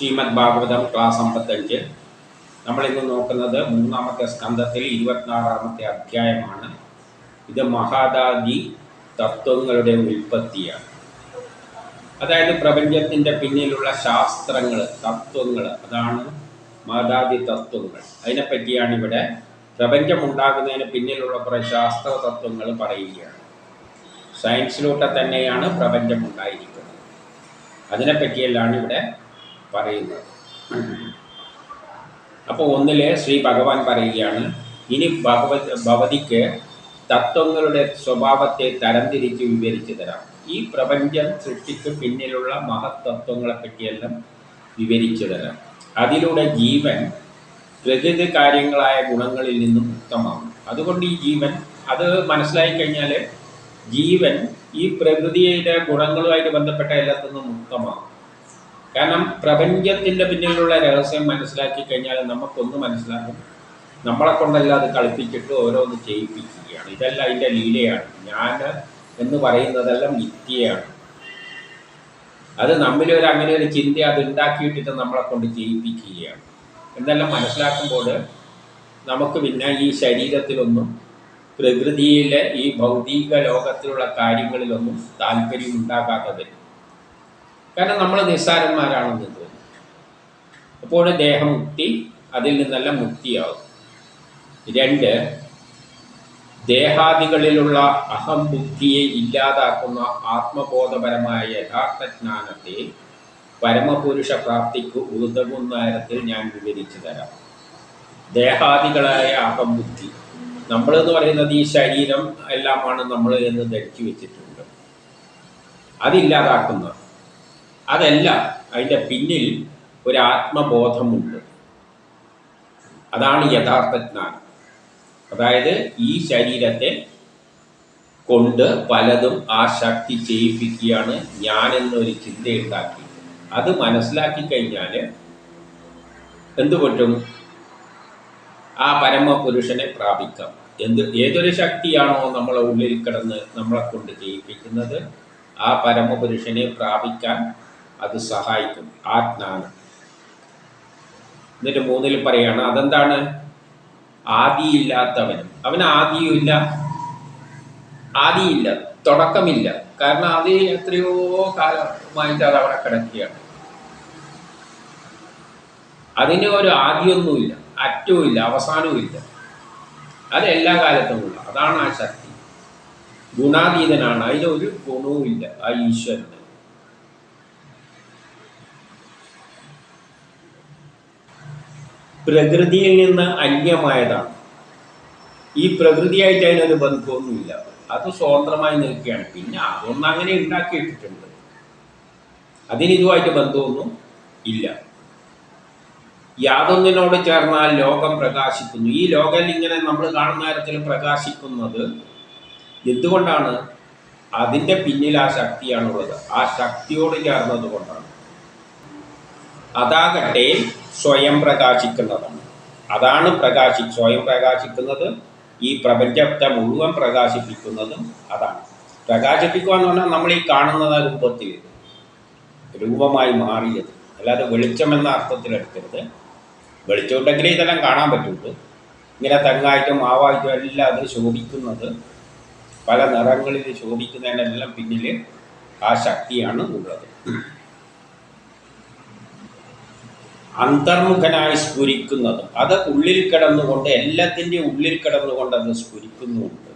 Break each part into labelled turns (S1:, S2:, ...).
S1: Shrimad Bhagavatam class 55. നമ്മളിന്ന് നോക്കുന്നത് മൂന്നാമത്തെ സ്കന്ധത്തിൽ 26-ാമത്തെ അധ്യായമാണ്. ഇത് മഹാദാദി തത്വങ്ങളുടെ ഉൽപ്പത്തിയാണ്. അതായത് പ്രപഞ്ചത്തിൻ്റെ പിന്നിലുള്ള ശാസ്ത്രങ്ങൾ, തത്വങ്ങൾ, അതാണ് മഹാദാദി തത്വങ്ങൾ. അതിനെപ്പറ്റിയാണ് ഇവിടെ പ്രപഞ്ചമുണ്ടാകുന്നതിന് പിന്നിലുള്ള കുറേ ശാസ്ത്ര തത്വങ്ങൾ പറയുകയാണ്. സയൻസിലൂടെ തന്നെയാണ് പ്രപഞ്ചമുണ്ടായിരിക്കുന്നത്. അതിനെപ്പറ്റിയെല്ലാം ഇവിടെ പറയുന്നത്. അപ്പോൾ ഒന്നിലെ ശ്രീ ഭഗവാൻ പറയുകയാണ്, ഇനി ഭവതിക്ക് തത്വങ്ങളുടെ സ്വഭാവത്തെ തരംതിരിച്ച് വിവരിച്ചു തരാം. ഈ പ്രപഞ്ചം സൃഷ്ടിക്ക് പിന്നിലുള്ള മഹത്തത്വങ്ങളെ പറ്റിയെല്ലാം വിവരിച്ചു തരാം. അതിലൂടെ ജീവൻ പ്രകൃതി കാര്യങ്ങളായ ഗുണങ്ങളിൽ നിന്നും മുക്തമാകും. അതുകൊണ്ട് ഈ ജീവൻ അത് മനസ്സിലായി കഴിഞ്ഞാൽ ജീവൻ ഈ പ്രകൃതിയുടെ ഗുണങ്ങളുമായിട്ട് ബന്ധപ്പെട്ട എല്ലാത്തിൽ നിന്നും മുക്തമാകും. കാരണം പ്രപഞ്ചത്തിൻ്റെ പിന്നിലുള്ള രഹസ്യം മനസ്സിലാക്കി കഴിഞ്ഞാൽ നമുക്കൊന്ന് മനസ്സിലാകും, നമ്മളെ കൊണ്ടല്ല അത് കളിപ്പിച്ചിട്ട് ഓരോന്ന് ചെയ്യിപ്പിക്കുകയാണ്. ഇതെല്ലാം അതിൻ്റെ ലീലയാണ്. ഞാൻ എന്ന് പറയുന്നതെല്ലാം മിഥ്യയാണ്. അത് നമ്മിലൊരു അങ്ങനെ ഒരു ചിന്ത അത് ഉണ്ടാക്കിയിട്ടിട്ട് നമ്മളെ കൊണ്ട് ചെയ്യിപ്പിക്കുകയാണ്. എന്നെല്ലാം മനസ്സിലാക്കുമ്പോൾ നമുക്ക് പിന്നെ ഈ ശരീരത്തിലൊന്നും പ്രകൃതിയിലെ ഈ ഭൗതിക ലോകത്തിലുള്ള കാര്യങ്ങളിലൊന്നും താല്പര്യം ഉണ്ടാകാത്തത്. കാരണം നമ്മൾ നിസ്സാരന്മാരാണെന്ന് തോന്നും. അപ്പോൾ ദേഹമുക്തി അതിൽ നിന്നെല്ലാം മുക്തിയാകും. 2, ദേഹാദികളിലുള്ള അഹംബുദ്ധിയെ ഇല്ലാതാക്കുന്ന ആത്മബോധപരമായ യഥാർത്ഥ ജ്ഞാനത്തെ പരമപുരുഷ പ്രാപ്തിക്ക് ഉതകുന്ന തരത്തിൽ ഞാൻ വിവരിച്ചു തരാം. ദേഹാദികളായ അഹംബുദ്ധി, നമ്മളെന്ന് പറയുന്നത് ഈ ശരീരം എല്ലാമാണ് നമ്മൾ എന്ന് ധരിച്ചു വെച്ചിട്ടുണ്ട്. അതില്ലാതാക്കുന്നത്, അതല്ല, അതിൻ്റെ പിന്നിൽ ഒരു ആത്മബോധമുണ്ട്. അതാണ് യഥാർത്ഥ ജ്ഞാനം. അതായത് ഈ ശരീരത്തെ കൊണ്ട് പലതും ആ ശക്തി ചെയ്യിപ്പിക്കുകയാണ് ഞാനെന്നൊരു ചിന്തയുണ്ടാക്കി. അത് മനസ്സിലാക്കി കഴിഞ്ഞാൽ എന്തു പറ്റും? ആ പരമപുരുഷനെ പ്രാപിക്കാം. ഏതൊരു ശക്തിയാണോ നമ്മളെ ഉള്ളിൽ കിടന്ന് നമ്മളെ കൊണ്ട് ചെയ്യിപ്പിക്കുന്നത്, ആ പരമപുരുഷനെ പ്രാപിക്കാൻ അത് സഹായിക്കും, ആ ജ്ഞാനം. എന്നിട്ട് 3 പറയാണ്, അതെന്താണ്? ആദിയില്ലാത്തവനും, അവന് ആദിയില്ല, തുടക്കമില്ല. കാരണം അത് എത്രയോ കാലമായിട്ട് അത് അവിടെ കിടക്കുകയാണ്. അതിന് ഒരു ആദിയൊന്നുമില്ല, അറ്റവുമില്ല, അവസാനവുമില്ല. അത് എല്ലാ കാലത്തുമുള്ള, അതാണ് ആ ശക്തി. ഗുണാതീതനാണ്, അതിനൊരു ഗുണവുമില്ല ആ ഈശ്വരന്. പ്രകൃതിയിൽ നിന്ന് അന്യമായതാണ്. ഈ പ്രകൃതിയായിട്ട് അതിനൊരു ബന്ധമൊന്നുമില്ല, അത് സ്വതന്ത്രമായി നിൽക്കുകയാണ്. പിന്നെ അതൊന്നും അങ്ങനെ ഉണ്ടാക്കിയിട്ടിട്ടുണ്ട്, അതിനിതുമായിട്ട് ബന്ധമൊന്നും ഇല്ല. യാതൊന്നിനോട് ചേർന്നാൽ ലോകം പ്രകാശിക്കുന്നു. ഈ ലോകം ഇങ്ങനെ നമ്മൾ കാണുന്ന തരത്തിൽ പ്രകാശിക്കുന്നത് എന്തുകൊണ്ടാണ്? അതിൻ്റെ പിന്നിൽ ആ ശക്തിയാണുള്ളത്. ആ ശക്തിയോട് ചേർന്നത് കൊണ്ടാണ്. അതാകട്ടെ സ്വയം പ്രകാശിക്കുന്നതാണ്. അതാണ് സ്വയം പ്രകാശിക്കുന്നത്. ഈ പ്രപഞ്ചത്തെ മുഴുവൻ പ്രകാശിപ്പിക്കുന്നതും അതാണ്. പ്രകാശിപ്പിക്കുക എന്ന് പറഞ്ഞാൽ നമ്മൾ ഈ കാണുന്ന രൂപത്തിൽ രൂപമായി മാറിയത്, അല്ലാതെ വെളിച്ചമെന്ന അർത്ഥത്തിലെടുക്കരുത്. വെളിച്ചമുണ്ടെങ്കിലേ ഇതെല്ലാം കാണാൻ പറ്റുള്ളൂ. ഇങ്ങനെ തെങ്ങായിട്ടും മാവായിട്ടും എല്ലാം അത് ശോഭിക്കുന്നത്, പല നിറങ്ങളിൽ ശോഭിക്കുന്നതിനെല്ലാം പിന്നിൽ ആ ശക്തിയാണ് ഉള്ളത്. അന്തർമുഖനായി സ്ഫുരിക്കുന്നതും, അത് ഉള്ളിൽ കിടന്നുകൊണ്ട്, എല്ലാത്തിൻ്റെയും ഉള്ളിൽ കിടന്നുകൊണ്ട് അത് സ്ഫുരിക്കുന്നുമുണ്ട്.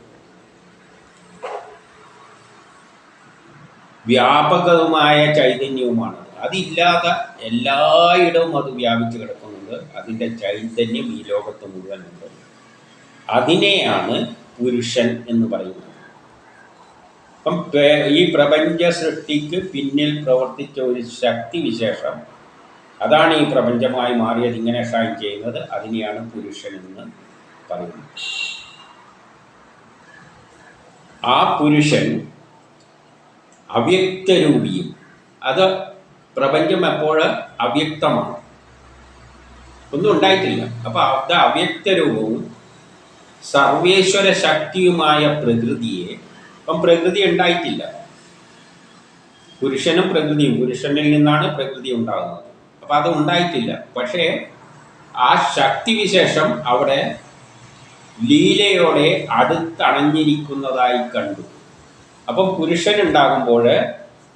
S1: വ്യാപകവുമായ ചൈതന്യവുമാണ്. അതില്ലാതെ എല്ലായിടവും അത് വ്യാപിച്ചു കിടക്കുന്നുണ്ട്. അതിൻ്റെ ചൈതന്യം ഈ ലോകത്ത് മുഴുവനുണ്ട്. അതിനെയാണ് പുരുഷൻ എന്ന് പറയുന്നത്. അപ്പം ഈ പ്രപഞ്ച സൃഷ്ടിക്ക് പിന്നിൽ പ്രവർത്തിച്ച ഒരു ശക്തി വിശേഷം, അതാണ് ഈ പ്രപഞ്ചമായി മാറിയത്, ഇങ്ങനെ ഷൈൻ ചെയ്യുന്നത്. അതിനെയാണ് പുരുഷൻ എന്ന് പറയുന്നത്. ആ പുരുഷൻ അവ്യക്തരൂപിയും, അത് പ്രപഞ്ചം എപ്പോഴും അവ്യക്തമാണ്, ഒന്നും ഉണ്ടായിട്ടില്ല. അപ്പോൾ അത് അവ്യക്തരൂപവും സർവേശ്വര ശക്തിയുമായ പ്രകൃതിയെ, അപ്പം പ്രകൃതി ഉണ്ടായിട്ടില്ല, പുരുഷനും പ്രകൃതിയും, പുരുഷനിൽ നിന്നാണ് പ്രകൃതി ഉണ്ടാകുന്നത്. അപ്പം അത് ഉണ്ടായിട്ടില്ല. പക്ഷേ ആ ശക്തിവിശേഷം അവിടെ ലീലയോടെ അടുത്തണഞ്ഞിരിക്കുന്നതായി കണ്ടു. അപ്പം പുരുഷനുണ്ടാകുമ്പോൾ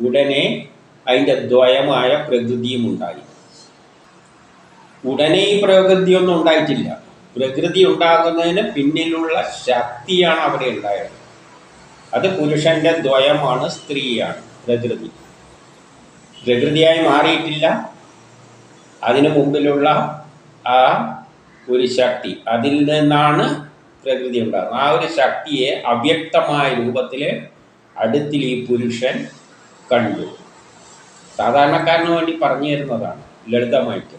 S1: ഉടനെ അതിൻ്റെ ദ്വയമായ പ്രകൃതിയും ഉണ്ടായി. ഉടനെ ഈ പ്രകൃതിയൊന്നും ഉണ്ടായിട്ടില്ല. പ്രകൃതി ഉണ്ടാകുന്നതിന് പിന്നിലുള്ള ശക്തിയാണ് അവിടെ ഉണ്ടായത്. അത് പുരുഷന്റെ ദ്വയമാണ്, സ്ത്രീയാണ്. പ്രകൃതിയായി മാറിയിട്ടില്ല. അതിനു മുമ്പിലുള്ള ആ ഒരു ശക്തി, അതിൽ നിന്നാണ് പ്രകൃതി ഉണ്ടാകുന്നത്. ആ ഒരു ശക്തിയെ അവ്യക്തമായ രൂപത്തിൽ അടുത്തിൽ ഈ പുരുഷൻ കണ്ടു. സാധാരണക്കാരന് വേണ്ടി പറഞ്ഞു തരുന്നതാണ് ലളിതമായിട്ട്.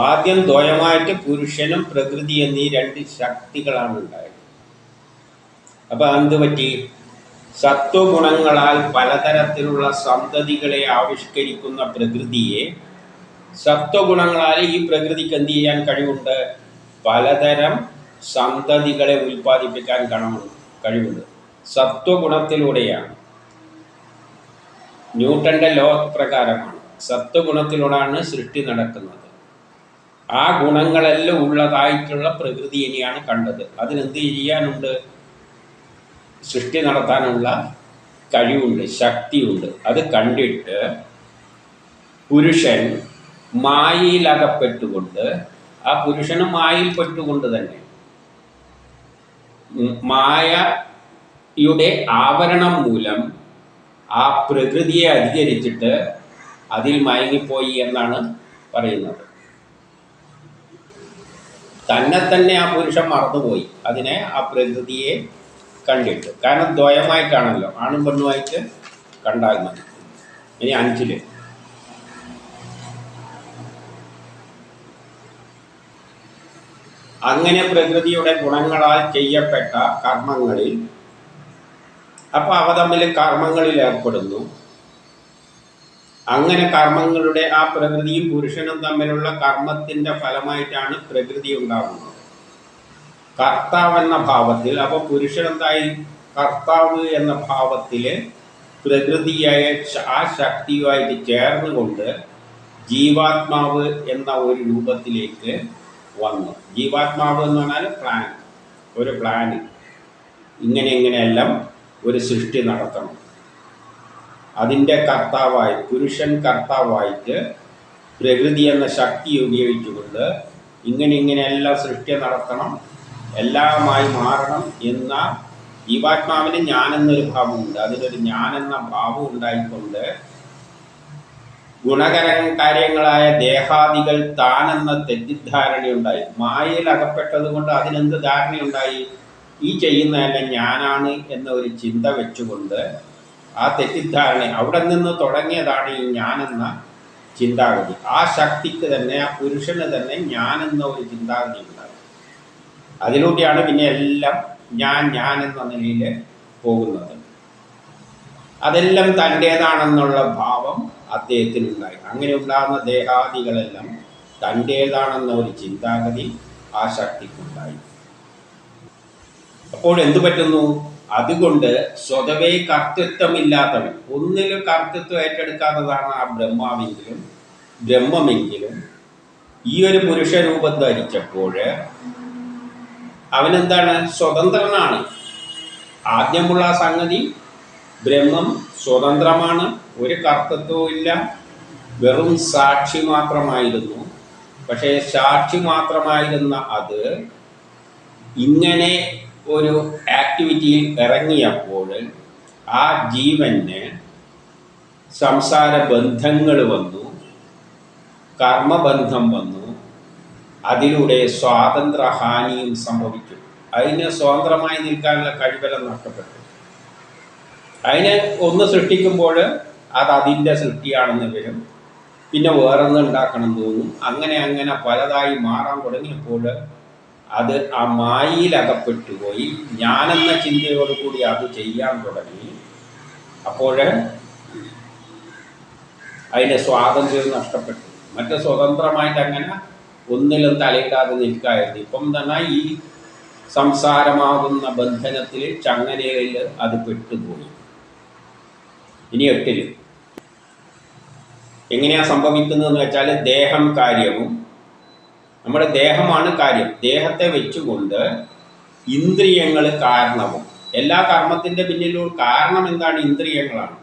S1: ആദ്യം ദ്വയമായിട്ട് പുരുഷനും പ്രകൃതി എന്നീ രണ്ട് ശക്തികളാണ് ഉണ്ടായത്. അപ്പൊ എന്ത് പറ്റി? സത്വഗുണങ്ങളാൽ പലതരത്തിലുള്ള സന്തതികളെ ആവിഷ്കരിക്കുന്ന പ്രകൃതിയെ, സത്വഗുണങ്ങളാൽ ഈ പ്രകൃതിക്ക് എന്ത് ചെയ്യാൻ കഴിവുണ്ട്? പലതരം സന്തതികളെ ഉൽപ്പാദിപ്പിക്കാൻ കഴിവുണ്ട്. സത്വഗുണത്തിലൂടെയാണ്. ന്യൂട്ടന്റെ ലോ പ്രകാരമാണ്. സത്വഗുണത്തിലൂടെയാണ് സൃഷ്ടി നടക്കുന്നത്. ആ ഗുണങ്ങളെല്ലാം ഉള്ളതായിട്ടുള്ള പ്രകൃതിയെയാണ് കണ്ടത്. അതിനെന്ത് ചെയ്യാനുണ്ട്? സൃഷ്ടി നടത്താനുള്ള കഴിവുണ്ട്, ശക്തിയുണ്ട്. അത് കണ്ടിട്ട് പുരുഷൻ മായയിലകപ്പെട്ടുകൊണ്ട്, ആ പുരുഷനും മായയിൽപ്പെട്ടുകൊണ്ട് തന്നെ മായയുടെ ആവരണം മൂലം ആ പ്രകൃതിയെ അധികരിച്ചിട്ട് അതിൽ മയങ്ങിപ്പോയി എന്നാണ് പറയുന്നത്. തന്നെ ആ പുരുഷൻ മറന്നുപോയി, അതിനെ, ആ പ്രകൃതിയെ കണ്ടിട്ട്. കാരണം ദ്വയമായിട്ടാണല്ലോ, ആണും പെണ്ണുമായിട്ട് കണ്ടാകുന്നത്. ഇനി 5 അങ്ങനെ പ്രകൃതിയുടെ ഗുണങ്ങളാൽ ചെയ്യപ്പെട്ട കർമ്മങ്ങളിൽ, അപ്പോൾ അവ തമ്മിൽ കർമ്മങ്ങളിൽ ഏർപ്പെടുന്നു. അങ്ങനെ കർമ്മങ്ങളുടെ, ആ പ്രകൃതിയും പുരുഷനും തമ്മിലുള്ള കർമ്മത്തിൻ്റെ ഫലമായിട്ടാണ് പ്രകൃതി ഉണ്ടാകുന്നത്. കർത്താവ് എന്ന ഭാവത്തിൽ. അപ്പോൾ പുരുഷനെന്തായി? കർത്താവ് എന്ന ഭാവത്തിൽ പ്രകൃതിയായ ആ ശക്തിയുമായിട്ട് ചേർന്നുകൊണ്ട് ജീവാത്മാവ് എന്ന ഒരു രൂപത്തിലേക്ക് വന്നു. ജീവാത്മാവ് എന്ന് പറഞ്ഞാൽ ഒരു പ്ലാൻ. ഇങ്ങനെയെല്ലാം ഒരു സൃഷ്ടി നടത്തണം. അതിൻ്റെ കർത്താവായി, പുരുഷൻ കർത്താവായിട്ട് പ്രകൃതി എന്ന ശക്തി ഉപയോഗിച്ചുകൊണ്ട് ഇങ്ങനെയെല്ലാം സൃഷ്ടി നടത്തണം, എല്ലാമായി മാറണം എന്ന ജീവാത്മാവിന് ഞാനെന്നൊരു ഭാവമുണ്ട്. അതിലൊരു ഞാനെന്ന ഭാവം ഉണ്ടായിക്കൊണ്ട് ഗുണകാര്യങ്ങളായ ദേഹാദികൾ താനെന്ന തെറ്റിദ്ധാരണയുണ്ടായി. മായയിൽ അകപ്പെട്ടത് കൊണ്ട് അതിനെന്ത് ധാരണയുണ്ടായി? ഈ ചെയ്യുന്നതല്ല ഞാനാണ് എന്ന ഒരു ചിന്ത വെച്ചുകൊണ്ട് ആ തെറ്റിദ്ധാരണ, അവിടെ നിന്ന് തുടങ്ങിയതാണ് ഈ ഞാനെന്ന ചിന്താഗതി. ആ ശക്തിക്ക് തന്നെ, ആ പുരുഷന് തന്നെ ഞാനെന്ന ഒരു ചിന്താഗതി ഉണ്ടായി. അതിലൂടെയാണ് പിന്നെ എല്ലാം ഞാൻ എന്ന നിലയിൽ പോകുന്നത്. അതെല്ലാം തൻ്റേതാണെന്നുള്ള ഭാവം അദ്ദേഹത്തിനുണ്ടായി. അങ്ങനെ ഉണ്ടാകുന്ന ദേഹാദികളെല്ലാം തൻ്റേതാണെന്ന ഒരു ചിന്താഗതി ആ ശക്തിക്കുണ്ടായി. അപ്പോൾ എന്തു പറ്റുന്നു? അതുകൊണ്ട് സ്വതവേ കർത്തൃത്വമില്ലാത്തവൻ, ഒന്നിലും കർത്തൃത്വം ഏറ്റെടുക്കാത്തതാണ് ആ ബ്രഹ്മമെങ്കിലും ഈ ഒരു പുരുഷരൂപം ധരിച്ചപ്പോൾ അവനെന്താണ്? സ്വതന്ത്രനാണ്. ആദ്യമുള്ള സംഗതി ബ്രഹ്മം സ്വതന്ത്രമാണ്, ഒരു കർത്തൃത്വവും ഇല്ല, വെറും സാക്ഷി മാത്രമായിരുന്നു. പക്ഷേ സാക്ഷി മാത്രമായിരുന്ന അത് ഇങ്ങനെ ഒരു ആക്ടിവിറ്റിയിൽ ഇറങ്ങിയപ്പോൾ ആ ജീവന് സംസാര ബന്ധങ്ങൾ വന്നു, കർമ്മബന്ധം വന്നു, അതിലൂടെ സ്വാതന്ത്ര്യഹാനിയും സംഭവിച്ചു. അതിന് സ്വതന്ത്രമായി നിൽക്കാനുള്ള കഴിവെല്ലാം നഷ്ടപ്പെട്ടു. അതിനെ ഒന്ന് സൃഷ്ടിക്കുമ്പോൾ അത് അതിൻ്റെ സൃഷ്ടിയാണെന്ന് വരും, പിന്നെ വേറൊന്ന് ഉണ്ടാക്കണം തോന്നും. അങ്ങനെ പലതായി മാറാൻ തുടങ്ങിയപ്പോൾ അത് ആ മായയിൽ അകപ്പെട്ടുപോയി. ഞാനെന്ന ചിന്തയോടുകൂടി അത് ചെയ്യാൻ തുടങ്ങി. അപ്പോൾ അതിൻ്റെ സ്വാതന്ത്ര്യം നഷ്ടപ്പെട്ടു. മറ്റ് സ്വതന്ത്രമായിട്ട് അങ്ങനെ ഒന്നിലും തലയിടാതെ നിൽക്കായിരുന്നു. ഇപ്പം തന്നെ ഈ സംസാരമാകുന്ന ബന്ധനത്തിൽ, ചങ്ങലയിൽ അത് പെട്ടുപോയി. ഇനി 8 എങ്ങനെയാണ് സംഭവിക്കുന്നതെന്ന് വെച്ചാൽ ദേഹം കാര്യവും, നമ്മുടെ ദേഹമാണ് കാര്യം, ദേഹത്തെ വെച്ചുകൊണ്ട് ഇന്ദ്രിയങ്ങൾ കാരണവും. എല്ലാ കർമ്മത്തിൻ്റെ പിന്നിലും കാരണം എന്താണ്? ഇന്ദ്രിയങ്ങളാണ്.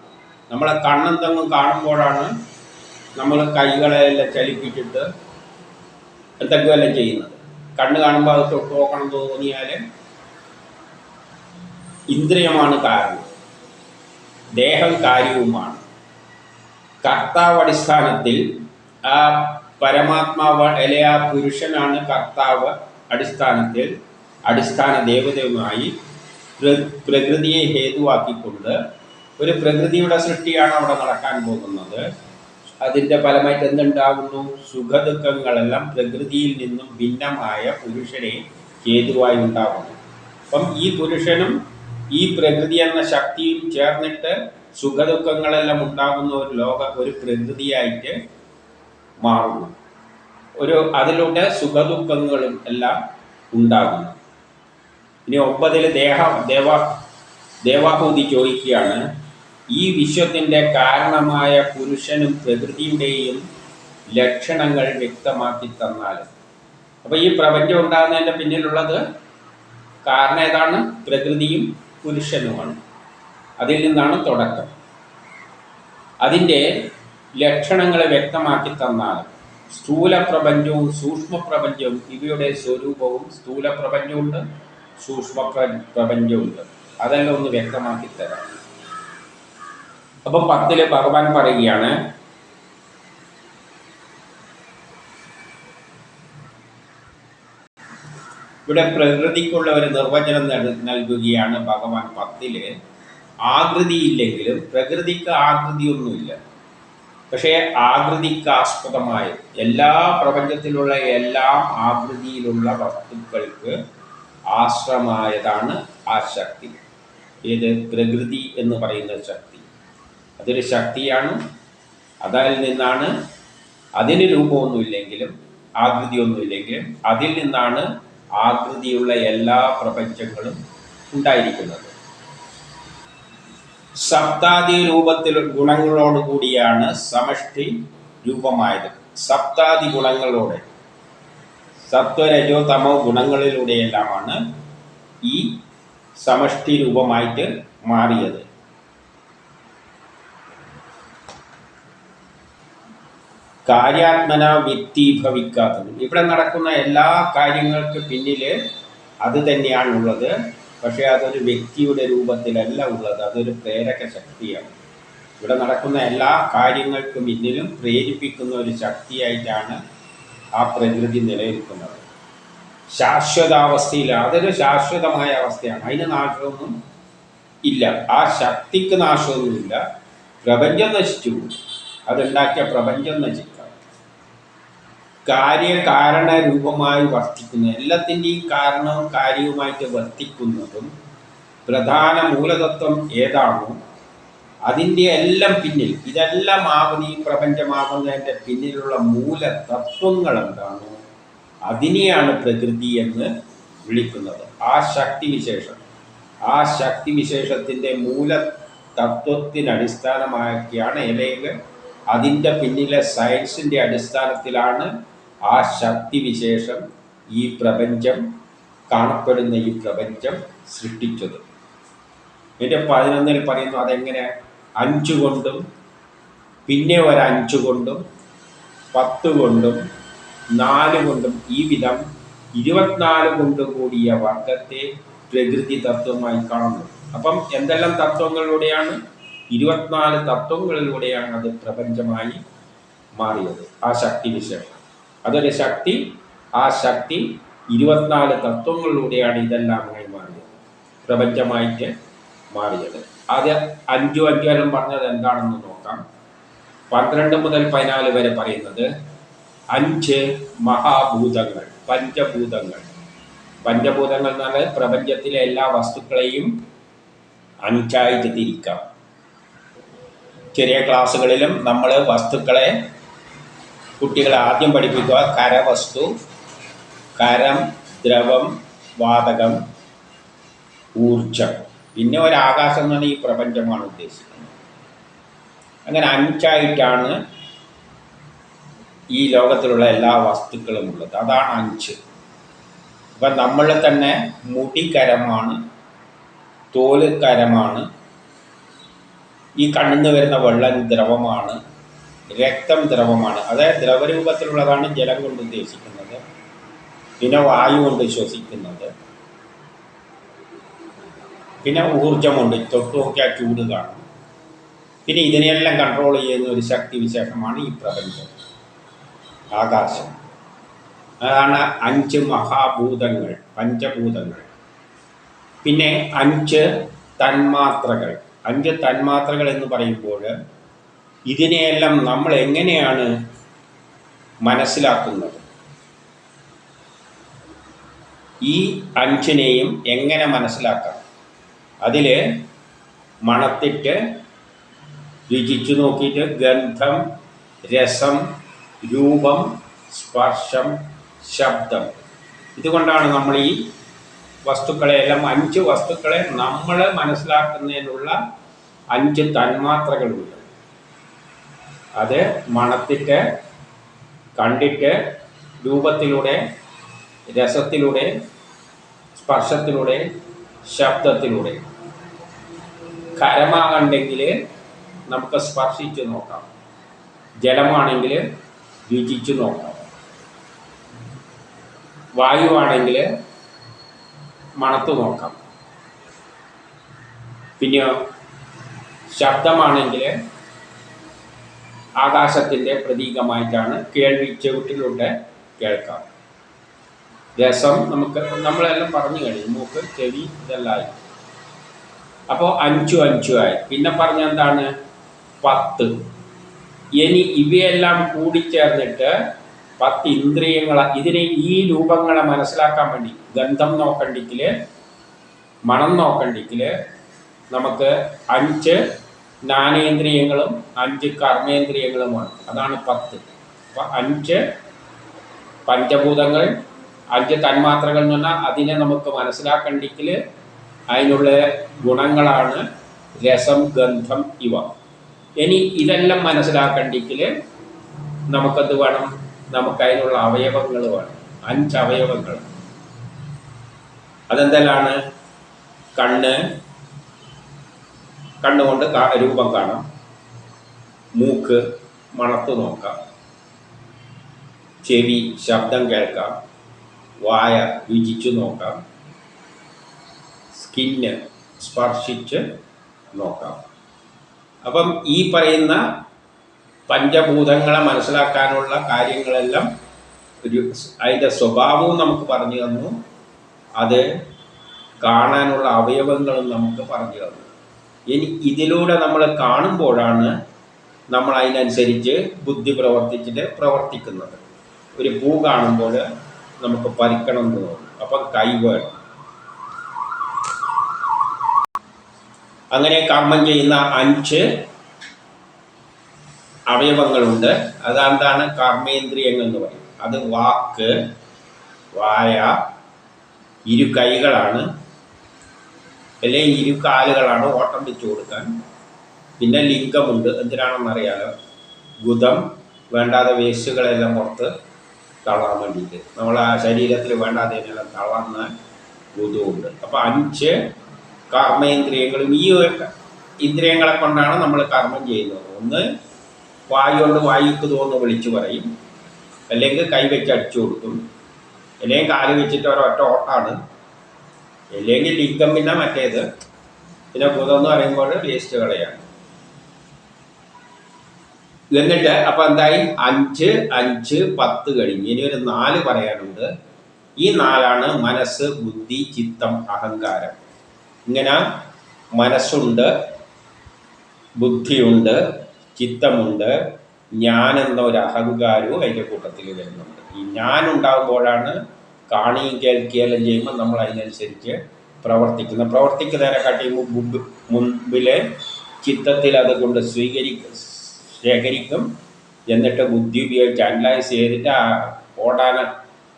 S1: നമ്മളെ കണ്ണെന്തെങ്കിലും കാണുമ്പോഴാണ് നമ്മൾ കൈകളെല്ലാം ചലിപ്പിച്ചിട്ട് എന്തൊക്കെയെല്ലാം ചെയ്യുന്നത്. കണ്ണ് കാണുമ്പോൾ അത് തൊട്ട് നോക്കണം തോന്നിയാൽ ഇന്ദ്രിയമാണ് കാരണം, ദേഹം കാര്യവുമാണ്. കർത്താവ് അടിസ്ഥാനത്തിൽ ആ പരമാത്മാവ് അല്ലെ ആ പുരുഷനാണ് കർത്താവ് അടിസ്ഥാനത്തിൽ അടിസ്ഥാന ദേവതയുമായി പ്രകൃതിയെ ഹേതുവാക്കിക്കൊണ്ട് ഒരു പ്രകൃതിയുടെ സൃഷ്ടിയാണ് അവിടെ നടക്കാൻ പോകുന്നത്. അതിൻ്റെ ഫലമായിട്ട് എന്തുണ്ടാകുന്നു? സുഖദുഃഖങ്ങളെല്ലാം പ്രകൃതിയിൽ നിന്നും ഭിന്നമായ പുരുഷനെ ഹേതുവായി ഉണ്ടാകുന്നു. അപ്പം ഈ പുരുഷനും ഈ പ്രകൃതി എന്ന ശക്തിയും ചേർന്നിട്ട് സുഖദുഃഖങ്ങളെല്ലാം ഉണ്ടാകുന്ന ഒരു പ്രകൃതിയായിട്ട് മാറുന്നു. അതിലൂടെ സുഖദുഃഖങ്ങളും എല്ലാം ഉണ്ടാകുന്നു. ഇനി 9 ദേവാഹൂതി ചോദിക്കുകയാണ്, ഈ വിശ്വത്തിൻ്റെ കാരണമായ പുരുഷനും പ്രകൃതിയുടെയും ലക്ഷണങ്ങൾ വ്യക്തമാക്കി തന്നാലും. അപ്പോൾ ഈ പ്രപഞ്ചം ഉണ്ടാകുന്നതിൻ്റെ പിന്നിലുള്ളത് കാരണം ഏതാണ്? പ്രകൃതിയും പുരുഷനുമാണ്. അതിൽ നിന്നാണ് തുടക്കം. അതിൻ്റെ ലക്ഷണങ്ങളെ വ്യക്തമാക്കി തന്നാലും സ്ഥൂല പ്രപഞ്ചവും സൂക്ഷ്മ പ്രപഞ്ചവും ഇവയുടെ സ്വരൂപവും, സ്ഥൂല പ്രപഞ്ചമുണ്ട്, സൂക്ഷ്മ പ്രപഞ്ചമുണ്ട്, അതെല്ലാം ഒന്ന് വ്യക്തമാക്കി തരാം. അപ്പം 10 ഭഗവാൻ പറയുകയാണ്, ഇവിടെ പ്രകൃതിക്കുള്ള ഒരു നിർവചനം നൽകുകയാണ് ഭഗവാൻ 10. ആകൃതിയില്ലെങ്കിലും പ്രകൃതിക്ക് ആകൃതിയൊന്നുമില്ല. പക്ഷേ ആകൃതിക്ക് ആസ്പദമായ എല്ലാ പ്രപഞ്ചത്തിലുള്ള എല്ലാ ആകൃതിയിലുള്ള വസ്തുക്കൾക്ക് ആശ്രമായതാണ് ആ ശക്തി. ഏത്? പ്രകൃതി എന്ന് പറയുന്ന ശക്തി. അതൊരു ശക്തിയാണ്. അതിൽ നിന്നാണ്, അതിന് രൂപമൊന്നുമില്ലെങ്കിലും ആകൃതിയൊന്നുമില്ലെങ്കിലും അതിൽ നിന്നാണ് ആകൃതിയുള്ള എല്ലാ പ്രപഞ്ചങ്ങളും ഉണ്ടായിരിക്കുന്നത്. സപ്താദി രൂപത്തിൽ ഗുണങ്ങളോടുകൂടിയാണ് സമഷ്ടി രൂപമായത്. സപ്താദി ഗുണങ്ങളോടെ, സത്വരജോ തമോ ഗുണങ്ങളിലൂടെയെല്ലാമാണ് ഈ സമഷ്ടി രൂപമായിട്ട് മാറിയത്. കാര്യാത്മന വ്യക്തീഭവിക്കാത്തത്. ഇവിടെ നടക്കുന്ന എല്ലാ കാര്യങ്ങൾക്ക് പിന്നിൽ അത് തന്നെയാണുള്ളത്. പക്ഷേ അതൊരു വ്യക്തിയുടെ രൂപത്തിലല്ല ഉള്ളത്, അതൊരു പ്രേരക ശക്തിയാണ്. ഇവിടെ നടക്കുന്ന എല്ലാ കാര്യങ്ങൾക്കും പിന്നിലും പ്രേരിപ്പിക്കുന്ന ഒരു ശക്തിയായിട്ടാണ് ആ പ്രകൃതി നിലനിൽക്കുന്നത്. ശാശ്വതാവസ്ഥയിൽ അതൊരു ശാശ്വതമായ അവസ്ഥയാണ്. അതിന് നാശമൊന്നും ഇല്ല, ആ ശക്തിക്ക് നാശമൊന്നുമില്ല. പ്രപഞ്ചം നശിച്ചു, അതുണ്ടാക്കിയ പ്രപഞ്ചം നശിക്കാം. കാര്യകാരണ രൂപമായി വർത്തിക്കുന്നു. എല്ലാത്തിൻ്റെയും കാരണവും കാര്യവുമായിട്ട് വർത്തിക്കുന്നതും പ്രധാന മൂലതത്വം ഏതാണോ അതിൻ്റെ എല്ലാം പിന്നിൽ, ഇതെല്ലാം ആകുന്ന ഈ പ്രപഞ്ചമാകുന്നതിൻ്റെ പിന്നിലുള്ള മൂലതത്വങ്ങൾ എന്താണോ അതിനെയാണ് പ്രകൃതി എന്ന് വിളിക്കുന്നത്. ആ ശക്തിവിശേഷം, ആ ശക്തിവിശേഷത്തിൻ്റെ മൂലതത്വത്തിനടിസ്ഥാനമാക്കിയാണ്, അല്ലെങ്കിൽ അതിൻ്റെ പിന്നിലെ സയൻസിൻ്റെ അടിസ്ഥാനത്തിലാണ് ആ ശക്തിവിശേഷം ഈ പ്രപഞ്ചം, കാണപ്പെടുന്ന ഈ പ്രപഞ്ചം സൃഷ്ടിച്ചത്. എൻ്റെ 11 പറയുന്നു അതെങ്ങനെ? 5 കൊണ്ടും പിന്നെ ഒരു 5 കൊണ്ടും 10 കൊണ്ടും 4 കൊണ്ടും ഈ വിധം 24 കൊണ്ട് കൂടിയ വർഗത്തെ പ്രകൃതി തത്വമായി കാണുന്നു. അപ്പം എന്തെല്ലാം തത്വങ്ങളിലൂടെയാണ്? 24 തത്വങ്ങളിലൂടെയാണ് അത് പ്രപഞ്ചമായി മാറിയത്. ആ ശക്തിവിശേഷം, അതൊരു ശക്തി. ആ ശക്തി 24 തത്വങ്ങളിലൂടെയാണ് ഇതെല്ലാമായി മാറിയത്, പ്രപഞ്ചമായിട്ട് മാറിയത്. ആദ്യം 5 പറഞ്ഞത് എന്താണെന്ന് നോക്കാം. 12 മുതൽ 14 വരെ പറയുന്നത് 5 മഹാഭൂതങ്ങൾ, പഞ്ചഭൂതങ്ങൾ. പഞ്ചഭൂതങ്ങൾ എന്ന് പറഞ്ഞാൽ പ്രപഞ്ചത്തിലെ എല്ലാ വസ്തുക്കളെയും 5ആയിട്ട് തിരിക്കാം. ചെറിയ ക്ലാസ്സുകളിലും നമ്മൾ വസ്തുക്കളെ കുട്ടികളെ ആദ്യം പഠിപ്പിക്കുക. കരവസ്തു, കരം, ദ്രവം, വാതകം, ഊർജം, പിന്നെ ഒരാകാശം എന്നാണ് ഈ പ്രപഞ്ചമാണ് ഉദ്ദേശിക്കുന്നത്. അങ്ങനെ 5ആയിട്ടാണ് ഈ ലോകത്തിലുള്ള എല്ലാ വസ്തുക്കളും ഉള്ളത്. അതാണ് അഞ്ച്. അപ്പം നമ്മൾ തന്നെ മുടി കരമാണ്, തോല് കരമാണ്, ഈ കണ്ണിന്ന് വരുന്ന വെള്ളം ദ്രവമാണ്, രക്തം ദ്രവമാണ്. അതായത് ദ്രവരൂപത്തിലുള്ളതാണ് ജലം കൊണ്ട് ഉദ്ദേശിക്കുന്നത്. പിന്നെ വായു കൊണ്ട് ശ്വസിക്കുന്നത്, പിന്നെ ഊർജമുണ്ട്, തൊട്ട് നോക്കിയാൽ ചൂട് കാണും. പിന്നെ ഇതിനെയെല്ലാം കൺട്രോൾ ചെയ്യുന്ന ഒരു ശക്തി വിശേഷമാണ് ഈ പ്രപഞ്ചം, ആകാശം. അതാണ് അഞ്ച് മഹാഭൂതങ്ങൾ, പഞ്ചഭൂതങ്ങൾ. പിന്നെ അഞ്ച് തന്മാത്രകൾ. അഞ്ച് തന്മാത്രകൾ എന്ന് പറയുമ്പോൾ ഇതിനെയെല്ലാം നമ്മൾ എങ്ങനെയാണ് മനസ്സിലാക്കുന്നത്? ഈ അഞ്ചിനെയും എങ്ങനെ മനസ്സിലാക്കാം? അതിൽ മണത്തിട്ട്, രുചിച്ചു നോക്കിയിട്ട്, ഗന്ധം, രസം, രൂപം, സ്പർശം, ശബ്ദം. ഇതുകൊണ്ടാണ് നമ്മൾ ഈ വസ്തുക്കളെയെല്ലാം, അഞ്ച് വസ്തുക്കളെ നമ്മൾ മനസ്സിലാക്കുന്നതിനുള്ള അഞ്ച് തന്മാത്രകളുണ്ട്. അത് മണത്തിട്ട്, കണ്ടിട്ട്, രൂപത്തിലൂടെ, രസത്തിലൂടെ, സ്പർശത്തിലൂടെ, ശബ്ദത്തിലൂടെ. ഖരമാകണ്ടെങ്കിൽ നമുക്ക് സ്പർശിച്ച് നോക്കാം, ജലമാണെങ്കിൽ രുചിച്ചു നോക്കാം, വായുവാണെങ്കിൽ മണത്തു നോക്കാം, പിന്നെ ശബ്ദമാണെങ്കിൽ ആകാശത്തിൻ്റെ പ്രതീകമായിട്ടാണ് കേൾവി, ചെവിട്ടിലൂടെ കേൾക്കാം. രസം നമ്മളെല്ലാം പറഞ്ഞു കഴിഞ്ഞു, മൂക്ക്, ചെവി ഇതെല്ലാം. അപ്പോൾ അഞ്ചുമായി. പിന്നെ പറഞ്ഞ എന്താണ്? 10. ഇനി ഇവയെല്ലാം കൂടിച്ചേർന്നിട്ട് 10 ഇന്ദ്രിയങ്ങൾ. ഇതിനെ, ഈ രൂപങ്ങളെ മനസ്സിലാക്കാൻ വേണ്ടി ഗന്ധം നോക്കണ്ടെങ്കിൽ, മണം നോക്കണ്ടെങ്കിൽ നമുക്ക് 5 ജ്ഞാനേന്ദ്രിയങ്ങളും 5 കർമ്മേന്ദ്രിയങ്ങളുമാണ്. അതാണ് 10. അപ്പം 5 പഞ്ചഭൂതങ്ങൾ, 5 തന്മാത്രകൾ എന്ന് പറഞ്ഞാൽ അതിനെ നമുക്ക് മനസ്സിലാക്കണ്ടെങ്കിൽ അതിനുള്ള ഗുണങ്ങളാണ് രസം, ഗന്ധം, ഇവ. ഇനി ഇതെല്ലാം മനസ്സിലാക്കണ്ടെങ്കിൽ നമുക്കത് വേണം, നമുക്കതിനുള്ള അവയവങ്ങൾ വേണം. 5 അവയവങ്ങൾ. അതെന്തെല്ലാണ്? കണ്ണുകൊണ്ട് രൂപം കാണാം, മൂക്ക് മണത്ത് നോക്കാം, ചെവി ശബ്ദം കേൾക്കാം, വായ രുചിച്ചു നോക്കാം, സ്കിന്ന് സ്പർശിച്ച് നോക്കാം. അപ്പം ഈ പറയുന്ന പഞ്ചഭൂതങ്ങളെ മനസ്സിലാക്കാനുള്ള കാര്യങ്ങളെല്ലാം അതിൻ്റെ സ്വഭാവവും നമുക്ക് പറഞ്ഞു തന്നു, അത് കാണാനുള്ള അവയവങ്ങളും നമുക്ക് പറഞ്ഞു തന്നു. ഇനി ഇതിലൂടെ നമ്മൾ കാണുമ്പോഴാണ് നമ്മൾ അതിനനുസരിച്ച് ബുദ്ധി പ്രവർത്തിക്കുന്നത്. ഒരു പൂ കാണുമ്പോൾ നമുക്ക് പറിക്കണം എന്ന് തോന്നും, അപ്പം കൈ വേണം. അങ്ങനെ കർമ്മം ചെയ്യുന്ന 5 അവയവങ്ങളുണ്ട്. അതെന്താണ്? കർമ്മേന്ദ്രിയങ്ങൾ എന്ന് പറയും. അത് വാക്ക്, വായ, 2 കൈകളാണ്, അല്ലെങ്കിൽ 2 കാലുകളാണ് ഓട്ടം വെച്ച് കൊടുക്കാൻ. പിന്നെ ലിംഗമുണ്ട്, എന്തിനാണെന്നറിയാലോ, ഗുദം, വേണ്ടാതെ വേസ്റ്റുകളെല്ലാം പുറത്ത് തള്ളാൻ വേണ്ടിയിട്ട്, നമ്മൾ ആ ശരീരത്തിൽ വേണ്ടാത്തതിനെല്ലാം തള്ളുന്ന ഗുദമുണ്ട്. അപ്പോൾ 5 കർമ്മേന്ദ്രിയങ്ങളും ഈ ഇന്ദ്രിയങ്ങളെ കൊണ്ടാണ് നമ്മൾ കർമ്മം ചെയ്യുന്നത്. ഒന്ന് വായു കൊണ്ട് വായുക്ക് തോന്നുന്നു വിളിച്ചു പറയും, അല്ലെങ്കിൽ കൈ വെച്ച് അടിച്ചു കൊടുക്കും, അല്ലെങ്കിൽ കാല് വെച്ചിട്ട് ഒരൊറ്റ ഓട്ടാണ്, അല്ലെങ്കിൽ ലിംഗം, പിന്നെ മറ്റേത്, പിന്നെ ഭൂതം എന്ന് പറയുമ്പോൾ വേസ്റ്റ് കളയാണ്. എന്നിട്ട് അപ്പം എന്തായി? 5, 5, 10 കഴിഞ്ഞ് ഇനി ഒരു 4 പറയാനുണ്ട്. ഈ 4ആണ് മനസ്സ്, ബുദ്ധി, ചിത്തം, അഹങ്കാരം. ഇങ്ങനെ മനസ്സുണ്ട്, ബുദ്ധിയുണ്ട്, ചിത്തമുണ്ട്, ഞാൻ എന്ന ഒരു അഹങ്കാരവും അതിൻ്റെ കൂട്ടത്തിൽ വരുന്നുണ്ട്. ഈ ഞാൻ ഉണ്ടാകുമ്പോഴാണ് കാണുകയും കേൾക്കുകയെല്ലാം ചെയ്യുമ്പോൾ നമ്മൾ അതിനനുസരിച്ച് പ്രവർത്തിക്കുന്നതിനെക്കാട്ടി മുമ്പിൽ ചിത്തത്തിൽ അതുകൊണ്ട് ശേഖരിക്കും. എന്നിട്ട് ബുദ്ധി ഉപയോഗിച്ച് അനലൈസ് ചെയ്തിട്ട് ഓടാൻ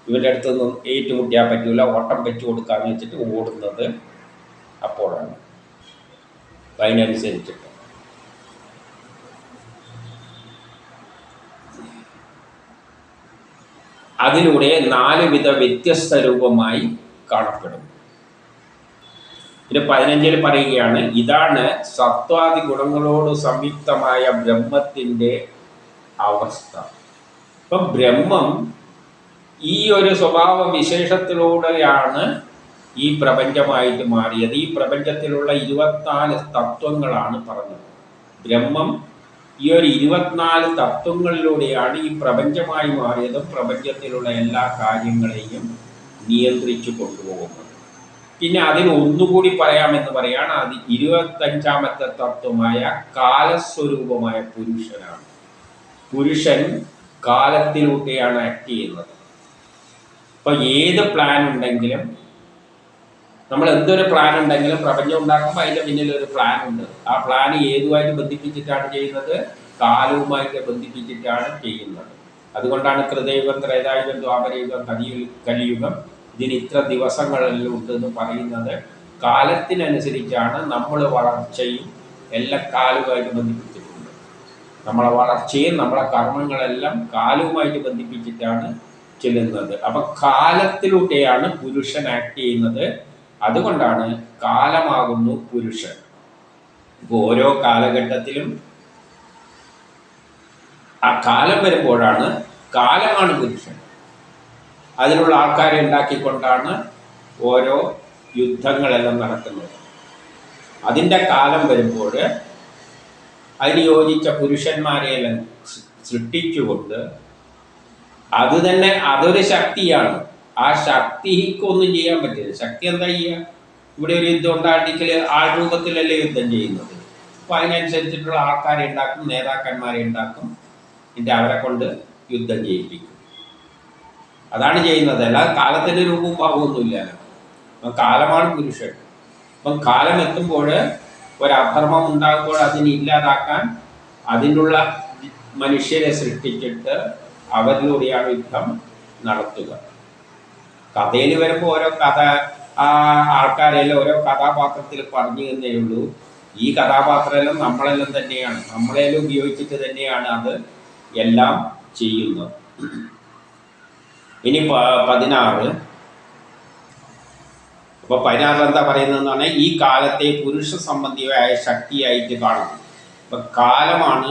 S1: ഇവരുടെ അടുത്തൊന്നും ഏറ്റുമുട്ടിയാൽ പറ്റില്ല, ഓട്ടം വെച്ച് കൊടുക്കാമെന്ന് വെച്ചിട്ട് ഓടുന്നത് അപ്പോഴാണ്. അതിനനുസരിച്ചിട്ട് അതിലൂടെ 4 വിധ വ്യത്യസ്ത രൂപമായി കാണപ്പെടും. ഇത് 15 പറയുകയാണ്, ഇതാണ് സത്വാദി ഗുണങ്ങളോട് സംയുക്തമായ ബ്രഹ്മത്തിൻ്റെ അവസ്ഥ. ഇപ്പം ബ്രഹ്മം ഈ ഒരു സ്വഭാവ വിശേഷത്തിലൂടെയാണ് ഈ പ്രപഞ്ചമായിട്ട് മാറിയത്. ഈ പ്രപഞ്ചത്തിലുള്ള 24 തത്വങ്ങളാണ് പറഞ്ഞത്. ബ്രഹ്മം ഈ ഒരു 24 തത്വങ്ങളിലൂടെയാണ് ഈ പ്രപഞ്ചമായി മാറിയതും പ്രപഞ്ചത്തിലുള്ള എല്ലാ കാര്യങ്ങളെയും നിയന്ത്രിച്ചു കൊണ്ടുപോകുന്നത്. പിന്നെ അതിൽ ഒന്നുകൂടി പറയാമെന്ന് പറയാണ്, അത് 25ാമത്തെ തത്വമായ കാലസ്വരൂപമായ പുരുഷനാണ്. പുരുഷൻ കാലത്തിലൂടെയാണ് ആക്ട് ചെയ്യുന്നത്. ഇപ്പൊ ഏത് പ്ലാൻ ഉണ്ടെങ്കിലും, നമ്മൾ എന്തൊരു പ്ലാൻ ഉണ്ടെങ്കിലും പ്രപഞ്ചം ഉണ്ടാക്കുമ്പോൾ അതിൻ്റെ പിന്നിൽ ഒരു പ്ലാൻ ഉണ്ട്. ആ പ്ലാൻ ഏതുമായിട്ട് ബന്ധിപ്പിച്ചിട്ടാണ് ചെയ്യുന്നത്? കാലവുമായിട്ട് ബന്ധിപ്പിച്ചിട്ടാണ് ചെയ്യുന്നത്. അതുകൊണ്ടാണ് കൃതയുഗം, ത്രേതായുഗം, ദ്വാപരയുഗം, കലിയുഗം, ഇതിന് ഇത്ര ദിവസങ്ങളെല്ലാം ഉണ്ടെന്ന് പറയുന്നത്. കാലത്തിനനുസരിച്ചാണ് നമ്മൾ വളർച്ചയും എല്ലാം കാലവുമായിട്ട് ബന്ധിപ്പിച്ചിട്ടുണ്ട്. നമ്മളെ വളർച്ചയും നമ്മളെ കർമ്മങ്ങളെല്ലാം കാലവുമായിട്ട് ബന്ധിപ്പിച്ചിട്ടാണ് ചെല്ലുന്നത്. അപ്പം കാലത്തിലൂടെയാണ് പുരുഷൻ ആക്ട് ചെയ്യുന്നത്. അതുകൊണ്ടാണ് കാലമാകുന്നു പുരുഷൻ. ഇപ്പോൾ ഓരോ കാലഘട്ടത്തിലും ആ കാലം വരുമ്പോഴാണ് കാലമാണ് പുരുഷൻ. അതിനുള്ള ആൾക്കാരെ ഉണ്ടാക്കിക്കൊണ്ടാണ് ഓരോ യുദ്ധങ്ങളെല്ലാം നടക്കുന്നത്. അതിൻ്റെ കാലം വരുമ്പോൾ അതിന് യോജിച്ച പുരുഷന്മാരെയെല്ലാം സൃഷ്ടിച്ചുകൊണ്ട് അത് തന്നെ അതൊരു ശക്തിയാണ്. ആ ശക്തിക്കൊന്നും ചെയ്യാൻ പറ്റില്ല. ശക്തി എന്താ ചെയ്യുക? ഇവിടെ ഒരു യുദ്ധം ഉണ്ടാക്കിയെങ്കിൽ ആൾ രൂപത്തിലല്ലേ യുദ്ധം ചെയ്യുന്നത്. അപ്പോൾ അതിനനുസരിച്ചിട്ടുള്ള ആൾക്കാരെ ഉണ്ടാക്കും, നേതാക്കന്മാരെ ഉണ്ടാക്കും, എന്നിട്ട് അവരെ കൊണ്ട് യുദ്ധം ചെയ്യിപ്പിക്കും. അതാണ് ചെയ്യുന്നത്. അല്ലാതെ കാലത്തിൻ്റെ രൂപവും ഭാവമൊന്നുമില്ല. അപ്പം കാലമാണ് പുരുഷൻ. അപ്പം കാലം എത്തുമ്പോൾ ഒരധർമ്മം ഉണ്ടാകുമ്പോൾ അതിനെ ഇല്ലാതാക്കാൻ അതിനുള്ള മനുഷ്യരെ സൃഷ്ടിച്ചിട്ട് അവരിലൂടെയാണ് യുദ്ധം നടത്തുക. കഥയിൽ വരുമ്പോൾ ഓരോ കഥ ആ ആൾക്കാരെല്ലാം ഓരോ കഥാപാത്രത്തിൽ പറഞ്ഞു തന്നേ ഉള്ളൂ. ഈ കഥാപാത്രമെല്ലാം നമ്മളെല്ലാം തന്നെയാണ്, നമ്മളെല്ലാം ഉപയോഗിച്ചിട്ട് തന്നെയാണ് അത് എല്ലാം ചെയ്യുന്നത്. ഇനി 16. അപ്പോൾ 16 എന്താ പറയുന്നതെന്നാണ്, ഈ കാലത്തെ പുരുഷ സംബന്ധിയായ ശക്തിയായിട്ട് കാണുന്നു. അപ്പം കാലമാണ്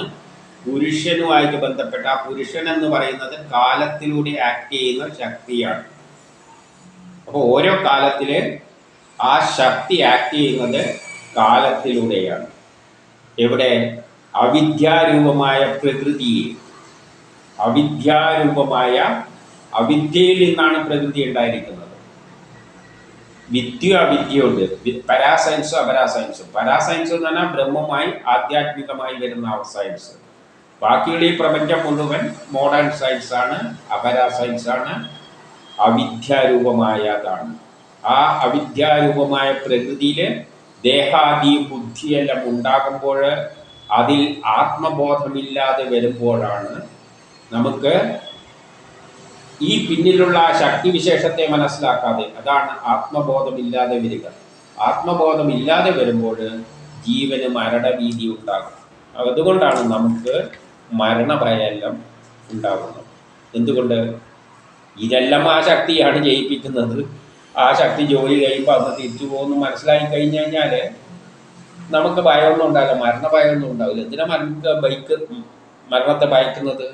S1: പുരുഷനുമായിട്ട് ബന്ധപ്പെട്ട, ആ പുരുഷൻ എന്ന് പറയുന്നത് കാലത്തിലൂടെ ആക്ട് ചെയ്യുന്ന ശക്തിയാണ്. അപ്പോൾ ഓരോ കാലത്തിൽ ആ ശക്തി ആക്ട് ചെയ്യുന്നത് കാലത്തിലൂടെയാണ്. എവിടെ? അവിദ്യാരൂപമായ പ്രകൃതിയെ, അവിദ്യയിൽ നിന്നാണ് പ്രകൃതി ഉണ്ടായിരിക്കുന്നത്. വിദ്യ അവിദ്യയുണ്ട്, പരാസയൻസും അപരാസയൻസും. പരാസയൻസ് എന്ന് പറഞ്ഞാൽ ബ്രഹ്മമായി ആധ്യാത്മികമായി വരുന്ന സയൻസ്. ബാക്കിയുള്ള ഈ പ്രപഞ്ചം മുഴുവൻ മോഡേൺ സയൻസാണ്, അപരാസയൻസാണ്, അവിദ്യാരൂപമായതാണ്. ആ അവിദ്യാരൂപമായ പ്രകൃതിയിൽ ദേഹാദിയും ബുദ്ധിയെല്ലാം ഉണ്ടാകുമ്പോൾ അതിൽ ആത്മബോധമില്ലാതെ വരുമ്പോഴാണ് നമുക്ക് ഈ പിന്നിലുള്ള ആ ശക്തിവിശേഷത്തെ മനസ്സിലാക്കാതെ, അതാണ് ആത്മബോധമില്ലാതെ വരിക. ആത്മബോധമില്ലാതെ വരുമ്പോൾ ജീവന് മരണഭീതി ഉണ്ടാകും. അതുകൊണ്ടാണ് നമുക്ക് മരണഭയമെല്ലാം ഉണ്ടാകുന്നത്. എന്തുകൊണ്ട്? ഇതെല്ലാം ആ ശക്തിയാണ് ജയിപ്പിക്കുന്നത്. ആ ശക്തി ജോലി കഴിയുമ്പോൾ അന്ന് തിരിച്ചു പോകുന്നു മനസ്സിലാക്കി കഴിഞ്ഞു കഴിഞ്ഞാൽ നമുക്ക് ഭയമൊന്നും ഉണ്ടാവില്ല, മരണഭയമൊന്നും ഉണ്ടാവില്ല. എന്തിനാ മരണത്തെ ഭയക്കുന്നത്?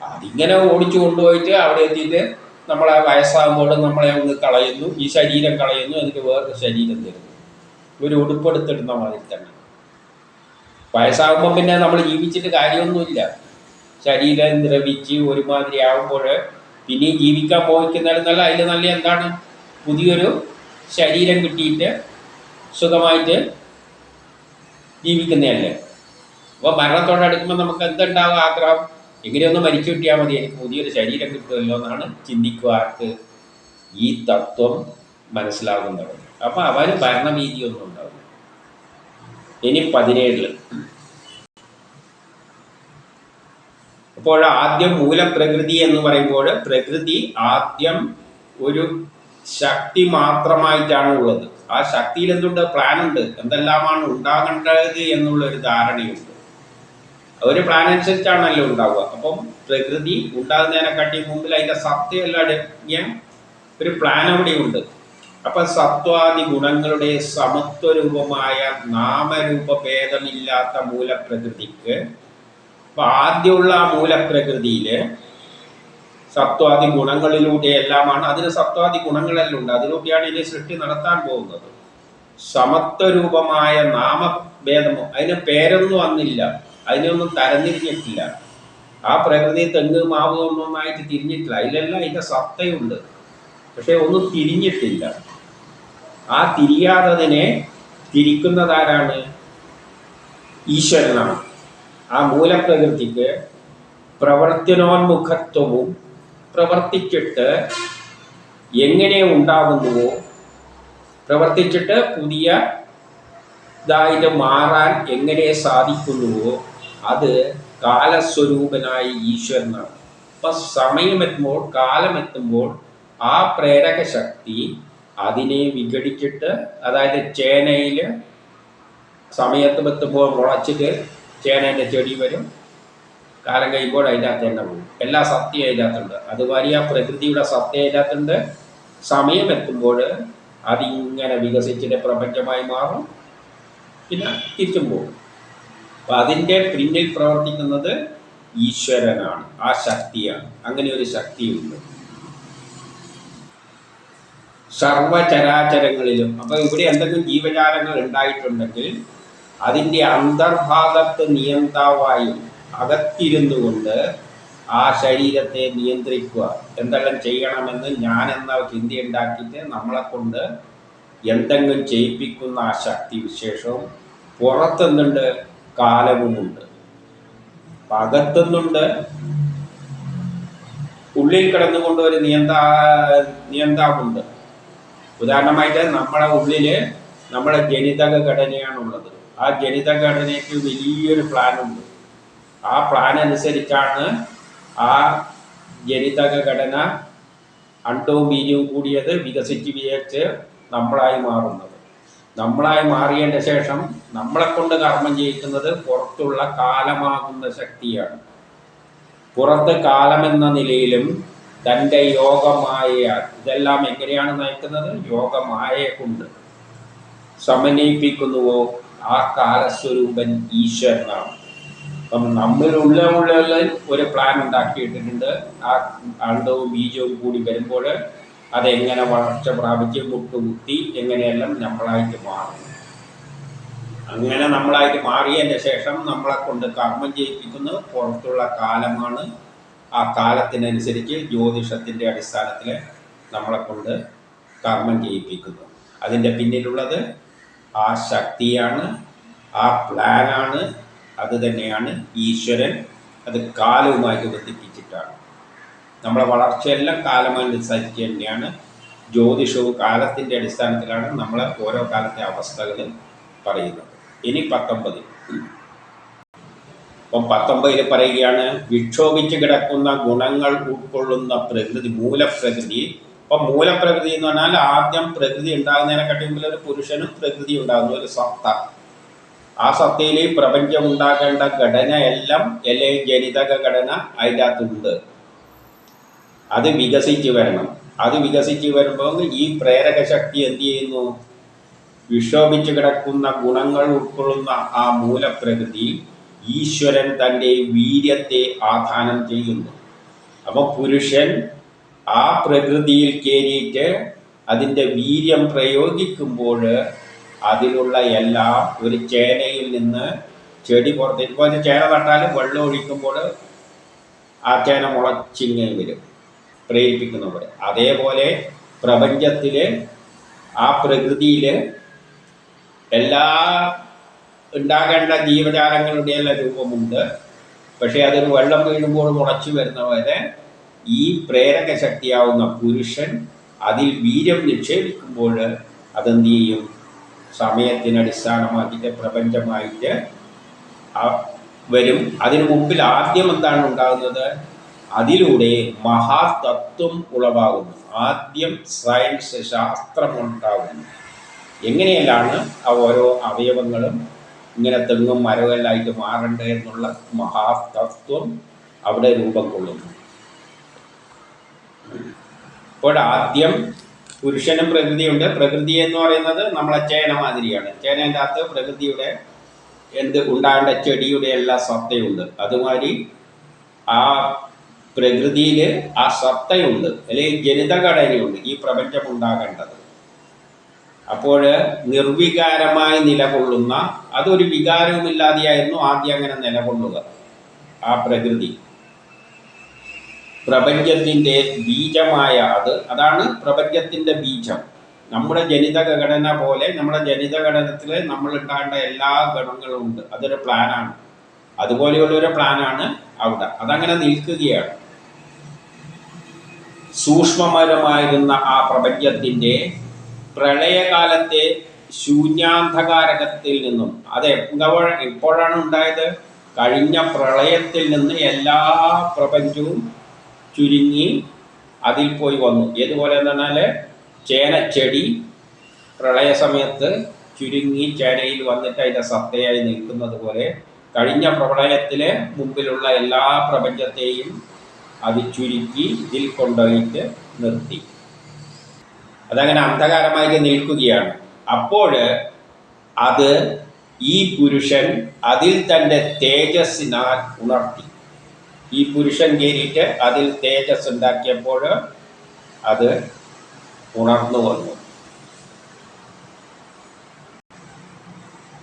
S1: അതിങ്ങനെ ഓടിച്ചു കൊണ്ടുപോയിട്ട് അവിടെ എത്തിയിട്ട് നമ്മളെ വയസ്സാകുമ്പോൾ നമ്മളെ ഒന്ന് കളയുന്നു, ഈ ശരീരം കളയുന്നു, എന്നിട്ട് വേറൊരു ശരീരം തരുന്നു. ഒരു ഉടുപ്പെടുത്തിടുന്ന മാതിരി തന്നെ. വയസ്സാകുമ്പം പിന്നെ നമ്മൾ ജീവിച്ചിട്ട് കാര്യമൊന്നുമില്ല. ശരീരം ദ്രവിച്ച് ഒരുമാതിരി ആകുമ്പോൾ പിന്നെയും ജീവിക്കാൻ പോയിക്കുന്നതിൽ അതിൽ നല്ല എന്താണ്? പുതിയൊരു ശരീരം കിട്ടിയിട്ട് സുഖമായിട്ട് ജീവിക്കുന്നതല്ലേ. അപ്പോൾ മരണത്തോടടുക്കുമ്പോൾ നമുക്ക് എന്തുണ്ടാവും ആഗ്രഹം? എങ്ങനെയൊന്ന് മരിച്ചു കിട്ടിയാൽ മതി, എനിക്ക് പുതിയൊരു ശരീരം കിട്ടുമല്ലോ എന്നാണ് ചിന്തിക്കുവാർക്ക് ഈ തത്വം മനസ്സിലാകുന്നത്. അപ്പം അവർ ഭരണഭീതിയൊന്നും ഉണ്ടാവില്ല. ഇനി 17. അപ്പോൾ ആദ്യം മൂലപ്രകൃതി എന്ന് പറയുമ്പോൾ പ്രകൃതി ആദ്യം ഒരു ശക്തി മാത്രമായിട്ടാണ് ഉള്ളത്. ആ ശക്തിയിൽ എന്തുണ്ട്? പ്ലാനുണ്ട്, എന്തെല്ലാമാണ് ഉണ്ടാകേണ്ടത് എന്നുള്ളൊരു ധാരണയുണ്ട്. ഒരു പ്ലാൻ അനുസരിച്ചാണല്ലോ ഉണ്ടാവുക. അപ്പം പ്രകൃതി ഉണ്ടാകുന്നതിനെക്കാട്ടി മുമ്പിൽ അതിൻ്റെ സത്യമെല്ലാം അടങ്ങിയ ഒരു പ്ലാൻ അവിടെയുണ്ട്. അപ്പം സത്വാദി ഗുണങ്ങളുടെ സമത്വരൂപമായ നാമരൂപഭേദമില്ലാത്ത മൂലപ്രകൃതിക്ക്, അപ്പം ആദ്യമുള്ള ആ മൂലപ്രകൃതിയിൽ സത്വാദി ഗുണങ്ങളിലൂടെയെല്ലാമാണ്, അതിന് സത്വാദി ഗുണങ്ങളെല്ലാം ഉണ്ട്, അതിലൂടെയാണ് ഇനി സൃഷ്ടി നടത്താൻ പോകുന്നത്. സമത്വരൂപമായ നാമഭേദമോ, അതിന് പേരൊന്നും വന്നില്ല, അതിനൊന്നും തരംതിരിഞ്ഞിട്ടില്ല. ആ പ്രകൃതി തെങ്ങ് മാവ് ഒന്നൊന്നായിട്ട് തിരിഞ്ഞിട്ടില്ല, അതിലെല്ലാം അതിൻ്റെ സത്തയുണ്ട്, പക്ഷെ ഒന്നും തിരിഞ്ഞിട്ടില്ല. ആ തിരിയാത്തതിനെ തിരിക്കുന്നതാരാണ്? ഈശ്വരനാണ്. ആ മൂലപ്രകൃതിക്ക് പ്രവർത്തനോന്മുഖത്വവും പ്രവർത്തിച്ചിട്ട് എങ്ങനെ ഉണ്ടാകുന്നുവോ, പ്രവർത്തിച്ചിട്ട് പുതിയ ഇതായിട്ട് മാറാൻ എങ്ങനെ സാധിക്കുന്നുവോ അത് കാലസ്വരൂപനായ ഈശ്വരനാണ്. അപ്പം സമയമെത്തുമ്പോൾ, കാലമെത്തുമ്പോൾ ആ പ്രേരക ശക്തി അതിനെ വിഘടിച്ചിട്ട്, അതായത് ചേനയിൽ സമയത്തുമെത്തുമ്പോൾ മുളച്ചിട്ട് ചേനേൻ്റെ ചെടി വരും, കാലം കഴിയുമ്പോൾ അതിൻ്റെ അകത്ത് തന്നെ പോകും. എല്ലാ സത്യം അതിൻ്റെ അകത്തുണ്ട്, അതുമാതിരി ആ പ്രകൃതിയുടെ സത്യം അതിൻ്റെ അകത്തുണ്ട്. സമയമെത്തുമ്പോൾ അതിങ്ങനെ വികസിച്ചിട്ട് പ്രപഞ്ചമായി മാറും, പിന്നെ തിരിച്ചും പോകും. അപ്പം അതിൻ്റെ പിന്നിൽ പ്രവർത്തിക്കുന്നത് ഈശ്വരനാണ്, ആ ശക്തിയാണ്. അങ്ങനെ ഒരു ശക്തിയുണ്ട് സർവചരാചരങ്ങളിലും. അപ്പം ഇവിടെ എന്തെങ്കിലും ജീവജാലങ്ങൾ ഉണ്ടായിട്ടുണ്ടെങ്കിൽ അതിൻ്റെ അന്തർഭാഗത്ത് നിയന്താവായി അകത്തിരുന്നു കൊണ്ട് ആ ശരീരത്തെ നിയന്ത്രിക്കുക, എന്തെല്ലാം ചെയ്യണമെന്ന് ഞാൻ എന്ന ചിന്ത ഉണ്ടാക്കിയിട്ട് നമ്മളെ കൊണ്ട് എന്തെങ്കിലും ചെയ്യിപ്പിക്കുന്ന ആ ശക്തി വിശേഷവും പുറത്തുനിന്നുണ്ട്, കാലവുമുണ്ട്. അകത്തുനിന്നുണ്ട്, ഉള്ളിൽ കിടന്നുകൊണ്ട് ഒരു നിയന്താവുണ്ട്. ഉദാഹരണമായിട്ട് നമ്മളെ ഉള്ളിൽ നമ്മുടെ ജനിതക ഘടനയാണുള്ളത്. ആ ജനിതക ഘടനയ്ക്ക് വലിയൊരു പ്ലാനുണ്ട്. ആ പ്ലാൻ അനുസരിച്ചാണ് ആ ജനിതക ഘടന അണ്ടവും ബീജവും കൂടിയത് വികസിച്ച് വിചാരിച്ച് നമ്മളായി മാറുന്നത്. നമ്മളായി മാറിയതിൻ്റെ ശേഷം നമ്മളെ കൊണ്ട് കർമ്മം ചെയ്യിക്കുന്നത് പുറത്തുള്ള കാലമാകുന്ന ശക്തിയാണ്. പുറത്ത് കാലമെന്ന നിലയിലും തൻ്റെ യോഗമായ ഇതെല്ലാം എങ്ങനെയാണ് നയിക്കുന്നത്? യോഗമായയെ കൊണ്ട് സമന്വയിപ്പിക്കുന്നുവോ ആ കാലസ്വരൂപൻ ഈശ്വരനാണ്. അപ്പം നമ്മളുള്ള ഒരു പ്ലാൻ ഉണ്ടാക്കിയിട്ടിട്ടുണ്ട്. ആ അണ്ടവും ബീജവും കൂടി വരുമ്പോൾ അതെങ്ങനെ വളർച്ച പ്രാപിച്ച് മുട്ടുകുത്തി എങ്ങനെയെല്ലാം നമ്മളായിട്ട് മാറും. അങ്ങനെ നമ്മളായിട്ട് മാറിയതിൻ്റെ ശേഷം നമ്മളെ കൊണ്ട് കർമ്മം ചെയ്യിപ്പിക്കുന്നത് പുറത്തുള്ള കാലമാണ്. ആ കാലത്തിനനുസരിച്ച് ജ്യോതിഷത്തിൻ്റെ അടിസ്ഥാനത്തിൽ നമ്മളെ കൊണ്ട് കർമ്മം ചെയ്യിപ്പിക്കുന്നു. അതിൻ്റെ പിന്നിലുള്ളത് ആ ശക്തിയാണ്, ആ പ്ലാനാണ്, അത് തന്നെയാണ് ഈശ്വരൻ. അത് കാലവുമായിട്ട് ബന്ധിപ്പിച്ചിട്ടാണ്. നമ്മളെ വളർച്ചയെല്ലാം കാലമനുസരിച്ച് തന്നെയാണ്. ജ്യോതിഷവും കാലത്തിൻ്റെ അടിസ്ഥാനത്തിലാണ് നമ്മൾ ഓരോ കാലത്തെ അവസ്ഥകൾ പറയുന്നത്. ഇനി 19. അപ്പം 19 പറയുകയാണ്, വിക്ഷോഭിച്ച് കിടക്കുന്ന ഗുണങ്ങൾ ഉൾക്കൊള്ളുന്ന പ്രകൃതി, മൂലപ്രകൃതി. അപ്പം മൂലപ്രകൃതി എന്ന് പറഞ്ഞാൽ ആദ്യം പ്രകൃതി ഉണ്ടാകുന്നതിനെക്കാട്ടി മുമ്പിൽ ഒരു പുരുഷനും പ്രകൃതി ഉണ്ടാകുന്നു, ഒരു സത്ത. ആ സത്തയിൽ പ്രപഞ്ചം ഉണ്ടാക്കേണ്ട ഘടന എല്ലാം ജനിതക ഘടന അതിൻ്റെ അകത്തുണ്ട്. അത് വികസിച്ച് വരണം. അത് വികസിച്ച് വരുമ്പോൾ ഈ പ്രേരക ശക്തി എന്ത് ചെയ്യുന്നു? വിക്ഷോഭിച്ച് കിടക്കുന്ന ഗുണങ്ങൾ ഉൾക്കൊള്ളുന്ന ആ മൂലപ്രകൃതി ഈശ്വരൻ തൻ്റെ വീര്യത്തെ ആധാനം ചെയ്യുന്നു. അപ്പോൾ പുരുഷൻ ആ പ്രകൃതിയിൽ കയറിയിട്ട് അതിൻ്റെ വീര്യം പ്രയോഗിക്കുമ്പോൾ അതിലുള്ള എല്ലാം ഒരു ചേനയിൽ നിന്ന് ചെടി പുറത്തേക്ക്, ഇപ്പോൾ ഒരു ചേന നട്ടാലും വെള്ളം ഒഴിക്കുമ്പോൾ ആ ചേന മുളച്ചിങ്ങനെ വരും, പ്രേരിപ്പിക്കുന്ന പോലെ. അതേപോലെ പ്രപഞ്ചത്തിൽ ആ പ്രകൃതിയിൽ എല്ലാ ഉണ്ടാകേണ്ട ജീവജാലങ്ങളുടെ എല്ലാം രൂപമുണ്ട്. പക്ഷേ അതൊരു വെള്ളം വീഴുമ്പോൾ മുളച്ചു വരുന്ന പോലെ ഈ പ്രേരക ശക്തിയാവുന്ന പുരുഷൻ അതിൽ വീര്യം നിക്ഷേപിക്കുമ്പോൾ അതെന്ത് ചെയ്യും? സമയത്തിനടിസ്ഥാനമാക്കിയിട്ട് പ്രപഞ്ചമായിട്ട് വരും. അതിനു മുമ്പിൽ ആദ്യം എന്താണ് ഉണ്ടാകുന്നത്? അതിലൂടെ മഹാതത്വം ഉളവാകുന്നു. ആദ്യം സയൻസ്, ശാസ്ത്രം ഉണ്ടാകുന്നു. എങ്ങനെയെല്ലാം ആ ഓരോ അവയവങ്ങളും ഇങ്ങനെ തെങ്ങും മരവുമെല്ലാമായിട്ട് മാറണ്ടേ എന്നുള്ള മഹാതത്വം അവിടെ രൂപം കൊള്ളുന്നു. അപ്പോൾ ആദ്യം പുരുഷനും പ്രകൃതിയുണ്ട്. പ്രകൃതി എന്ന് പറയുന്നത് നമ്മളെ ചേന മാതിരിയാണ്. ചേനേൻ്റെ അകത്ത് പ്രകൃതിയുടെ എന്ത് ഉണ്ടാകേണ്ട ചെടിയുടെ എല്ലാ സത്തയുണ്ട്. അതുമാതിരി ആ പ്രകൃതിയിൽ ആ സത്തയുണ്ട്, അല്ലെങ്കിൽ ജനിതഘടനയുണ്ട് ഈ പ്രപഞ്ചം ഉണ്ടാകേണ്ടത്. അപ്പോൾ നിർവികാരമായി നിലകൊള്ളുന്ന, അതൊരു വികാരവുമില്ലാതെയായിരുന്നു ആദ്യം അങ്ങനെ നിലകൊള്ളുക ആ പ്രകൃതി. പ്രപഞ്ചത്തിൻ്റെ ബീജമായ അതാണ് പ്രപഞ്ചത്തിൻ്റെ ബീജം. നമ്മുടെ ജനിതഘടന പോലെ നമ്മുടെ ജനിതഘടനത്തിൽ നമ്മൾ ഉണ്ടാകേണ്ട എല്ലാ ഗുണങ്ങളും ഉണ്ട്. അതൊരു പ്ലാനാണ്. അതുപോലെയുള്ളൊരു പ്ലാനാണ് അവിടെ. അതങ്ങനെ നിൽക്കുകയാണ്. സൂക്ഷ്മപരമായിരുന്ന ആ പ്രപഞ്ചത്തിൻ്റെ പ്രളയകാലത്തെ ശൂന്യാന്ധകാരകത്തിൽ നിന്നും, അത് എപ്പോഴാണ് ഉണ്ടായത്? കഴിഞ്ഞ പ്രളയത്തിൽ നിന്ന് എല്ലാ പ്രപഞ്ചവും ചുരുങ്ങി അതിൽ പോയി വന്നു. ഏതുപോലെ എന്ന് പറഞ്ഞാൽ ചേനച്ചെടി പ്രളയ സമയത്ത് ചുരുങ്ങി ചേനയിൽ വന്നിട്ട് അതിൻ്റെ സത്തയായി നിൽക്കുന്നത് പോലെ കഴിഞ്ഞ പ്രളയത്തിലെ മുമ്പിലുള്ള എല്ലാ പ്രപഞ്ചത്തെയും അത് ചുരുക്കി ഇതിൽ കൊണ്ടുപോയിട്ട് നിർത്തി. അതങ്ങനെ അന്ധകാരമായിട്ട് നിൽക്കുകയാണ്. അപ്പോൾ അത് ഈ പുരുഷൻ അതിൽ തൻ്റെ തേജസ്സിനാൽ ഉണർത്തി. ഈ പുരുഷൻ കയറിയിട്ട് അതിൽ തേജസ് ഉണ്ടാക്കിയപ്പോൾ അത് ഉണർന്നു വന്നു.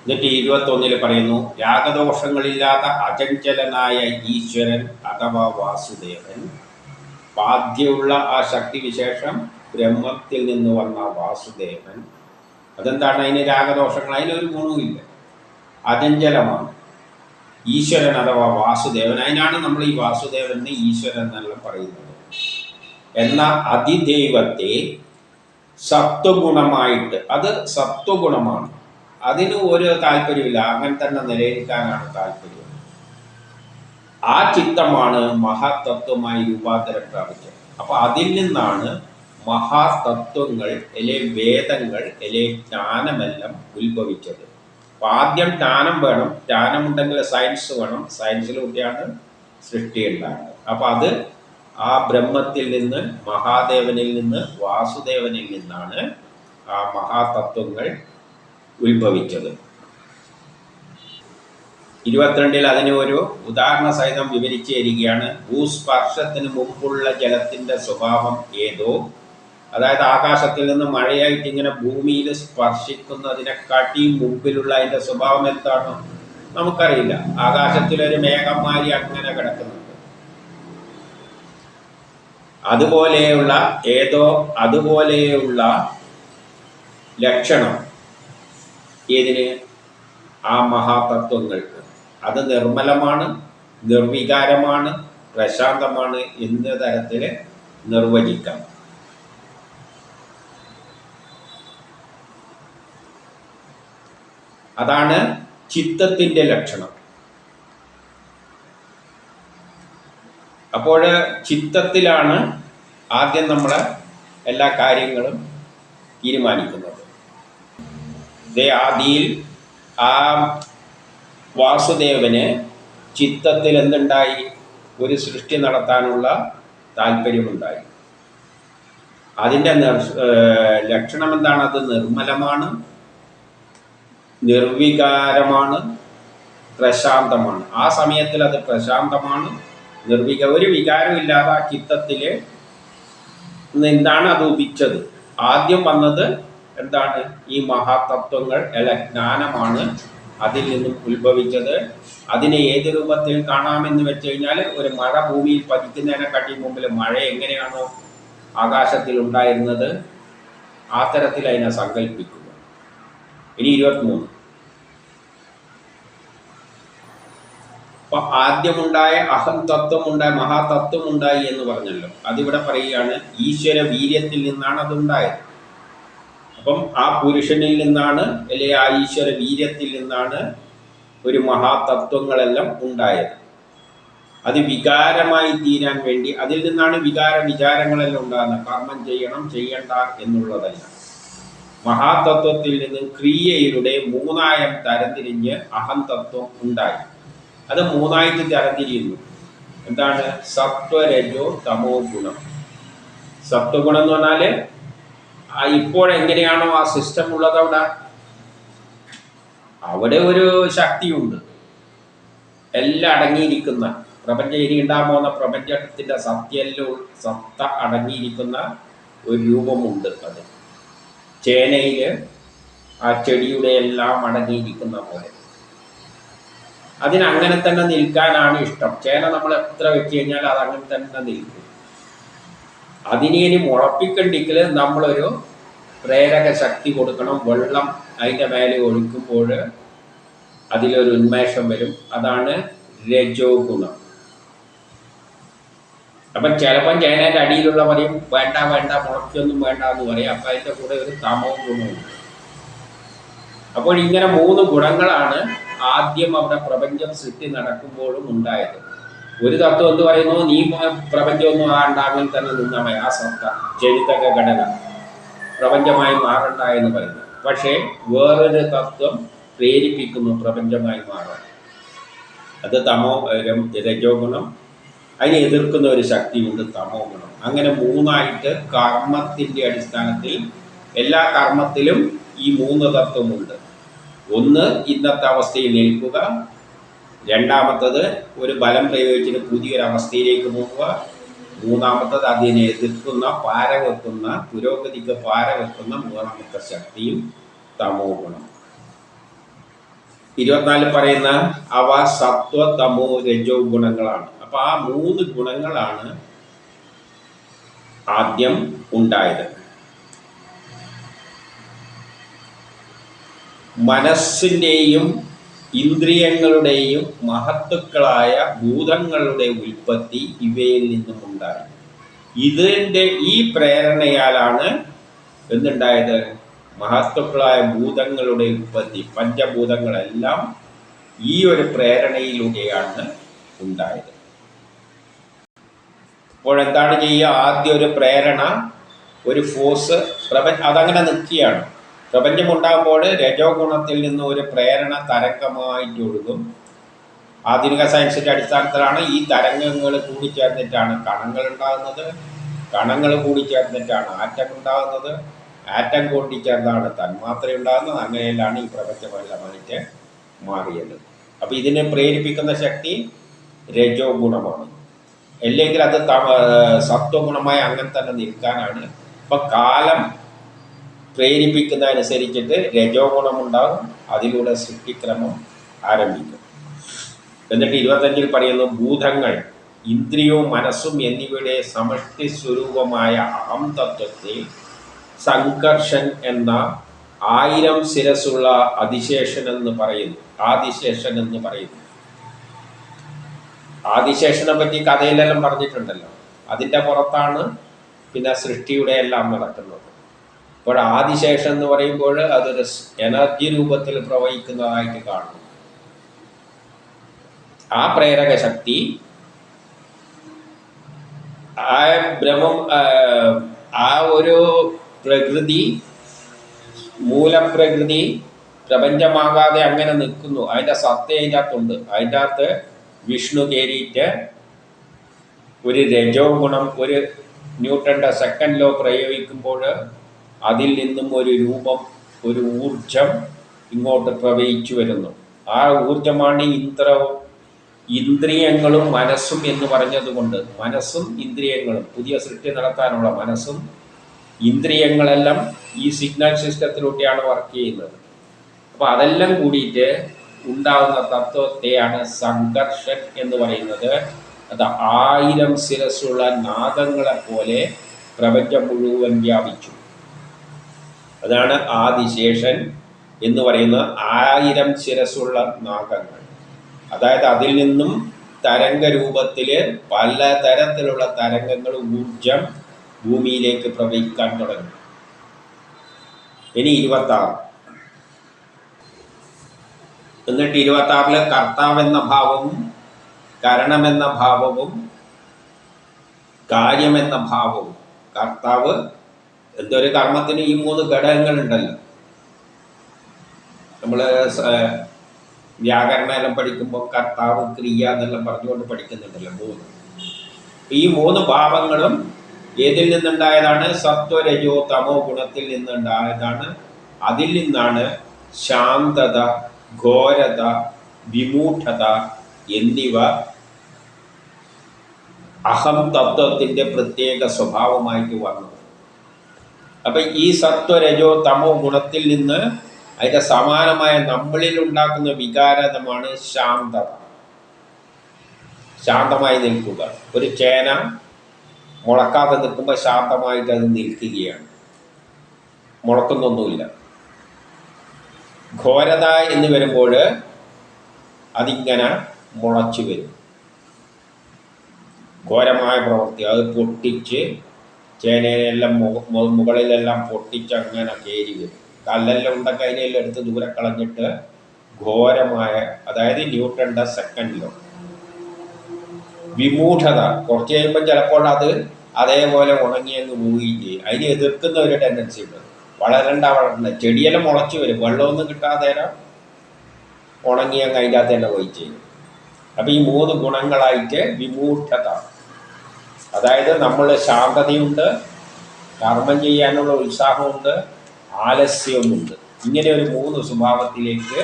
S1: എന്നിട്ട് 21 പറയുന്നു, രാഗദോഷങ്ങളില്ലാത്ത അചഞ്ചലനായ ഈശ്വരൻ അഥവാ വാസുദേവൻ, ബാധ്യമുള്ള ആ ശക്തിവിശേഷം ബ്രഹ്മത്തിൽ നിന്ന് വന്ന വാസുദേവൻ. അതെന്താണ്? അതിന് രാഗദോഷങ്ങൾ, അതിനൊരു ഗുണവുമില്ല, അചഞ്ചലമാണ് ഈശ്വരൻ അഥവാ വാസുദേവൻ. അതിനാണ് നമ്മൾ ഈ വാസുദേവനെ ഈശ്വരൻ എന്നെല്ലാം പറയുന്നത്. എന്ന അതിദൈവത്തെ സത്വഗുണമായിട്ട്, അത് സത്വഗുണമാണ്, അതിന് ഒരു താല്പര്യമില്ല, അങ്ങനെ തന്നെ നിലനിൽക്കാനാണ് താല്പര്യം. ആ ചിത്തമാണ് മഹാതത്വമായി രൂപാന്തരം പ്രാപിച്ചത്. അപ്പോൾ അതിൽ നിന്നാണ് മഹാതത്വങ്ങൾ, അല്ലെ വേദങ്ങൾ, അല്ലെ ജ്ഞാനമെല്ലാം ഉത്ഭവിച്ചത്. അപ്പോൾ ആദ്യം ജ്ഞാനം വേണം, ജ്ഞാനമുണ്ടെങ്കിൽ സയൻസ് വേണം, സയൻസിലൂടെയാണ് സൃഷ്ടി ഉണ്ടാകുന്നത്. അപ്പോൾ അത് ആ ബ്രഹ്മത്തിൽ നിന്ന്, മഹാദേവനിൽ നിന്ന്, വാസുദേവനിൽ നിന്നാണ് ആ മഹാതത്വങ്ങൾ ഉത്ഭവിച്ചത്. 22 അതിന് ഒരു ഉദാഹരണ സഹിതം വിവരിച്ചു തരികയാണ്. ഭൂസ്പർശത്തിന് മുമ്പുള്ള ജലത്തിൻ്റെ സ്വഭാവം ഏതോ, അതായത് ആകാശത്തിൽ നിന്ന് മഴയായിട്ട് ഇങ്ങനെ ഭൂമിയിൽ സ്പർശിക്കുന്നതിനെക്കാട്ടി മുമ്പിലുള്ള അതിൻ്റെ സ്വഭാവം എന്താണോ നമുക്കറിയില്ല. ആകാശത്തിലൊരു മേഘം മാറി അങ്ങനെ കിടക്കുന്നുണ്ട്. അതുപോലെയുള്ള ഏതോ, അതുപോലെയുള്ള ലക്ഷണം ഏതിന്? ആ മഹാതത്വങ്ങൾക്ക്. അത് നിർമ്മലമാണ്, നിർവികാരമാണ്, പ്രശാന്തമാണ് എന്ന തരത്തിൽ നിർവചിക്കാം. അതാണ് ചിത്തത്തിൻ്റെ ലക്ഷണം. അപ്പോൾ ചിത്തത്തിലാണ് ആദ്യം നമ്മൾ എല്ലാ കാര്യങ്ങളും തീരുമാനിക്കുന്നത്. ആദിയിൽ ആ വാസുദേവന് ചിത്തത്തിൽ എന്തുണ്ടായി? ഒരു സൃഷ്ടി നടത്താനുള്ള താല്പര്യമുണ്ടായി. അതിൻ്റെ ലക്ഷണം എന്താണ്? അത് നിർമ്മലമാണ്, നിർവികാരമാണ്, പ്രശാന്തമാണ്. ആ സമയത്തിൽ അത് പ്രശാന്തമാണ്, ഒരു വികാരമില്ലാതെ ആ ചിത്തത്തിൽ നിന്നാണ് അത് ഉദിച്ചത്. ആദ്യം വന്നത് എന്താണ്? ഈ മഹാതത്വങ്ങൾ, അല്ല ജ്ഞാനമാണ് അതിൽ നിന്നും ഉത്ഭവിച്ചത്. അതിനെ ഏത് രൂപത്തിൽ കാണാമെന്ന് വെച്ച് കഴിഞ്ഞാൽ, ഒരു മഴ ഭൂമിയിൽ പതിക്കുന്നതിനെക്കാട്ടി മുമ്പിൽ മഴ എങ്ങനെയാണോ ആകാശത്തിൽ ഉണ്ടായിരുന്നത് ആ തരത്തിൽ അതിനെ സങ്കല്പിക്കുക. ഇനി 23. അപ്പം ആദ്യമുണ്ടായ അഹം തത്വമുണ്ടായി, മഹാതത്വമുണ്ടായി എന്ന് പറഞ്ഞല്ലോ. അതിവിടെ പറയുകയാണ്, ഈശ്വര വീര്യത്തിൽ നിന്നാണ് അതുണ്ടായത്. അപ്പം ആ പുരുഷനിൽ നിന്നാണ്, അല്ലെ ആ ഈശ്വര വീര്യത്തിൽ നിന്നാണ് ഒരു മഹാതത്വങ്ങളെല്ലാം ഉണ്ടായത്. അത് വികാരമായി തീരാൻ വേണ്ടി, അതിൽ നിന്നാണ് വികാരങ്ങളെല്ലാം ഉണ്ടാകുന്നത്. കർമ്മം ചെയ്യണം, ചെയ്യണ്ട എന്നുള്ളതല്ല. മഹാതത്വത്തിൽ നിന്നും ക്രിയയുടെ മൂന്നായം തരംതിരിഞ്ഞ് അഹംതത്വം ഉണ്ടായി. അത് മൂന്നായിട്ട് തരംതിരിയുന്നു. എന്താണ്? സത്വരജോ തമോ ഗുണം. സത്വഗുണം എന്ന് പറഞ്ഞാൽ ഇപ്പോഴെങ്ങനെയാണോ ആ സിസ്റ്റം ഉള്ളത് അവിടെ ഒരു ശക്തിയുണ്ട്, എല്ലാം അടങ്ങിയിരിക്കുന്ന പ്രപഞ്ചം, ഇനി ഉണ്ടാകാൻ പോകുന്ന പ്രപഞ്ചത്തിൻ്റെ സത്ത അടങ്ങിയിരിക്കുന്ന ഒരു രൂപമുണ്ട്. അത് ചേനയിൽ ആ ചെടിയുടെ എല്ലാം അടങ്ങിയിരിക്കുന്ന പോലെ അതിനങ്ങനെ തന്നെ നിൽക്കാനാണ് ഇഷ്ടം. ചേന നമ്മൾ എത്ര വെച്ച് കഴിഞ്ഞാൽ അത് അങ്ങനെ തന്നെ നിൽക്കും. അതിനെ ഇനി മുളപ്പിക്കണ്ടെങ്കിൽ നമ്മളൊരു പ്രേരക ശക്തി കൊടുക്കണം. വെള്ളം അതിൻ്റെ മേലെ ഒഴിക്കുമ്പോൾ അതിലൊരു ഉന്മേഷം വരും. അതാണ് രജോ ഗുണം. അപ്പം ചിലപ്പം ചേനേൻ്റെ അടിയിലുള്ള പറയും വേണ്ട വേണ്ട മുളയ്ക്കൊന്നും വേണ്ട എന്ന് പറയും. അപ്പം അതിൻ്റെ കൂടെ ഒരു തമോ ഗുണമുണ്ട്. അപ്പോൾ ഇങ്ങനെ 3 ഗുണങ്ങളാണ് ആദ്യം അവിടെ പ്രപഞ്ചം സൃഷ്ടി നടക്കുമ്പോഴും ഉണ്ടായത്. ഒരു തത്വം എന്ത് പറയുന്നു? നീ പ്രപഞ്ചമൊന്നും ആണ്ടാങ്ങിൽ തന്നെ നിന്നാൽ മതി, ആ സത്ത ജനിതക ഘടന പ്രപഞ്ചമായി മാറണ്ട എന്ന് പറയുന്നു. പക്ഷേ വേറൊരു തത്വം പ്രേരിപ്പിക്കുന്നു പ്രപഞ്ചമായി മാറാൻ. അത് രജോ ഗുണം. അതിനെ എതിർക്കുന്ന ഒരു ശക്തിയുണ്ട്, തമോ ഗുണം. അങ്ങനെ 3ആയിട്ട് കർമ്മത്തിൻ്റെ അടിസ്ഥാനത്തിൽ എല്ലാ കർമ്മത്തിലും ഈ 3 തത്വമുണ്ട്. ഒന്ന് ഇന്നത്തെ അവസ്ഥയിൽ നിൽക്കുക, രണ്ടാമത്തത് ഒരു ബലം പ്രയോഗിച്ചിട്ട് പുതിയൊരവസ്ഥയിലേക്ക് പോവുക, മൂന്നാമത്തത് അതിനെ എതിർക്കുന്ന പാരവെക്കുന്ന പുരോഗതിക്ക് പാരവെക്കുന്ന 3ാമത്തെ ശക്തിയും തമോ ഗുണം. 24 പറയുന്ന അവ സത്വ തമോ രജോ ഗുണങ്ങളാണ്. അപ്പൊ ആ 3 ഗുണങ്ങളാണ് ആദ്യം ഉണ്ടായത്. മനസ്സിൻ്റെയും ഇന്ദ്രിയങ്ങളുടെയും മഹത്തുക്കളായ ഭൂതങ്ങളുടെ ഉൽപ്പത്തി ഇവയിൽ നിന്നും ഉണ്ടായി. ഇതിൻ്റെ ഈ പ്രേരണയാലാണ് എന്തുണ്ടായത്? മഹത്തുക്കളായ ഭൂതങ്ങളുടെ ഉൽപ്പത്തി, പഞ്ചഭൂതങ്ങളെല്ലാം ഈ ഒരു പ്രേരണയിലൂടെയാണ് ഉണ്ടായത്. അപ്പോൾ എന്താണ് ചെയ്യുക? ആദ്യം ഒരു പ്രേരണ, ഒരു ഫോഴ്സ്, അതങ്ങനെ നിൽക്കുകയാണ്. പ്രപഞ്ചമുണ്ടാകുമ്പോൾ രജോ ഗുണത്തിൽ നിന്ന് ഒരു പ്രേരണ തരംഗമായിട്ട് ഒഴുകും. ആധുനിക സയൻസിൻ്റെ അടിസ്ഥാനത്തിലാണ് ഈ തരംഗങ്ങൾ കൂടിച്ചേർന്നിട്ടാണ് കണങ്ങൾ ഉണ്ടാകുന്നത്, കണങ്ങൾ കൂടിച്ചേർന്നിട്ടാണ് ആറ്റം ഉണ്ടാകുന്നത്, ആറ്റം കൂടിച്ചേർന്നാണ് തന്മാത്ര ഉണ്ടാകുന്നത്. അങ്ങനെയെല്ലാം ഈ പ്രപഞ്ചമെല്ലാമായിട്ട് മാറിയത്. അപ്പോൾ ഇതിനെ പ്രേരിപ്പിക്കുന്ന ശക്തി രജോ ഗുണമാണ്. അല്ലെങ്കിൽ അത് സത്വഗുണമായി അങ്ങനെ തന്നെ നിൽക്കാനാണ്. അപ്പം കാലം പ്രേരിപ്പിക്കുന്നതനുസരിച്ചിട്ട് രജോ ഗുണമുണ്ടാകും. അതിലൂടെ സൃഷ്ടിക്രമം ആരംഭിക്കും. എന്നിട്ട് 25 പറയുന്നു, ഭൂതങ്ങൾ, ഇന്ദ്രിയവും മനസ്സും എന്നിവയുടെ സമഷ്ടി സ്വരൂപമായ അഹം തത്വത്തെ സംഘർഷൻ എന്ന 1000 ശിരസുള്ള ആദിശേഷൻ എന്ന് പറയുന്നു. ആദിശേഷനെ പറ്റി കഥയിലെല്ലാം പറഞ്ഞിട്ടുണ്ടല്ലോ. അതിൻ്റെ പുറത്താണ് പിന്നെ സൃഷ്ടിയുടെ എല്ലാം നടക്കുന്നത്. അപ്പോൾ ആദിശേഷൻ എന്ന് പറയുമ്പോൾ അതൊരു എനർജി രൂപത്തിൽ പ്രവഹിക്കുന്നതായിട്ട് കാണുന്നു. ആ പ്രേരക ശക്തി, ആ ബ്രഹ്മം, ആ ഒരു പ്രകൃതി, മൂലപ്രകൃതി പ്രപഞ്ചമാകാതെ അങ്ങനെ നിൽക്കുന്നു. അതിൻ്റെ സത്ത അതിൻ്റെ അകത്തുണ്ട്. അതിൻ്റെ അകത്ത് വിഷ്ണു കയറിയിട്ട് ഒരു രജോ ഗുണം, ഒരു ന്യൂട്ടൻ്റെ സെക്കൻഡ് ലോ പ്രയോഗിക്കുമ്പോൾ അതിൽ നിന്നും ഒരു രൂപം, ഒരു ഊർജം ഇങ്ങോട്ട് പ്രവഹിച്ചു വരുന്നു. ആ ഊർജമാണ് ഇന്ദ്രിയങ്ങളും മനസ്സും എന്ന് പറഞ്ഞതുകൊണ്ട്, മനസ്സും ഇന്ദ്രിയങ്ങളും, പുതിയ സൃഷ്ടി നടത്താനുള്ള മനസ്സും ഇന്ദ്രിയങ്ങളെല്ലാം ഈ സിഗ്നൽ സിസ്റ്റത്തിലൂടെയാണ് വർക്ക് ചെയ്യുന്നത്. അപ്പോൾ അതെല്ലാം കൂടിയിട്ട് ഉണ്ടാകുന്ന തത്വത്തെയാണ് സംഘർഷൻ എന്ന് പറയുന്നത്. അത് 1000 ശിരസ്സുള്ള നാദങ്ങളെ പോലെ പ്രപഞ്ചം മുഴുവൻ വ്യാപിച്ചു. അതാണ് ആദിശേഷൻ എന്ന് പറയുന്ന 1000 ശിരസ്സുള്ള നാഗങ്ങൾ. അതായത് അതിൽ നിന്നും തരംഗ രൂപത്തിൽ പല തരത്തിലുള്ള തരംഗങ്ങൾ, ഊർജം ഭൂമിയിലേക്ക് പ്രവഹിക്കാൻ തുടങ്ങി. ഇനി 26. എന്നിട്ട് 26 കർത്താവെന്ന ഭാവവും കരണമെന്ന ഭാവവും കാര്യമെന്ന ഭാവവും, കർത്താവ് എന്തൊരു കർമ്മത്തിന് ഈ 3 ഘടകങ്ങളുണ്ടല്ലോ. നമ്മൾ വ്യാകരണമെല്ലാം പഠിക്കുമ്പോൾ കർത്താവ്, ക്രിയ എന്നെല്ലാം പറഞ്ഞുകൊണ്ട് പഠിക്കുന്നുണ്ടല്ലോ 3. ഈ 3 ഭാവങ്ങളും ഏതിൽ നിന്നുണ്ടായതാണ്? സത്വരജോ തമോ ഗുണത്തിൽ നിന്നുണ്ടായതാണ്. അതിൽ നിന്നാണ് ശാന്തത, ഘോരത, വിമൂഢത എന്നിവ അഹം തത്വത്തിൻ്റെ പ്രത്യേക സ്വഭാവമായിട്ട് വന്നത്. അപ്പം ഈ സത്വരജോ തമോ ഗുണത്തിൽ നിന്ന് അതിൻ്റെ സമാനമായ നമ്മളിൽ ഉണ്ടാക്കുന്ന വികാരമാണ് ശാന്തത. ശാന്തമായി നിൽക്കുക. ഒരു ചേന മുളക്കാതെ നിൽക്കുമ്പോൾ ശാന്തമായിട്ട് അത് നിൽക്കുകയാണ്, മുളക്കുന്നൊന്നുമില്ല. ഘോരത എന്ന് വരുമ്പോൾ അതിങ്ങനെ മുളച്ചു വരും. ഘോരമായ പ്രവൃത്തി, അത് പൊട്ടിച്ച് ചേനയെല്ലാം മുകളിലെല്ലാം പൊട്ടിച്ച് അങ്ങനെ കയറി വരും. കല്ലെല്ലാം ഉണ്ടെങ്കിൽ അതിനെല്ലാം എടുത്ത് ദൂരെ കളഞ്ഞിട്ട് ഘോരമായ, അതായത് ന്യൂട്ടന്റെ സെക്കൻഡിലോ. വിമൂഢത, കുറച്ച് കഴിയുമ്പോൾ ചിലപ്പോൾ അത് അതേപോലെ ഉണങ്ങിയങ്ങ് പോവുകയും ചെയ്യും. അതിനെ എതിർക്കുന്ന ഒരു ടെൻഡൻസി ഉണ്ട്. വളരണ്ട ചെടിയെല്ലാം മുളച്ചു വരും, വെള്ളമൊന്നും കിട്ടാതെ ഉണങ്ങിയങ്ങ് അതിൻ്റെ അകത്ത് തന്നെ പോയി ചെയ്യും. അപ്പം ഈ 3 ഗുണങ്ങളായിട്ട് വിമൂഢത, അതായത് നമ്മൾ ശാന്തതയുണ്ട്, കർമ്മം ചെയ്യാനുള്ള ഉത്സാഹമുണ്ട്, ആലസ്യവുമുണ്ട്. ഇങ്ങനെ ഒരു 3 സ്വഭാവത്തിലേക്ക്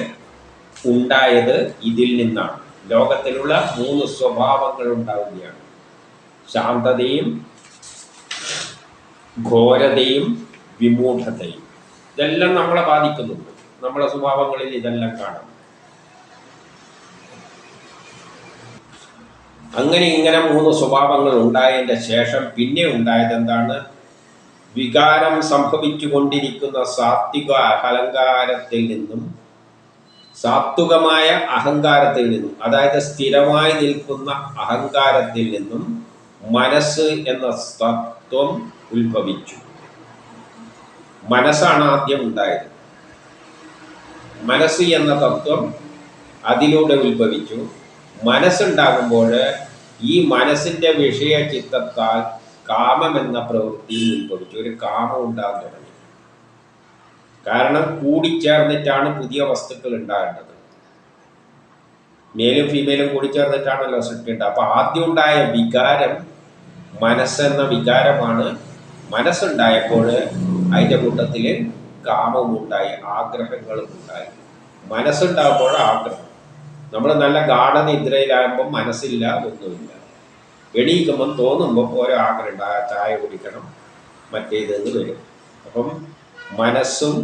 S1: ഉണ്ടായത് ഇതിൽ നിന്നാണ്. ലോകത്തിലുള്ള 3 സ്വഭാവങ്ങൾ ഉണ്ടാവുകയാണ്. ശാന്തതയും ഘോരതയും വിമൂഢതയും. ഇതെല്ലാം നമ്മളെ ബാധിക്കുന്നുണ്ട്. നമ്മളെ സ്വഭാവങ്ങളിൽ ഇതെല്ലാം കാണാം. അങ്ങനെ ഇങ്ങനെ 3 സ്വഭാവങ്ങൾ ഉണ്ടായതിൻ്റെ ശേഷം പിന്നെ ഉണ്ടായത് എന്താണ്? വികാരം സംഭവിച്ചു കൊണ്ടിരിക്കുന്ന സാത്വിക അഹങ്കാരത്തിൽ നിന്നും, സാത്വികമായ അഹങ്കാരത്തിൽ നിന്നും, അതായത് സ്ഥിരമായി നിൽക്കുന്ന അഹങ്കാരത്തിൽ നിന്നും മനസ്സ് എന്ന തത്വം ഉത്ഭവിച്ചു. മനസ്സാണ് ആദ്യം ഉണ്ടായത്. മനസ്സ് എന്ന തത്വം അതിലൂടെ ഉത്ഭവിച്ചു. മനസ്സുണ്ടാകുമ്പോൾ ഈ മനസ്സിൻ്റെ വിഷയചിത്തത്താൽ കാമം എന്ന പ്രവൃത്തി ഉത്ഭവിച്ചു. ഒരു കാമം ഉണ്ടാകാൻ തുടങ്ങി. കാരണം കൂടിച്ചേർന്നിട്ടാണ് പുതിയ വസ്തുക്കൾ ഉണ്ടാകേണ്ടത്. മെയിലും ഫീമെയിലും കൂടിച്ചേർന്നിട്ടാണല്ലോ സൃഷ്ടി ഉണ്ടാകുക. അപ്പോൾ ആദ്യം ഉണ്ടായ വികാരം മനസ്സെന്ന വികാരമാണ്. മനസ്സുണ്ടായപ്പോൾ അതിൻ്റെ കൂട്ടത്തിൽ കാമവും ഉണ്ടായി, ആഗ്രഹങ്ങളും ഉണ്ടായി. മനസ്സുണ്ടാകുമ്പോൾ ആഗ്രഹം. നമ്മൾ നല്ല ഗാഠനിദ്രയിലാകുമ്പം മനസ്സില്ല, ഒന്നുമില്ല. എണീക്കുമ്പം തോന്നുമ്പം ഓരോ ആഗ്രഹം ഉണ്ട്, ചായ കുടിക്കണം, മറ്റേതെന്ന് വരും. അപ്പം മനസ്സും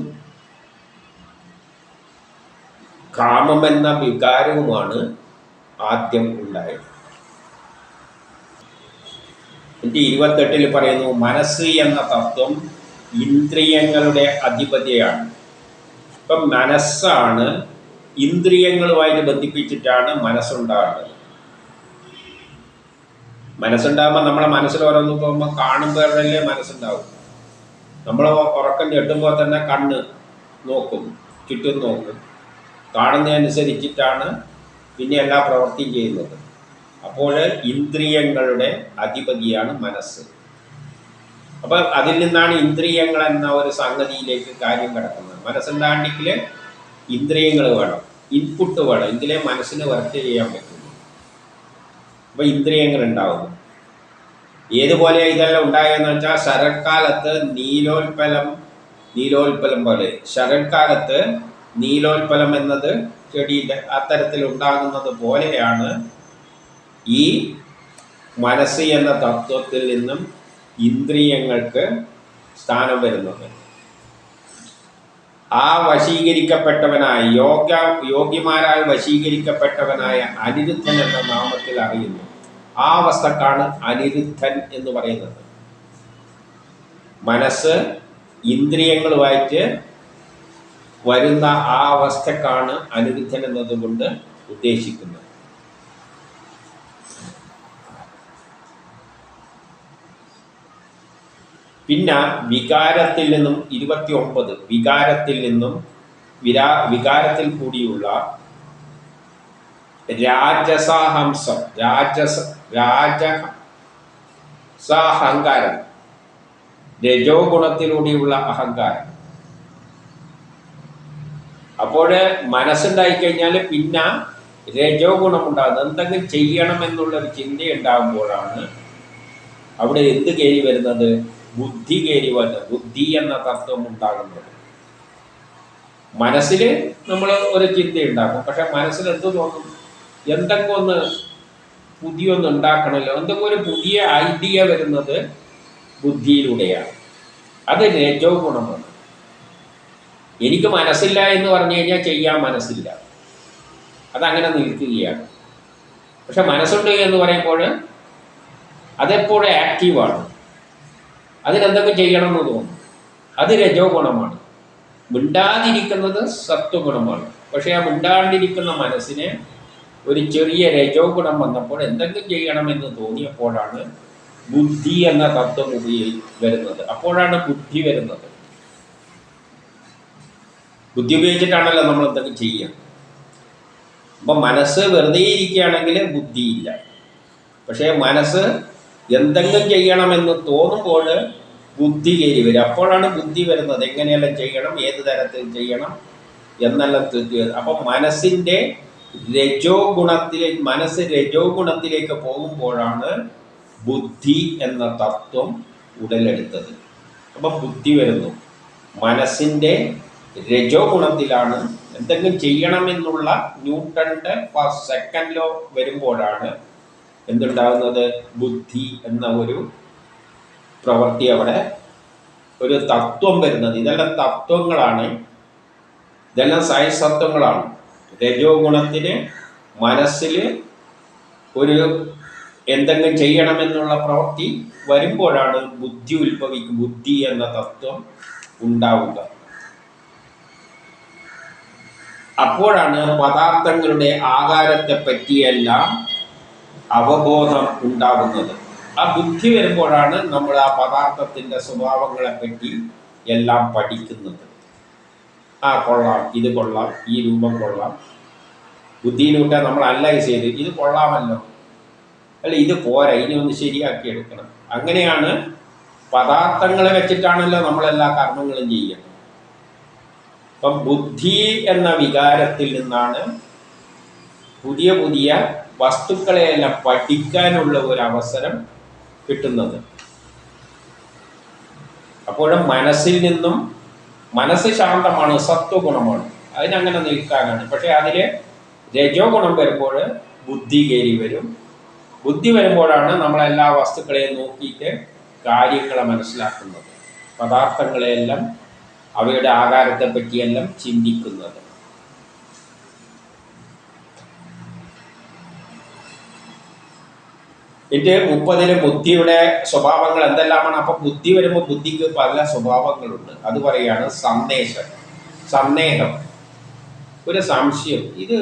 S1: കാമമെന്ന വികാരവുമാണ് ആദ്യം ഉണ്ടായത്. 28 പറയുന്നു, മനസ്സ് എന്ന തത്വം ഇന്ദ്രിയങ്ങളുടെ അധിപതിയാണ്. ഇപ്പം മനസ്സാണ് ഇന്ദ്രിയങ്ങളുമായിട്ട് ബന്ധിപ്പിച്ചിട്ടാണ് മനസ്സുണ്ടാകുന്നത്. മനസ്സുണ്ടാകുമ്പോൾ നമ്മളെ മനസ്സിൽ ഓരോന്ന് പോകുമ്പോൾ കാണുമ്പോഴല്ലേ മനസ്സുണ്ടാവും. നമ്മൾ ഉറക്കം ഞെട്ടുമ്പോൾ തന്നെ കണ്ണ് നോക്കും, ചുറ്റും നോക്കും. കാണുന്നതനുസരിച്ചിട്ടാണ് പിന്നെ എല്ലാ പ്രവൃത്തിയും ചെയ്യുന്നത്. അപ്പോൾ ഇന്ദ്രിയങ്ങളുടെ അധിപതിയാണ് മനസ്സ്. അപ്പം അതിൽ നിന്നാണ് ഇന്ദ്രിയങ്ങൾ എന്ന ഒരു സംഗതിയിലേക്ക് കാര്യം കിടക്കുന്നത്. മനസ്സുണ്ടാകണമെങ്കിൽ ഇന്ദ്രിയങ്ങൾ വേണം, ഇൻപുട്ട് വേണം, എങ്കിലേ മനസ്സിന് വർക്ക് ചെയ്യാൻ പറ്റുള്ളൂ. അപ്പോൾ ഇന്ദ്രിയങ്ങൾ ഉണ്ടാവുന്നു. ഏതുപോലെ ഇതെല്ലാം ഉണ്ടായെന്ന് വെച്ചാൽ ശരത്കാലത്ത് നീലോൽപ്പലം പോലെ, ശരത്കാലത്ത് നീലോൽപ്പലം എന്നത് ചെടിയുടെ അത്തരത്തിൽ ഉണ്ടാകുന്നത് പോലെയാണ് ഈ മനസ്സ് എന്ന തത്വത്തിൽ നിന്നും ഇന്ദ്രിയങ്ങൾക്ക് സ്ഥാനം വരുന്നത്. ആ വശീകരിക്കപ്പെട്ടവനായ യോഗ്യമാരാൽ വശീകരിക്കപ്പെട്ടവനായ അനിരുദ്ധൻ എന്ന നാമത്തിൽ അറിയുന്നു. ആ അവസ്ഥക്കാണ് അനിരുദ്ധൻ എന്ന് പറയുന്നത്. മനസ്സ് ഇന്ദ്രിയങ്ങളുമായിട്ട് വരുന്ന ആ അവസ്ഥക്കാണ് അനിരുദ്ധൻ എന്നതുകൊണ്ട് ഉദ്ദേശിക്കുന്നത്. പിന്നെ വികാരത്തിൽ നിന്നും 29 വികാരത്തിൽ കൂടിയുള്ള രാജസാഹങ്കാരം, രജോ ഗുണത്തിലൂടെയുള്ള അഹങ്കാരം. അപ്പോൾ മനസ്സുണ്ടായി കഴിഞ്ഞാൽ പിന്നെ രജോ ഗുണമുണ്ടാകുന്നത്. എന്തെങ്കിലും ചെയ്യണമെന്നുള്ളൊരു ചിന്ത ഉണ്ടാകുമ്പോഴാണ് അവിടെ എന്ത് കയറി വരുന്നത്? ബുദ്ധി കയറി വരുന്നത്. ബുദ്ധി എന്ന തത്വം ഉണ്ടാകുന്നത്. മനസ്സിൽ നമ്മൾ ഒരു ചിന്ത ഉണ്ടാക്കും, പക്ഷെ മനസ്സിൽ എന്ത് തോന്നും? എന്തെങ്കിലും ഒന്ന് പുതിയൊന്ന് ഉണ്ടാക്കണമല്ലോ, എന്തെങ്കിലും ഒരു പുതിയ ഐഡിയ വരുന്നത് ബുദ്ധിയിലൂടെയാണ്. അത് രജോ ഗുണമാണ്. എനിക്ക് മനസ്സില്ല എന്ന് പറഞ്ഞു കഴിഞ്ഞാൽ ചെയ്യാൻ മനസ്സില്ല, അതങ്ങനെ നിൽക്കുകയാണ്. പക്ഷെ മനസ്സുണ്ട് എന്ന് പറയുമ്പോൾ അതെപ്പോഴും ആക്റ്റീവാണ്, അതിനെന്തൊക്കെ ചെയ്യണം എന്ന് തോന്നും. അത് രജോ ഗുണമാണ്. മിണ്ടാതിരിക്കുന്നത് സത്വഗുണമാണ്. പക്ഷെ ആ മിണ്ടാണ്ടിരിക്കുന്ന മനസ്സിന് ഒരു ചെറിയ രജോ ഗുണം വന്നപ്പോൾ എന്തെങ്കിലും ചെയ്യണമെന്ന് തോന്നിയപ്പോഴാണ് ബുദ്ധി എന്ന തത്വം വരുന്നത്. അപ്പോഴാണ് ബുദ്ധി വരുന്നത്. ബുദ്ധി ഉപയോഗിച്ചിട്ടാണല്ലോ നമ്മൾ എന്തെങ്കിലും ചെയ്യുക. അപ്പം മനസ്സ് വെറുതെ ഇരിക്കുകയാണെങ്കിൽ ബുദ്ധിയില്ല. പക്ഷേ മനസ്സ് എന്തെങ്കിലും ചെയ്യണമെന്ന് തോന്നുമ്പോൾ ബുദ്ധി കയറി വരും. അപ്പോഴാണ് ബുദ്ധി വരുന്നത്. എങ്ങനെയെല്ലാം ചെയ്യണം, ഏത് തരത്തിൽ ചെയ്യണം എന്നെല്ലാം തീർച്ചയായും. അപ്പം മനസ്സിൻ്റെ മനസ്സ് രജോ ഗുണത്തിലേക്ക് പോകുമ്പോഴാണ് ബുദ്ധി എന്ന തത്വം ഉടലെടുത്തത്. അപ്പം ബുദ്ധി വരുന്നു. മനസ്സിൻ്റെ രജോ ഗുണത്തിലാണ് എന്തെങ്കിലും ചെയ്യണമെന്നുള്ള ന്യൂട്ടൻ്റെ ഫസ്റ്റ് സെക്കൻഡ് ലോ വരുമ്പോഴാണ് എന്തുണ്ടാകുന്നത്? ബുദ്ധി എന്ന ഒരു പ്രവൃത്തി, അവിടെ ഒരു തത്വം വരുന്നത്. ഇതെല്ലാം തത്വങ്ങളാണ്, ഇതെല്ലാം സയൻസ് തത്വങ്ങളാണ്. രജോ ഗുണത്തിന് മനസ്സിൽ ഒരു എന്തെങ്കിലും ചെയ്യണമെന്നുള്ള പ്രവൃത്തി വരുമ്പോഴാണ് ബുദ്ധി ഉത്ഭവിക്കും, ബുദ്ധി എന്ന തത്വം ഉണ്ടാവുക. അപ്പോഴാണ് പദാർത്ഥങ്ങളുടെ ആകാരത്തെ പറ്റിയെല്ലാം അവബോധം ഉണ്ടാകുന്നത്. ആ ബുദ്ധി വരുമ്പോഴാണ് നമ്മൾ ആ പദാർത്ഥത്തിൻ്റെ സ്വഭാവങ്ങളെ പറ്റി എല്ലാം പഠിക്കുന്നത്. ആ കൊള്ളാം, ഇത് കൊള്ളാം, ഈ രൂപം കൊള്ളാം. ബുദ്ധിയിലൂടെ നമ്മൾ അനലൈസ് ചെയ്ത് ഇത് കൊള്ളാമല്ലോ, അല്ല ഇത് പോരാ, ഇനി ഒന്ന് ശരിയാക്കി എടുക്കണം. അങ്ങനെയാണ് പദാർത്ഥങ്ങളെ വെച്ചിട്ടാണല്ലോ നമ്മളെല്ലാ കർമ്മങ്ങളും ചെയ്യുന്നത്. അപ്പം ബുദ്ധി എന്ന വികാരത്തിൽ നിന്നാണ് പുതിയ പുതിയ വസ്തുക്കളെയെല്ലാം പഠിക്കാനുള്ള ഒരു അവസരം കിട്ടുന്നത്. അപ്പോഴും മനസ്സിൽ നിന്നും, മനസ്സ് ശാന്തമാണ്, സത്വഗുണമാണ്, അതിനങ്ങനെ നിൽക്കാനാണ്. പക്ഷെ അതിൽ രജോ ഗുണം വരുമ്പോൾ ബുദ്ധി കയറി വരും. ബുദ്ധി വരുമ്പോഴാണ് നമ്മളെല്ലാ വസ്തുക്കളെയും നോക്കിയിട്ട് കാര്യങ്ങളെ മനസ്സിലാക്കുന്നത്, പദാർത്ഥങ്ങളെയെല്ലാം അവയുടെ ആകാരത്തെ പറ്റിയെല്ലാം ചിന്തിക്കുന്നത്. ഇതിൻ്റെ 30 ബുദ്ധിയുടെ സ്വഭാവങ്ങൾ എന്തെല്ലാമാണ്? അപ്പം ബുദ്ധി വരുമ്പോൾ ബുദ്ധിക്ക് പല സ്വഭാവങ്ങളുണ്ട്. അത് പറയാണ് സന്ദേഹം, ഒരു സംശയം, ഇത്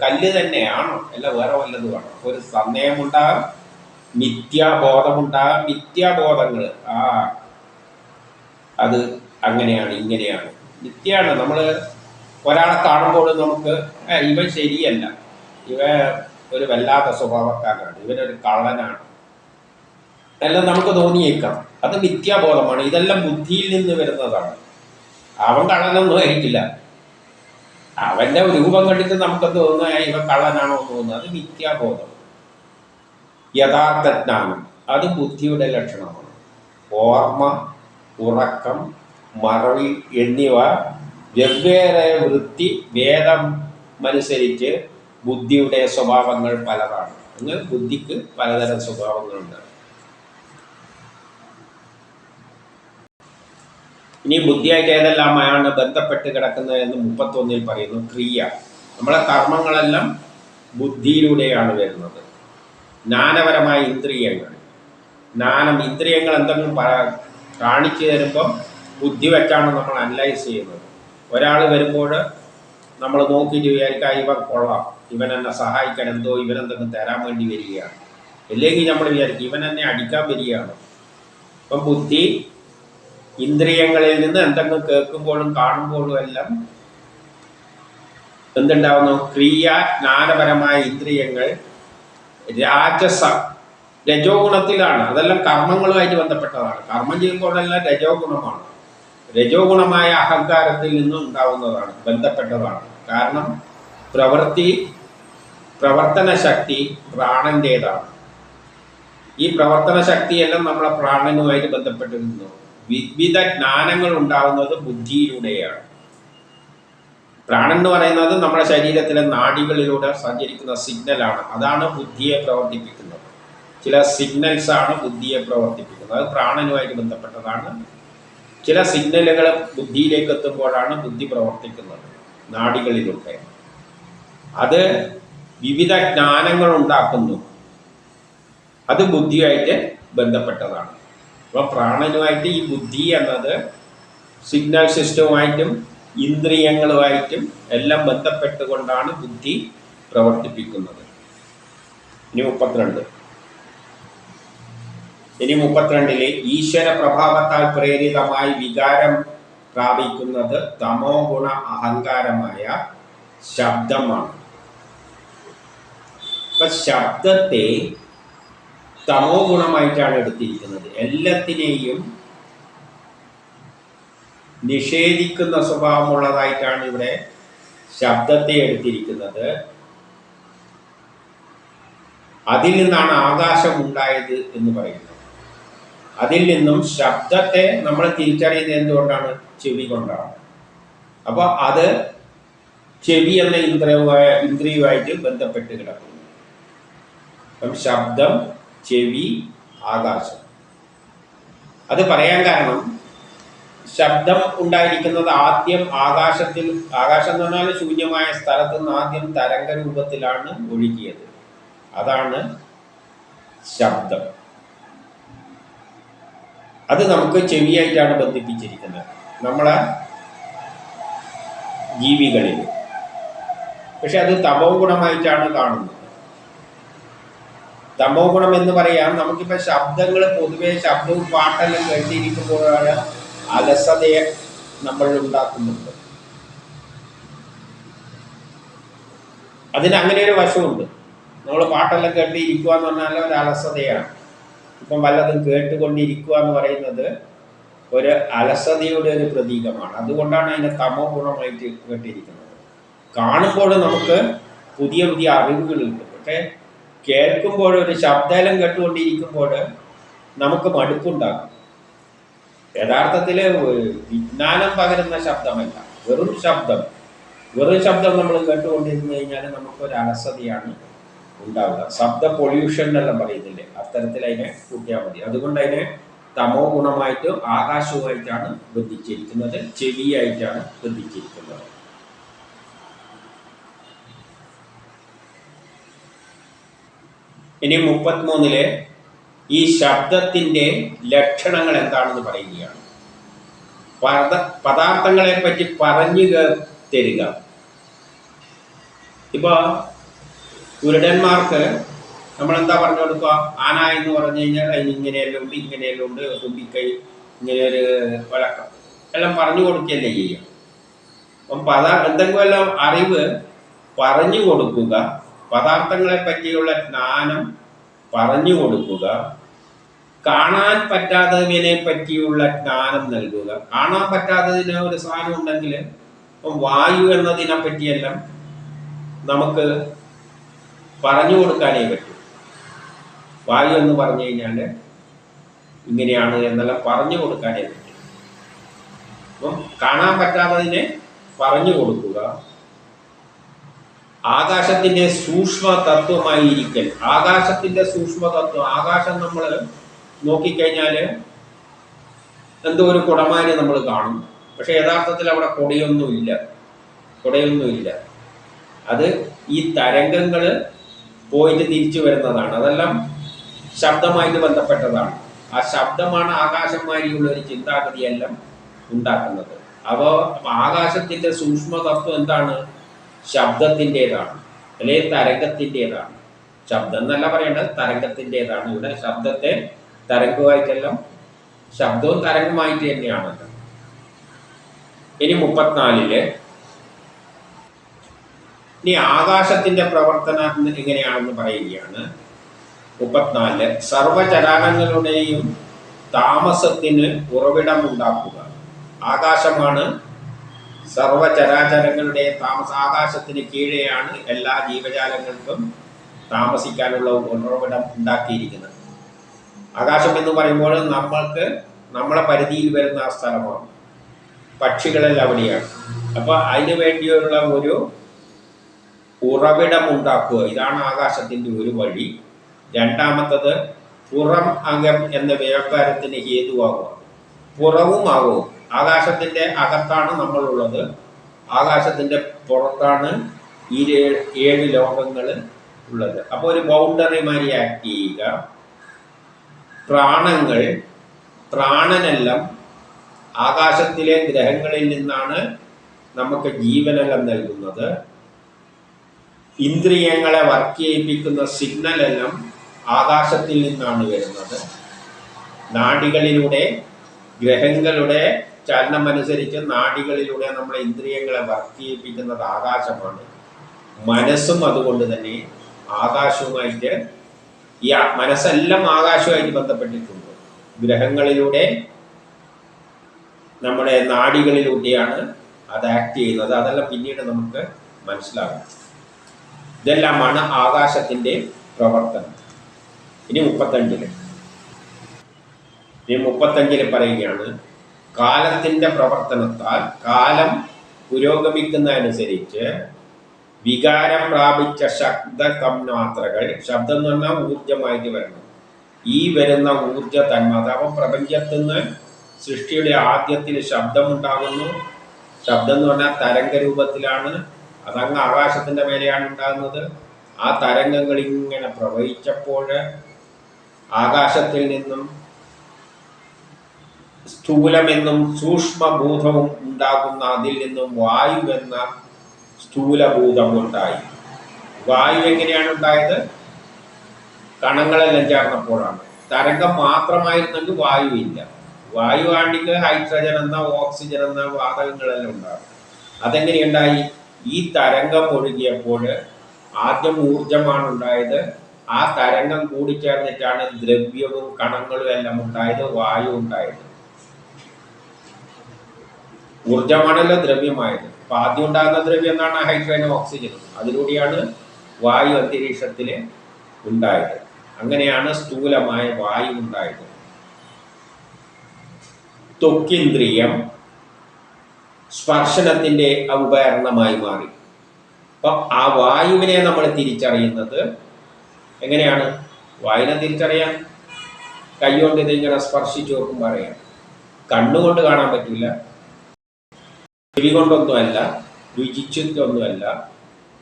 S1: കല്ല് തന്നെയാണോ അല്ല വേറെ വല്ലതുമാണോ, ഒരു സന്ദേഹമുണ്ടാകും. മിഥ്യാബോധമുണ്ടാകും. മിഥ്യാബോധങ്ങൾ, അത് അങ്ങനെയാണ് ഇങ്ങനെയാണ്, മിഥ്യയാണ്. നമ്മൾ ഒരാളെ കാണുമ്പോൾ നമുക്ക് ഇവൻ ശരിയല്ല, ഇവ ഒരു വല്ലാത്ത സ്വഭാവക്കാരനാണ്, ഇവനൊരു കള്ളനാണ് എല്ലാം നമുക്ക് തോന്നിയേക്കാം. അത് മിഥ്യാബോധമാണ്. ഇതെല്ലാം ബുദ്ധിയിൽ നിന്ന് വരുന്നതാണ്. അവൻ കള്ളനൊന്നും ആയിരിക്കില്ല, അവൻ്റെ രൂപം കണ്ടിട്ട് നമുക്ക് തോന്നുക ഇവൻ കള്ളനാണോ എന്ന് തോന്നുന്നത്, അത് മിഥ്യാബോധം. യഥാർത്ഥ ജ്ഞാനം അത് ബുദ്ധിയുടെ ലക്ഷണമാണ്. ഓർമ്മ, ഉറക്കം, മറവി എന്നിവ വെവ്വേറെ വൃത്തി ഭേദം അനുസരിച്ച് ബുദ്ധിയുടെ സ്വഭാവങ്ങൾ പലതാണ്. അങ്ങനെ ബുദ്ധിക്ക് പലതരം സ്വഭാവങ്ങളുണ്ട്. ഇനി ബുദ്ധിയായിട്ട് ഏതെല്ലാമാണ് ബന്ധപ്പെട്ട് കിടക്കുന്നത് എന്ന് 31 പറയുന്നു. ക്രിയ, നമ്മളെ കർമ്മങ്ങളെല്ലാം ബുദ്ധിയിലൂടെയാണ് വരുന്നത്. ജ്ഞാനപരമായ ഇന്ദ്രിയങ്ങൾ, ഇന്ദ്രിയങ്ങൾ എന്തെങ്കിലും കാണിച്ചു തരുമ്പം ബുദ്ധി വെച്ചാണ് നമ്മൾ അനലൈസ് ചെയ്യുന്നത്. ഒരാൾ വരുമ്പോൾ നമ്മൾ നോക്കിയിട്ട് വിചാരിക്കാം ഇവൻ കൊള്ളാം, ഇവൻ എന്നെ സഹായിക്കാൻ എന്തോ ഇവനെന്തെങ്കിലും തരാൻ വേണ്ടി വരികയാണ്, അല്ലെങ്കിൽ നമ്മൾ വിചാരിക്കും ഇവൻ എന്നെ അടിക്കാൻ വരികയാണ്. അപ്പം ബുദ്ധി ഇന്ദ്രിയങ്ങളിൽ നിന്ന് എന്തെങ്കിലും കേൾക്കുമ്പോഴും കാണുമ്പോഴും എല്ലാം എന്തുണ്ടാവുന്നു? ക്രിയ, ജ്ഞാനപരമായ ഇന്ദ്രിയങ്ങൾ രാജസ രജോ ഗുണത്തിലാണ്. അതെല്ലാം കർമ്മങ്ങളുമായിട്ട് ബന്ധപ്പെട്ടതാണ്. കർമ്മം ചെയ്യുമ്പോഴെല്ലാം രജോ ഗുണമാണ്. രജോ ഗുണമായ അഹങ്കാരത്തിൽ നിന്നും ഉണ്ടാവുന്നതാണ്, ബന്ധപ്പെട്ടതാണ്. കാരണം പ്രവർത്തന ശക്തി പ്രാണന്റേതാണ്. ഈ പ്രവർത്തന ശക്തിയെല്ലാം നമ്മളെ പ്രാണനുമായിട്ട് ബന്ധപ്പെട്ടിരുന്നു. വിവിധ ജ്ഞാനങ്ങൾ ഉണ്ടാവുന്നത് ബുദ്ധിയിലൂടെയാണ്. പ്രാണൻ എന്ന് പറയുന്നത് നമ്മുടെ ശരീരത്തിലെ നാഡികളിലൂടെ സഞ്ചരിക്കുന്ന സിഗ്നലാണ്. അതാണ് ബുദ്ധിയെ പ്രവർത്തിപ്പിക്കുന്നത്. ചില സിഗ്നൽസ് ആണ് ബുദ്ധിയെ പ്രവർത്തിപ്പിക്കുന്നത്. അത് പ്രാണനുമായിട്ട് ബന്ധപ്പെട്ടതാണ്. ചില സിഗ്നലുകൾ ബുദ്ധിയിലേക്ക് എത്തുമ്പോഴാണ് ബുദ്ധി പ്രവർത്തിക്കുന്നത് നാഡികളിലൂടെ. അത് വിവിധ ജ്ഞാനങ്ങൾ ഉണ്ടാക്കുന്നു. അത് ബുദ്ധിയുമായിട്ട് ബന്ധപ്പെട്ടതാണ്. അപ്പോൾ പ്രാണനുമായിട്ട് ഈ ബുദ്ധി എന്നത് സിഗ്നൽ സിസ്റ്റവുമായിട്ടും ഇന്ദ്രിയങ്ങളുമായിട്ടും എല്ലാം ബന്ധപ്പെട്ടുകൊണ്ടാണ് ബുദ്ധി പ്രവർത്തിപ്പിക്കുന്നത്. ഇനി 32 ഈശ്വര പ്രഭാവത്താൽ പ്രേരിതമായി വികാരം പ്രാപിക്കുന്നത് തമോ ഗുണ അഹങ്കാരമായ ശബ്ദമാണ്. അപ്പൊ ശബ്ദത്തെ തമോ ഗുണമായിട്ടാണ് എടുത്തിരിക്കുന്നത്. എല്ലാത്തിനെയും നിഷേധിക്കുന്ന സ്വഭാവമുള്ളതായിട്ടാണ് ഇവിടെ ശബ്ദത്തെ എടുത്തിരിക്കുന്നത്. അതിൽ നിന്നാണ് ആകാശം ഉണ്ടായത് എന്ന് പറയുന്നത്. അതിൽ നിന്നും ശബ്ദത്തെ നമ്മൾ തിരിച്ചറിയുന്നത് എന്തുകൊണ്ടാണ്? ചെവി കൊണ്ടാണ്. അപ്പോൾ അത് ചെവി എന്ന ഇന്ദ്രിയവുമായിട്ട് ബന്ധപ്പെട്ട് കിടക്കുന്നു. അപ്പം ശബ്ദം, ചെവി, ആകാശം. അത് പറയാൻ കാരണം ശബ്ദം ഉണ്ടായിരിക്കുന്നത് ആദ്യം ആകാശത്തിൽ, ആകാശം എന്ന് പറഞ്ഞാൽ ശൂന്യമായ സ്ഥലത്ത് നിന്ന് ആദ്യം തരംഗ രൂപത്തിലാണ് ഒഴുകിയത്. അതാണ് ശബ്ദം. അത് നമുക്ക് ചെവിയായിട്ടാണ് ബന്ധിപ്പിച്ചിരിക്കുന്നത് നമ്മളെ ജീവികളിൽ. പക്ഷെ അത് തമോ ഗുണമായിട്ടാണ് കാണുന്നത്. തമോ ഗുണം എന്ന് പറയാം. നമുക്കിപ്പോൾ ശബ്ദങ്ങൾ, പൊതുവെ ശബ്ദവും പാട്ടെല്ലാം കേട്ടിരിക്കുമ്പോഴാണ് അലസതയെ നമ്മൾ ഉണ്ടാക്കുന്നുണ്ട്. അതിന് അങ്ങനെ ഒരു വശമുണ്ട്. നമ്മൾ പാട്ടെല്ലാം കേട്ടിരിക്കുക എന്ന് പറഞ്ഞാൽ ഒരു അലസതയാണ്. ഇപ്പം വല്ലതും കേട്ടുകൊണ്ടിരിക്കുക എന്ന് പറയുന്നത് ഒരു അലസതയുടെ ഒരു പ്രതീകമാണ്. അതുകൊണ്ടാണ് അതിനെ തമോ ഗുണമായിട്ട് കേട്ടിരിക്കുന്നത്. കാണുമ്പോൾ നമുക്ക് പുതിയ പുതിയ അറിവുകൾ കിട്ടും. പക്ഷേ കേൾക്കുമ്പോൾ, ഒരു ശബ്ദം കേട്ടുകൊണ്ടിരിക്കുമ്പോൾ നമുക്ക് മടുപ്പുണ്ടാകും. യഥാർത്ഥത്തിൽ വിജ്ഞാനം പകരുന്ന ശബ്ദമല്ല, വെറും ശബ്ദം നമ്മൾ കേട്ടുകൊണ്ടിരുന്നു കഴിഞ്ഞാൽ നമുക്കൊരു അലസതയാണ് ഉണ്ടാവുക. ശബ്ദ പൊല്യൂഷൻ എന്നെല്ലാം പറയുന്നില്ലേ, അത്തരത്തിൽ അതിനെ കൂട്ടിയാൽ മതി. അതുകൊണ്ട് അതിനെ തമോ ഗുണമായിട്ട് ആകാശവുമായിട്ടാണ് ബന്ധിച്ചിരിക്കുന്നത്, ചെവിയായിട്ടാണ് ബന്ധിച്ചിരിക്കുന്നത്. ഇനി 33 ഈ ശബ്ദത്തിൻ്റെ ലക്ഷണങ്ങൾ എന്താണെന്ന് പറയുകയാണ്. പദാർത്ഥങ്ങളെ പറ്റി പറഞ്ഞു തരിക. ഇപ്പോൾ കുരുടന്മാർക്ക് നമ്മളെന്താ പറഞ്ഞു കൊടുക്കുക? ആന എന്ന് പറഞ്ഞു കഴിഞ്ഞാൽ അതിന് ഇങ്ങനെയെല്ലാം ഉണ്ട്, തുമ്പിക്കൈ, ഇങ്ങനെ ഒരു വഴക്കം എല്ലാം പറഞ്ഞു കൊടുക്കുകയല്ലേ ചെയ്യുക. അപ്പം എന്തെങ്കിലും എല്ലാം അറിവ് പറഞ്ഞു കൊടുക്കുക, പദാർത്ഥങ്ങളെ പറ്റിയുള്ള ജ്ഞാനം പറഞ്ഞു കൊടുക്കുക, കാണാൻ പറ്റാത്തതിനെ പറ്റിയുള്ള ജ്ഞാനം നൽകുക. കാണാൻ പറ്റാത്തതിന് ഒരു സാധനം ഉണ്ടെങ്കിൽ ഇപ്പം വായു എന്നതിനെ പറ്റിയെല്ലാം നമുക്ക് പറഞ്ഞു കൊടുക്കാനേ പറ്റും. വായു എന്ന് പറഞ്ഞു കഴിഞ്ഞാൽ ഇങ്ങനെയാണ് എന്നെല്ലാം പറഞ്ഞു കൊടുക്കാനേ പറ്റും. അപ്പം കാണാൻ പറ്റാത്തതിനെ പറഞ്ഞു കൊടുക്കുക. ആകാശത്തിൻ്റെ സൂക്ഷ്മ തത്വമായിരിക്കൽ. ആകാശത്തിൻ്റെ സൂക്ഷ്മ തത്വം, ആകാശം നമ്മൾ നോക്കിക്കഴിഞ്ഞാൽ എന്തോ ഒരു കുടമാര് നമ്മൾ കാണും. പക്ഷെ യഥാർത്ഥത്തിൽ അവിടെ കുടയൊന്നുമില്ല. അത് ഈ തരംഗങ്ങൾ പോയിട്ട് തിരിച്ചു വരുന്നതാണ്. അതെല്ലാം ശബ്ദമായിട്ട് ബന്ധപ്പെട്ടതാണ്. ആ ശബ്ദമാണ് ആകാശമാരിയുള്ള ഒരു ചിന്താഗതിയെല്ലാം ഉണ്ടാക്കുന്നത്. അപ്പോൾ ആകാശത്തിൻ്റെ സൂക്ഷ്മ തത്വം എന്താണ്? ശബ്ദത്തിൻ്റെതാണ്, അല്ലെങ്കിൽ തരംഗത്തിൻ്റെതാണ്. ശബ്ദം എന്നല്ല പറയേണ്ടത്, തരംഗത്തിൻ്റെതാണ്. ഇവിടെ ശബ്ദത്തെ തരംഗമായിട്ടെല്ലാം, ശബ്ദവും തരംഗമായിട്ട് തന്നെയാണല്ലോ. ഇനി 34 ഇനി ആകാശത്തിൻ്റെ പ്രവർത്തനം എങ്ങനെയാണെന്ന് പറയുകയാണ്. 34 സർവചരാചരങ്ങളുടെയും താമസത്തിന് ഉറവിടമുണ്ടാക്കുക. ആകാശമാണ് സർവചരാചരങ്ങളുടെയും ആകാശത്തിന് കീഴെയാണ് എല്ലാ ജീവജാലങ്ങൾക്കും താമസിക്കാനുള്ള ഉറവിടം ഉണ്ടാക്കിയിരിക്കുന്നത്. ആകാശം എന്ന് പറയുമ്പോൾ നമ്മളെ പരിധിയിൽ വരുന്ന ആ സ്ഥലമാണ്. പക്ഷികളെല്ലാം അവിടെയാണ്. അപ്പോൾ അതിന് വേണ്ടിയുള്ള ഒരു ഉറവിടം ഉണ്ടാക്കുക. ഇതാണ് ആകാശത്തിൻ്റെ ഒരു വഴി. രണ്ടാമത്തത് പുറം അകം എന്ന വ്യാപാരത്തിന് ഹേതുവാകുക. പുറവും അകവും. ആകാശത്തിൻ്റെ അകത്താണ് നമ്മളുള്ളത്, ആകാശത്തിൻ്റെ പുറത്താണ് ഈ 7 ലോകങ്ങൾ ഉള്ളത്. അപ്പോൾ ഒരു ബൗണ്ടറി മാതിരി ആക്ട് ചെയ്യുക. പ്രാണനെല്ലാം ആകാശത്തിലെ ഗ്രഹങ്ങളിൽ നിന്നാണ് നമുക്ക് ജീവനെല്ലാം നൽകുന്നത്. ഇന്ദ്രിയങ്ങളെ വർക്ക് ചെയ്യിപ്പിക്കുന്ന സിഗ്നലെല്ലാം ആകാശത്തിൽ നിന്നാണ് വരുന്നത്. നാഡികളിലൂടെ ഗ്രഹങ്ങളുടെ ചലനം അനുസരിച്ച് നാഡികളിലൂടെ നമ്മളെ ഇന്ദ്രിയങ്ങളെ വർക്ക് ചെയ്യിപ്പിക്കുന്നത് ആകാശമാണ്. മനസ്സും അതുകൊണ്ട് തന്നെ ആകാശവുമായിട്ട് ഈ മനസ്സെല്ലാം ആകാശവുമായിട്ട് ബന്ധപ്പെട്ടിട്ടുണ്ട്. ഗ്രഹങ്ങളിലൂടെ നമ്മുടെ നാഡികളിലൂടെയാണ് അത് ആക്ട് ചെയ്യുന്നത്. അതെല്ലാം പിന്നീട് നമുക്ക് മനസ്സിലാകും. ഇതെല്ലാമാണ് ആകാശത്തിൻ്റെ പ്രവർത്തനം. ഇനി 35 പറയുകയാണ്, കാലത്തിൻ്റെ പ്രവർത്തനത്താൽ കാലം പുരോഗമിക്കുന്നതനുസരിച്ച് വികാരം പ്രാപിച്ച ശബ്ദ തന്മാത്രകൾ, ശബ്ദം എന്ന് പറഞ്ഞാൽ ഊർജമായിട്ട് വരണം, ഈ വരുന്ന ഊർജ തന്മാത്ര. അപ്പം പ്രപഞ്ചത്തിൽ നിന്ന് സൃഷ്ടിയുടെ ആദ്യത്തിൽ ശബ്ദമുണ്ടാകുന്നു. ശബ്ദം എന്ന് പറഞ്ഞാൽ തരംഗ രൂപത്തിലാണ്. അതങ്ങ് ആകാശത്തിൻ്റെ മേലെയാണ് ഉണ്ടാകുന്നത്. ആ തരംഗങ്ങൾ ഇങ്ങനെ പ്രവഹിച്ചപ്പോൾ ആകാശത്തിൽ നിന്നും സ്ഥൂലമെന്നും സൂക്ഷ്മഭൂതവും ഉണ്ടാകുന്ന അതിൽ നിന്നും വായു എന്ന സ്ഥൂലഭൂതം ഉണ്ടായി. വായു എങ്ങനെയാണ് ഉണ്ടായത്? കണങ്ങളെല്ലാം ചേർന്നപ്പോഴാണ്. തരംഗം മാത്രമായിരുന്നെങ്കിൽ വായു ഇല്ല. വായു ആണെങ്കിൽ ഹൈഡ്രജൻ എന്ന ഓക്സിജൻ എന്ന വാതകങ്ങളെല്ലാം ഉണ്ടാകും. അതെങ്ങനെയുണ്ടായി? ഈ തരംഗം ഒഴുകിയപ്പോൾ ആദ്യം ഊർജമാണ് ഉണ്ടായത്. ആ തരംഗം കൂടിച്ചേർന്നിട്ടാണ് ദ്രവ്യവും കണങ്ങളും എല്ലാം ഉണ്ടായത്, വായു ഉണ്ടായത്. ഊർജമാണല്ലോ ദ്രവ്യമായത്. അപ്പൊ ആദ്യം ഉണ്ടാകുന്ന ദ്രവ്യം എന്താണ്? ഹൈഡ്രജനും ഓക്സിജനും. അതിലൂടെയാണ് വായു അന്തരീക്ഷത്തിൽ ഉണ്ടായത്. അങ്ങനെയാണ് സ്ഥൂലമായ വായു ഉണ്ടായത്. ത്വക്കിന്ദ്രിയം സ്പർശനത്തിൻ്റെ ഉപകരണമായി മാറി. അപ്പം ആ വായുവിനെ നമ്മൾ തിരിച്ചറിയുന്നത് എങ്ങനെയാണ്? വായുവിനെ തിരിച്ചറിയാൻ കൈകൊണ്ട് ഇതിങ്ങനെ സ്പർശിച്ചു നോക്കുമ്പോൾ അറിയാം. കണ്ണുകൊണ്ട് കാണാൻ പറ്റില്ല, ചെവി കൊണ്ടൊന്നുമല്ല, രുചിച്ചിട്ടൊന്നുമല്ല.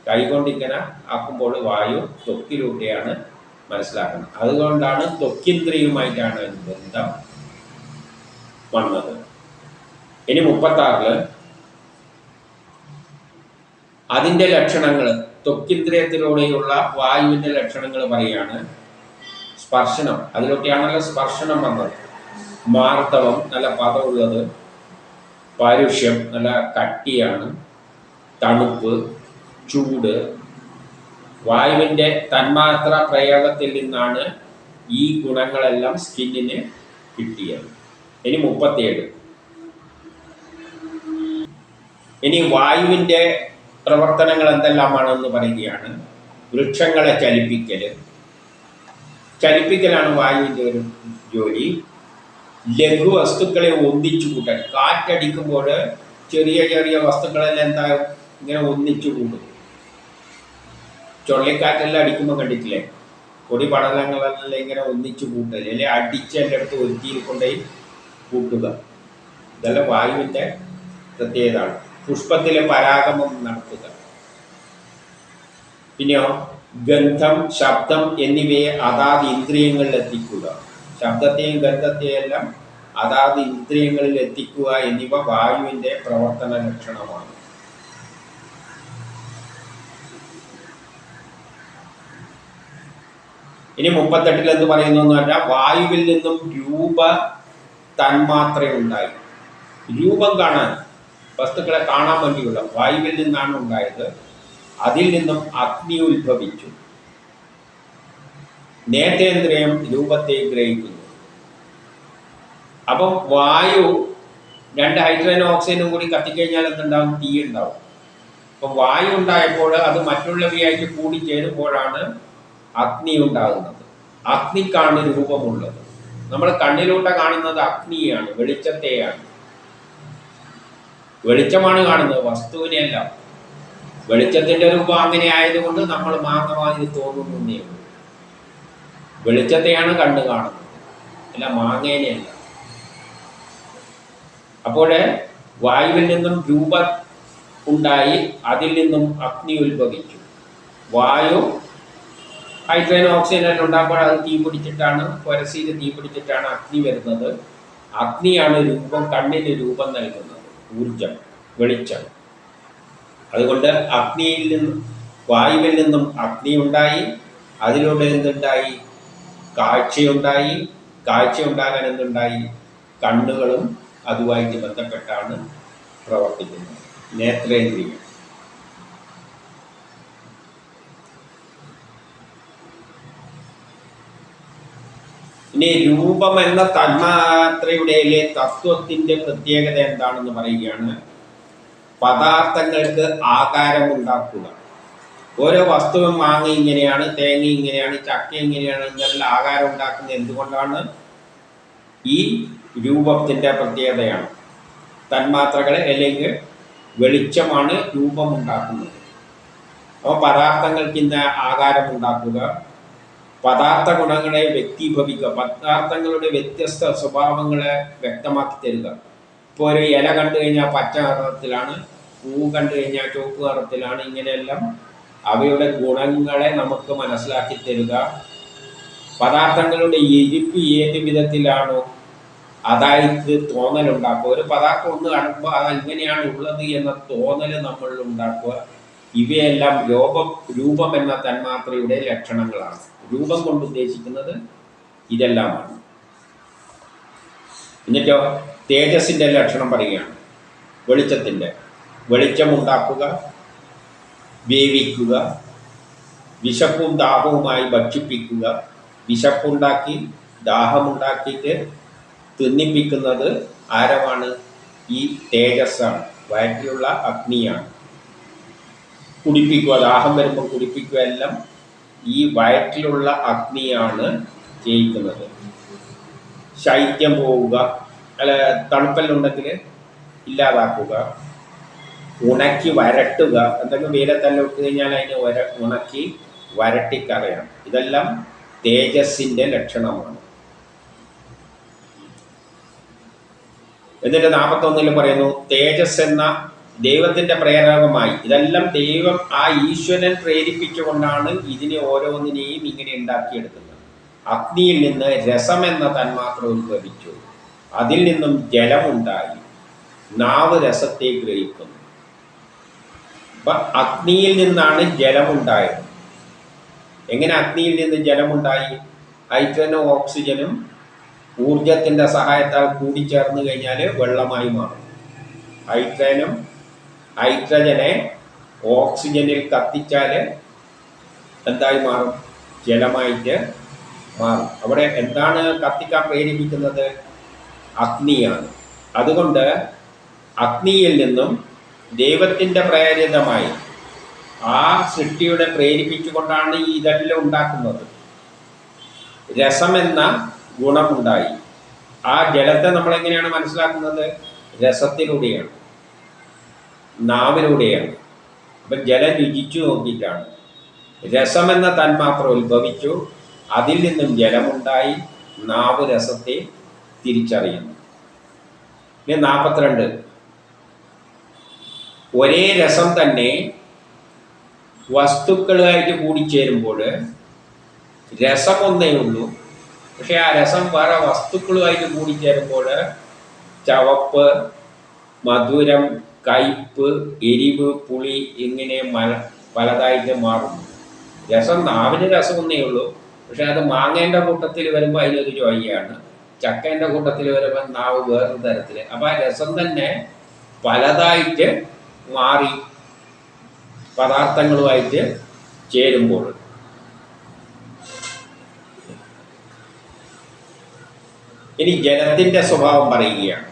S1: കൈകൊണ്ട് ഇങ്ങനെ ആക്കുമ്പോൾ വായു ത്വക്കിലൂടെയാണ് മനസ്സിലാക്കുന്നത്. അതുകൊണ്ടാണ് ത്വക്കിന്ദ്രിയുമായിട്ടാണ് ബന്ധം വന്നത്. ഇനി 36 അതിൻ്റെ ലക്ഷണങ്ങൾ, ത്വക്കിന്ദ്രിയത്തിലൂടെയുള്ള വായുവിൻ്റെ ലക്ഷണങ്ങൾ പറയുകയാണ്. സ്പർശനം, അതിലൊക്കെയാണല്ലോ സ്പർശനം വന്നത്. മാർദ്ദവം, നല്ല പദമുള്ളത്. പാരുഷ്യം, നല്ല കട്ടിയാണ്. തണുപ്പ്, ചൂട്. വായുവിൻ്റെ തന്മാത്ര പ്രയോഗത്തിൽ നിന്നാണ് ഈ ഗുണങ്ങളെല്ലാം സ്കിന്നിന് കിട്ടിയത്. ഇനി 37 ഇനി വായുവിൻ്റെ പ്രവർത്തനങ്ങൾ എന്തെല്ലാമാണെന്ന് പറയുകയാണ്. വൃക്ഷങ്ങളെ ചലിപ്പിക്കലാണ് വായുവിൻ്റെ ഒരു ജോലി. ലഘു വസ്തുക്കളെ ഒന്നിച്ചു കൂട്ടാൻ. കാറ്റടിക്കുമ്പോൾ ചെറിയ ചെറിയ വസ്തുക്കളെല്ലാം എന്താകും? ഇങ്ങനെ ഒന്നിച്ചു കൂട്ടും. ചുഴലിക്കാറ്റെല്ലാം അടിക്കുമ്പോൾ കണ്ടിട്ടില്ലേ? പൊടി പടലങ്ങളെല്ലാം ഇങ്ങനെ ഒന്നിച്ചു കൂട്ടൽ, അല്ലെ അടിച്ച് എൻ്റെ അടുത്ത് ഒരുത്തിയിൽ കൊണ്ടുപോയി കൂട്ടുക. ഇതെല്ലാം വായുവിൻ്റെ പ്രത്യേകതയാണ്. പുഷ്പത്തിലെ പരാഗമം നടത്തുക. പിന്നെയോ ഗന്ധം, ശബ്ദം എന്നിവയെ അതാത് ഇന്ദ്രിയങ്ങളിൽ എത്തിക്കുക. ശബ്ദത്തെയും ഗന്ധത്തെയും എല്ലാം അതാത് ഇന്ദ്രിയങ്ങളിൽ എത്തിക്കുക എന്നിവ വായുവിൻ്റെ പ്രവർത്തന ലക്ഷണമാണ്. ഇനി 38 എന്ത് പറയുന്നു എന്ന് പറഞ്ഞാൽ, വായുവിൽ നിന്നും രൂപ തന്മാത്രയുണ്ടായി. രൂപം കാണാൻ, വസ്തുക്കളെ കാണാൻ വേണ്ടിയുള്ള വായുവിൽ നിന്നാണ് ഉണ്ടായത്. അതിൽ നിന്നും അഗ്നി ഉത്ഭവിച്ചു. നേത്രേന്ദ്രിയം രൂപത്തെ ഗ്രഹിക്കുന്നു. അപ്പം വായു രണ്ട് ഹൈഡ്രജനും ഓക്സിജനും കൂടി കത്തിക്കഴിഞ്ഞാൽ എന്തുണ്ടാവും? തീ ഉണ്ടാവും. അപ്പം വായു ഉണ്ടായപ്പോൾ അത് മറ്റുള്ളവയായിട്ട് കൂടിച്ചേരുമ്പോഴാണ് അഗ്നി ഉണ്ടാകുന്നത്. അഗ്നിക്കാണ് രൂപമുള്ളത്. നമ്മൾ കണ്ണിലൂടെ കാണുന്നത് അഗ്നിയാണ്, വെളിച്ചത്തെയാണ്. വെളിച്ചമാണ് കാണുന്നത്, വസ്തുവിനെയല്ല. വെളിച്ചത്തിന്റെ രൂപം അങ്ങനെ ആയതുകൊണ്ട് നമ്മൾ മാങ്ങമായി തോന്നുന്നേ ഉള്ളൂ. വെളിച്ചത്തെയാണ് കണ്ണ് കാണുന്നത്, അല്ല മാങ്ങേനെയല്ല. അപ്പോൾ വായുവിൽ നിന്നും രൂപം ഉണ്ടായി, അതിൽ നിന്നും അഗ്നി ഉത്ഭവിച്ചു. വായു ഹൈഡ്രജൻ ഓക്സിജൻ ഉണ്ടാകുമ്പോൾ അത് തീ പിടിച്ചിട്ടാണ്, പൊരസീൽ തീ പിടിച്ചിട്ടാണ് അഗ്നി വരുന്നത്. അഗ്നിയാണ് രൂപം, കണ്ണിന് രൂപം നൽകുന്നത്, ഊർജം, വെളിച്ചം. അതുകൊണ്ട് അഗ്നിയിൽ നിന്നും, വായുവിൽ നിന്നും അഗ്നി ഉണ്ടായി, അതിലൂടെ എന്തുണ്ടായി? കാഴ്ചയുണ്ടായി. കാഴ്ച ഉണ്ടാകാൻ എന്തുണ്ടായി? കണ്ണുകളും അതുമായിട്ട് ബന്ധപ്പെട്ടാണ് പ്രവർത്തിക്കുന്നത്, നേത്രേന്ദ്രിയം. ഇനി രൂപം എന്ന തന്മാത്രയുടെ തത്വത്തിന്റെ പ്രത്യേകത എന്താണെന്ന് പറയുകയാണ്. പദാർത്ഥങ്ങൾക്ക് ആകാരമുണ്ടാക്കുക. ഓരോ വസ്തുവും മാങ്ങ ഇങ്ങനെയാണ്, തേങ്ങ ഇങ്ങനെയാണ്, ചക്ക ഇങ്ങനെയാണ് എന്നെല്ലാം ആകാരം ഉണ്ടാക്കുന്നത് എന്തുകൊണ്ടാണ്? ഈ രൂപത്തിൻ്റെ പ്രത്യേകതയാണ്. തന്മാത്രകൾ അല്ലെങ്കിൽ വെളിച്ചമാണ് രൂപമുണ്ടാക്കുന്നത്. അപ്പോൾ പദാർത്ഥങ്ങൾക്ക് ഇന്ന് ആകാരമുണ്ടാക്കുക, പദാർത്ഥ ഗുണങ്ങളെ വ്യക്തീഭവിക്കുക, പദാർത്ഥങ്ങളുടെ വ്യത്യസ്ത സ്വഭാവങ്ങളെ വ്യക്തമാക്കി തരിക. ഇപ്പോൾ ഒരു ഇല കണ്ടു കഴിഞ്ഞാൽ പച്ച നിറത്തിലാണ്, പൂ കണ്ടു കഴിഞ്ഞാൽ ചുവപ്പ് നിറത്തിലാണ്. ഇങ്ങനെയെല്ലാം അവയുടെ ഗുണങ്ങളെ നമുക്ക് മനസ്സിലാക്കി തരിക. പദാർത്ഥങ്ങളുടെ ഇരിപ്പ് ഏത് വിധത്തിലാണോ അതായിട്ട് തോന്നലുണ്ടാക്കുക. ഒരു പദാർത്ഥം ഒന്ന് കാണുമ്പോൾ അത് ഇങ്ങനെയാണ് ഉള്ളത് എന്ന തോന്നൽ നമ്മൾ ഉണ്ടാക്കുക. ഇവയെല്ലാം രൂപം എന്ന തന്മാത്രയുടെ ലക്ഷണങ്ങളാണ്. രൂപം കൊണ്ട് ഉദ്ദേശിക്കുന്നത് ഇതെല്ലാമാണ്. എന്നിട്ടോ തേജസ്സിൻ്റെ ലക്ഷണം പറയുകയാണ്. വെളിച്ചത്തിൻ്റെ, വെളിച്ചമുണ്ടാക്കുക, വേവിക്കുക, വിശപ്പും ദാഹവുമായി ഭക്ഷിപ്പിക്കുക. വിശപ്പുണ്ടാക്കി ദാഹമുണ്ടാക്കിയിട്ട് തിന്നിപ്പിക്കുന്നത് ആരമാണ്? ഈ തേജസ്സാണ്, വയറ്റിലുള്ള അഗ്നിയാണ്. കുടിപ്പിക്കുക, ദാഹം വരുമ്പോൾ കുടിപ്പിക്കുക, എല്ലാം ഈ വയറ്റിലുള്ള അഗ്നിയാണ് ചെയ്യിക്കുന്നത്. ശൈത്യം പോവുക, അല്ല തണുപ്പല്ലുണ്ടെങ്കിൽ ഇല്ലാതാക്കുക, ഉണക്കി വരട്ടുക. എന്തെങ്കിലും വെയിലത്തെല്ലാം ഇട്ട് കഴിഞ്ഞാൽ അതിനെ ഉണക്കി വരട്ടിക്കറിയാം. ഇതെല്ലാം തേജസ്സിൻ്റെ ലക്ഷണമാണ്. എന്നിട്ട് 41 പറയുന്നു, തേജസ് എന്ന ദൈവത്തിൻ്റെ പ്രേരകമായി. ഇതെല്ലാം ദൈവം, ആ ഈശ്വരൻ പ്രേരിപ്പിച്ചുകൊണ്ടാണ് ഇതിനെ ഓരോന്നിനെയും ഇങ്ങനെ ഉണ്ടാക്കിയെടുക്കുന്നത്. അഗ്നിയിൽ നിന്ന് രസം എന്ന തന്മാത്ര ഉത്ഭവിച്ചു, അതിൽ നിന്നും ജലമുണ്ടായി, നാവ് രസത്തെ ഗ്രഹിക്കുന്നു. അപ്പം അഗ്നിയിൽ നിന്നാണ് ജലമുണ്ടായത്. എങ്ങനെ അഗ്നിയിൽ നിന്ന് ജലമുണ്ടായി? ഹൈഡ്രജനും ഓക്സിജനും ഊർജത്തിൻ്റെ സഹായത്താൽ കൂടിച്ചേർന്ന് കഴിഞ്ഞാൽ വെള്ളമായി മാറും. ഹൈഡ്രജനെ ഓക്സിജനിൽ കത്തിച്ചാൽ എന്തായി മാറും? ജലമായിട്ട് മാറും. അവിടെ എന്താണ് കത്തിക്കാൻ പ്രേരിപ്പിക്കുന്നത്? അഗ്നിയാണ്. അതുകൊണ്ട് അഗ്നിയിൽ നിന്നും ദൈവത്തിൻ്റെ പ്രേരിതമായി, ആ സൃഷ്ടിയുടെ പ്രേരിപ്പിച്ചുകൊണ്ടാണ് ഇതെല്ലാം ഉണ്ടാക്കുന്നത്. രസമെന്ന ഗുണമുണ്ടായി. ആ ജലത്തെ നമ്മളെങ്ങനെയാണ് മനസ്സിലാക്കുന്നത്? രസത്തിലൂടെയാണ്, നാവിലൂടെയാണ്. അപ്പം ജലം രുചിച്ചു നോക്കിയിട്ടാണ്. രസമെന്ന തന്മാത്ര ഉത്ഭവിച്ചു, അതിൽ നിന്നും ജലമുണ്ടായി, നാവ് രസത്തെ തിരിച്ചറിയുന്നു. ഇനി 42, ഒരേ രസം തന്നെ വസ്തുക്കളായിട്ട് കൂടിച്ചേരുമ്പോൾ രസം ഒന്നേ ഉള്ളൂ. പക്ഷെ ആ രസം വേറെ വസ്തുക്കളുമായിട്ട് കൂടിച്ചേരുമ്പോൾ ചവപ്പ്, മധുരം, കയ്പ്, എരിവ്, പുളി ഇങ്ങനെ പലതായിട്ട് മാറുന്നു. രസം, നാവിന് രസം ഒന്നേ ഉള്ളൂ. പക്ഷെ അത് മാങ്ങേൻ്റെ കൂട്ടത്തിൽ വരുമ്പോൾ അതിനൊരു ചൊയ്യാണ്, ചക്കേൻ്റെ കൂട്ടത്തിൽ വരുമ്പോൾ നാവ് വേറൊരു തരത്തിൽ. അപ്പോൾ ആ രസം തന്നെ പലതായിട്ട് മാറി പദാർത്ഥങ്ങളുമായിട്ട് ചേരുമ്പോൾ. ഇനി ജലത്തിന്റെ സ്വഭാവം പറയുകയാണ്.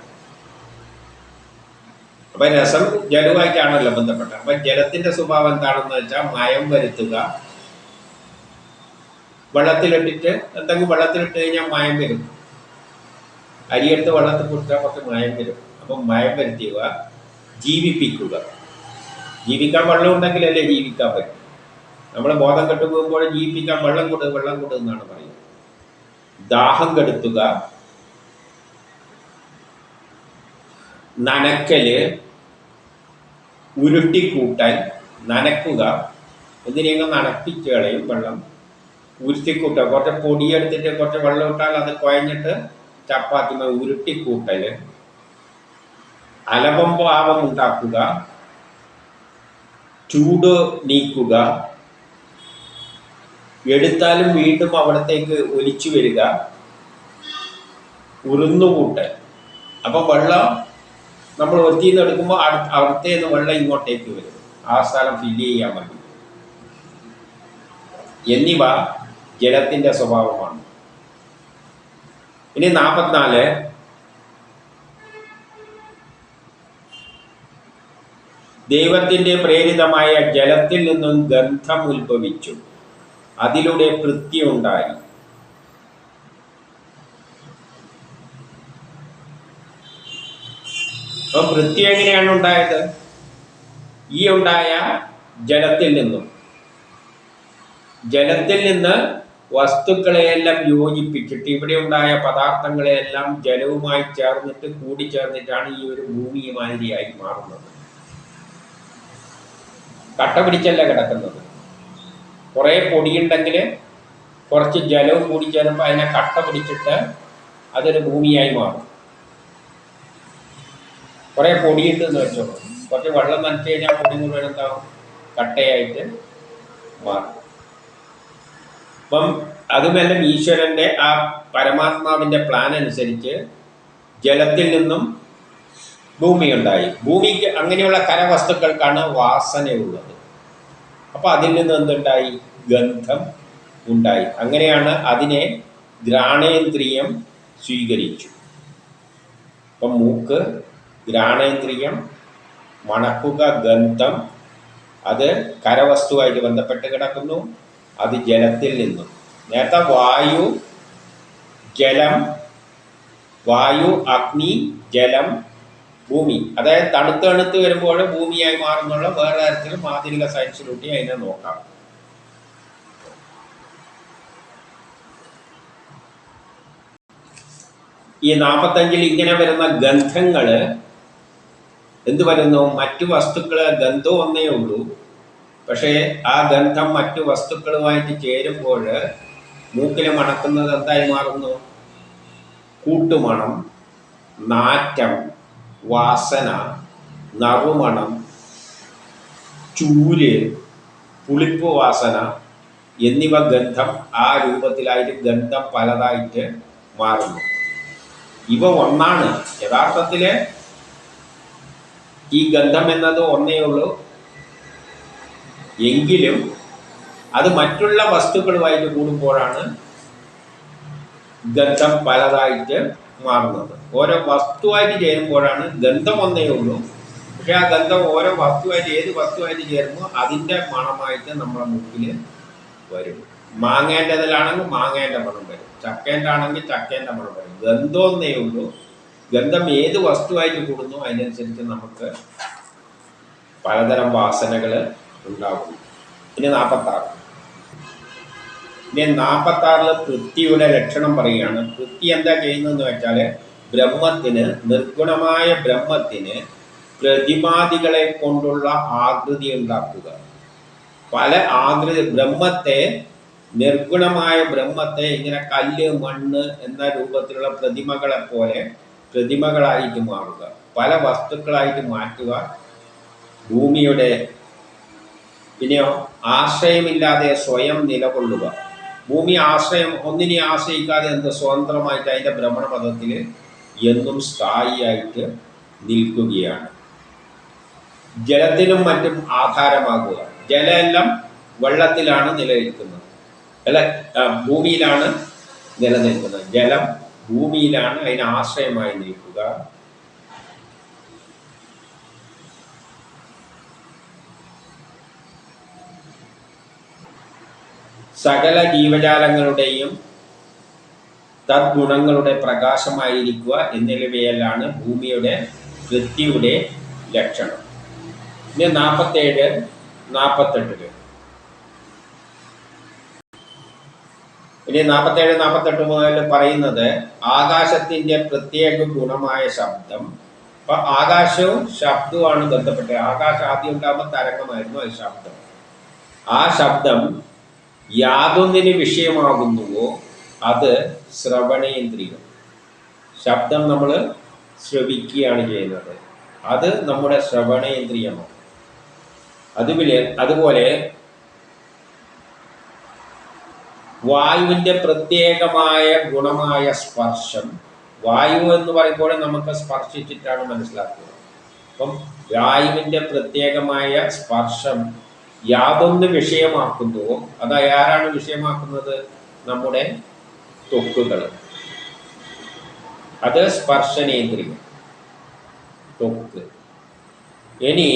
S1: അപ്പൊ രസം ജലവുമായിട്ടാണല്ലോ ബന്ധപ്പെട്ടത്. അപ്പൊ ജലത്തിന്റെ സ്വഭാവം എന്താണെന്ന് വെച്ചാൽ മയം വരുത്തുക. വെള്ളത്തിലിട്ടിട്ട് എന്തെങ്കിലും വെള്ളത്തിലിട്ട് കഴിഞ്ഞാൽ മയം വരും. അരിയെടുത്ത് വെള്ളത്തിൽ കൊടുത്താൽ കുറച്ച് മയം വരും. അപ്പം മയം വരുത്തുക, ജീവിപ്പിക്കുക. ജീവിക്കാൻ വെള്ളം ഉണ്ടെങ്കിലല്ലേ ജീവിക്കാൻ പറ്റും. നമ്മൾ ബോധം കെട്ടു പോകുമ്പോൾ ജീവിപ്പിക്കാൻ വെള്ളം കൊടു എന്നാണ് പറയുന്നത്. ദാഹം കെടുത്തുക, നനക്കല്, ഉരുട്ടിക്കൂട്ടൽ. നനക്കുക, എന്തിനെങ്കിലും നനപ്പിച്ച് കളയും വെള്ളം. ഉരുട്ടിക്കൂട്ടുക, കുറച്ച് പൊടിയെടുത്തിട്ട് കുറച്ച് വെള്ളം ഇട്ടാൽ അത് കുഴഞ്ഞിട്ട് ചപ്പാത്തി ഉരുട്ടിക്കൂട്ടൽ. അലവം ഭാവം ഉണ്ടാക്കുക, ചൂട് നീക്കുക, എടുത്താലും വീണ്ടും അവിടത്തേക്ക് ഒലിച്ചു വരിക, ഉരുന്നുകൂട്ടൽ. അപ്പം വെള്ളം നമ്മൾ ഒത്തിന്ന് എടുക്കുമ്പോൾ അവിടുത്തേന്ന് വെള്ളം ഇങ്ങോട്ടേക്ക് വരും, ആ സ്ഥലം ഫില്ല് ചെയ്യാൻ വേണ്ടി. എന്നിവ ജലത്തിന്റെ സ്വഭാവമാണ്. ഇനി 44, ദൈവത്തിന്റെ പ്രേരിതമായ ജലത്തിൽ നിന്നും ഗന്ധം ഉത്ഭവിച്ചു, അതിലൂടെ പൃഥ്വി ഉണ്ടായി. അപ്പൊ പൃഥ്വി എങ്ങനെയാണ് ഉണ്ടായത്? ഈ ഉണ്ടായ ജലത്തിൽ നിന്നും. ജലത്തിൽ നിന്ന് വസ്തുക്കളെയെല്ലാം യോജിപ്പിച്ചിട്ട് ഇവിടെ ഉണ്ടായ പദാർത്ഥങ്ങളെയെല്ലാം ജലവുമായി ചേർന്നിട്ട് കൂടിച്ചേർന്നിട്ടാണ് ഈ ഒരു ഭൂമിയുമാതിരിയായി മാറുന്നത്. കട്ട പിടിച്ചല്ല കിടക്കുന്നത്. കുറേ പൊടിയുണ്ടെങ്കിൽ കുറച്ച് ജലവും കൂടി ചേരുമ്പോൾ അതിനെ കട്ട പിടിച്ചിട്ട് അതൊരു ഭൂമിയായി മാറും. കുറേ പൊടിയുണ്ട് എന്ന് വെച്ചോളൂ, കുറച്ച് വെള്ളം നനച്ചു കഴിഞ്ഞാൽ പൊടി മുഴുവൻ എന്താവും? കട്ടയായിട്ട് മാറും. അപ്പം അതുമെല്ലാം ഈശ്വരൻ്റെ ആ പരമാത്മാവിൻ്റെ പ്ലാൻ അനുസരിച്ച് ജലത്തിൽ നിന്നും ഭൂമി ഉണ്ടായി. ഭൂമിക്ക് അങ്ങനെയുള്ള കരവസ്തുക്കൾക്കാണ് വാസനയുള്ളത്. അപ്പോൾ അതിൽ നിന്ന് എന്തുണ്ടായി? ഗന്ധം ഉണ്ടായി. അങ്ങനെയാണ് അതിനെ ഘ്രാണേന്ദ്രിയം സ്വീകരിച്ചു. അപ്പം മൂക്ക്, ഘ്രാണേന്ദ്രിയം, മണക്കുക, ഗന്ധം, അത് കരവസ്തുവായിട്ട് ബന്ധപ്പെട്ട് കിടക്കുന്നു. അത് ജലത്തിൽ നിന്നും. നേരത്തെ വായു, ജലം, വായു, അഗ്നി, ജലം, ഭൂമി. അതായത് തണുത്ത് വരുമ്പോൾ ഭൂമിയായി മാറുന്നുള്ള വേറെ തരത്തിലും ആധുനിക സയൻസിലൂട്ടി അതിനെ നോക്കാം. ഈ 45 ഇങ്ങനെ വരുന്ന ഗന്ധങ്ങൾ എന്ത് വരുന്നു? മറ്റു വസ്തുക്കൾ ഗന്ധം ഒന്നേ ഉള്ളൂ. പക്ഷേ ആ ഗന്ധം മറ്റു വസ്തുക്കളുമായിട്ട് ചേരുമ്പോൾ മൂക്കിൽ മണക്കുന്നത് എന്തായി മാറുന്നു? കൂട്ടുമണം, നാറ്റം, വാസന, നറുമണം, ചൂര്, പുളിപ്പ് വാസന എന്നിവ ഗന്ധം ആ രൂപത്തിലായിട്ട് ഗന്ധം പലതായിട്ട് മാറുന്നു. ഇവ ഒന്നാണ്. യഥാർത്ഥത്തിൽ ഈ ഗന്ധം എന്നത് ഒന്നേ ഉള്ളൂ. എങ്കിലും അത് മറ്റുള്ള വസ്തുക്കളുമായിട്ട് കൂടുമ്പോഴാണ് ഗന്ധം പലതായിട്ട് മാറുന്നത്. ഓരോ വസ്തുവായിട്ട് ചേരുമ്പോഴാണ് ഗന്ധം ഒന്നേ ഉള്ളൂ. പക്ഷെ ആ ഗന്ധം ഓരോ വസ്തുവായിട്ട്, ഏത് വസ്തുവായിട്ട് ചേരുമ്പോൾ അതിൻ്റെ മണമായിട്ട് നമ്മുടെ മൂക്കിൽ വരും. മാങ്ങേൻ്റെതിലാണെങ്കിൽ മാങ്ങേൻ്റെ മണം വരും, ചക്കേൻ്റെ ആണെങ്കിൽ ചക്കേൻ്റെ മണം വരും. ഗന്ധം ഒന്നേ ഉള്ളൂ. ഗന്ധം ഏത് വസ്തുവായിട്ട് കൂടുന്നു അതിനനുസരിച്ച് നമുക്ക് പലതരം വാസനകൾ ഉണ്ടാകും. ഇനി 46. ഇനി 46 പൃഥ്വിയുടെ ലക്ഷണം പറയുകയാണ്. പൃഥ്വി എന്താ ചെയ്യുന്നതെന്ന് വെച്ചാൽ ബ്രഹ്മത്തിന്, നിർഗുണമായ ബ്രഹ്മത്തിന് പ്രതിമാദികളെ കൊണ്ടുള്ള ആകൃതി ഉണ്ടാക്കുക. പല ആകൃതി ബ്രഹ്മത്തെ, നിർഗുണമായ ബ്രഹ്മത്തെ ഇങ്ങനെ കല്ല്, മണ്ണ് എന്ന രൂപത്തിലുള്ള പ്രതിമകളെ പോലെ പ്രതിമകളായിട്ട് മാറുക, പല വസ്തുക്കളായിട്ട് മാറ്റുക. ഭൂമിയുടെ പിന്നെയോ ആശ്രയമില്ലാതെ സ്വയം നിലകൊള്ളുക. ഭൂമി ആശ്രയം, ഒന്നിനെ ആശ്രയിക്കാതെ എന്ത് സ്വതന്ത്രമായിട്ട് അതിൻ്റെ ഭ്രമണപഥത്തിൽ എന്നും സ്ഥായിയായിട്ട് നിൽക്കുകയാണ്. ജലത്തിനും മറ്റും ആധാരമാകുക. ജലമെല്ലാം വെള്ളത്തിലാണ് നിലനിൽക്കുന്നത്, അല്ല ഭൂമിയിലാണ് നിലനിൽക്കുന്നത്. ജലം ഭൂമിയിലാണ് അതിന് ആശ്രയമായി നിൽക്കുക. സകല ജീവജാലങ്ങളുടെയും തദ്ഗുണങ്ങളുടെ പ്രകാശമായിരിക്കുക എന്നിവയെല്ലാണ് ഭൂമിയുടെ പൃഥ്വിയുടെ ലക്ഷണം. ഇനി 47, 48. ഇനി 47, 48 മുതൽ പറയുന്നത് ആകാശത്തിന്റെ പ്രത്യേക ഗുണമായ ശബ്ദം. അപ്പൊ ആകാശവും ശബ്ദവുമാണ് ബന്ധപ്പെട്ടത്. ആകാശം ആദ്യം ഉണ്ടാകുമ്പോൾ തരംഗമായിരുന്നു, അത് ശബ്ദം. ആ ശബ്ദം യാതൊന്നിന് വിഷയമാകുന്നുവോ അത് ശ്രവണേന്ദ്രിയം. ശബ്ദം നമ്മൾ ശ്രവിക്കുകയാണ് ചെയ്യുന്നത്, അത് നമ്മുടെ ശ്രവണേന്ദ്രിയമാണ്. അതുപോലെ വായുവിൻ്റെ പ്രത്യേകമായ ഗുണമായ സ്പർശം. വായു എന്ന് പറയുമ്പോൾ നമുക്ക് സ്പർശിച്ചിട്ടാണ് മനസ്സിലാക്കുക. അപ്പം വായുവിൻ്റെ പ്രത്യേകമായ സ്പർശം യാതൊന്ന് വിഷയമാക്കുന്നുവോ അത് ആരാണ് വിഷയമാക്കുന്നത്? നമ്മുടെ ത്വക്കുകൾ. അത് സ്പർശനേന്ദ്രിയം, ത്വക്ക്. ഇനി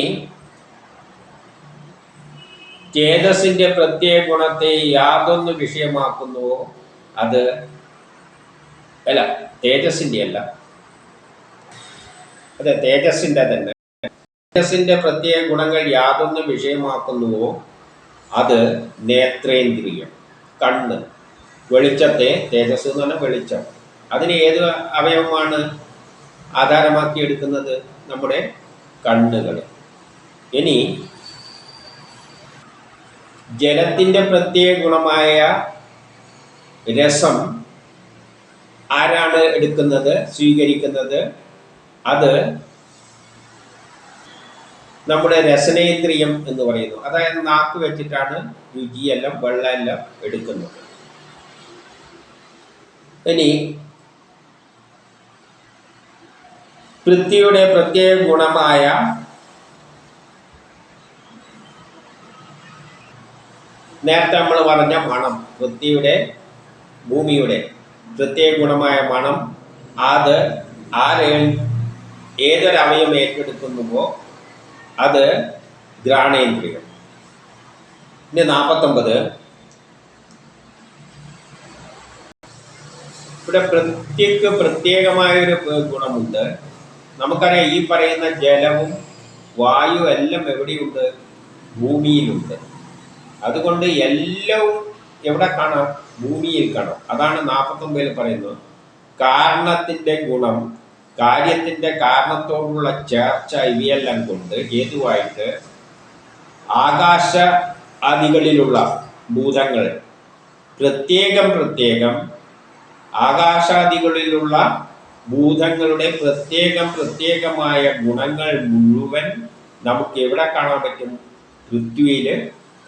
S1: ചേതസിന്റെ പ്രത്യേക ഗുണത്തെ യാതൊന്ന് വിഷയമാക്കുന്നുവോ അത് തേജസ്സിന്റെ അല്ല, അതെ തേജസ്സിന്റെ തന്നെ. തേജസ്സിന്റെ പ്രത്യേക ഗുണങ്ങൾ യാതൊന്ന് വിഷയമാക്കുന്നുവോ അത് നേത്രേന്ദ്രിയം, കണ്ണ്. വെളിച്ചത്തെ, തേജസ് എന്ന് പറഞ്ഞാൽ വെളിച്ചം, അതിന് ഏത് അവയവമാണ് ആധാരമാക്കി എടുക്കുന്നത്? നമ്മുടെ കണ്ണുകൾ. ഇനി ജലത്തിൻ്റെ പ്രത്യേക ഗുണമായ രസം ആരാണ് എടുക്കുന്നത്, സ്വീകരിക്കുന്നത്? അത് നമ്മുടെ രസനേന്ദ്രിയം എന്ന് പറയുന്നു. അതായത് നാക്ക് വെച്ചിട്ടാണ് രുചിയെല്ലാം വെള്ളമെല്ലാം എടുക്കുന്നത്. ഇനി പൃഥ്വിയുടെ പ്രത്യേക ഗുണമായ നേരത്തെ നമ്മൾ പറഞ്ഞ മണം, പൃഥ്വിയുടെ ഭൂമിയുടെ പ്രത്യേക ഗുണമായ മണം, അത് ഏതൊരവയം ഏറ്റെടുക്കുന്നുവോ അത് ഘ്രാണേന്ദ്രിയം. ഇനി 49. ഇവിടെ പൃഥ്വിക്ക് പ്രത്യേകമായൊരു ഗുണമുണ്ട്. നമുക്കറിയാം, ഈ പറയുന്ന ജലവും വായു എല്ലാം എവിടെയുണ്ട്? ഭൂമിയിലുണ്ട്. അതുകൊണ്ട് എല്ലാം എവിടെ കാണാം? ഭൂമിയിൽ കാണാം. അതാണ് 49 പറയുന്നത്. കാരണത്തിൻ്റെ ഗുണം, കാര്യത്തിൻ്റെ കാരണത്തോടുള്ള ചേർച്ച, ഇവയെല്ലാം കൊണ്ട് ഹേതുവായിട്ട് ആകാശ ആദികളിലുള്ള ഭൂതങ്ങൾ പ്രത്യേകം ആകാശാദികളിലുള്ള ഭൂതങ്ങളുടെ പ്രത്യേകമായ ഗുണങ്ങൾ മുഴുവൻ നമുക്ക് എവിടെ കാണാൻ പറ്റും? പൃഥ്വിയിൽ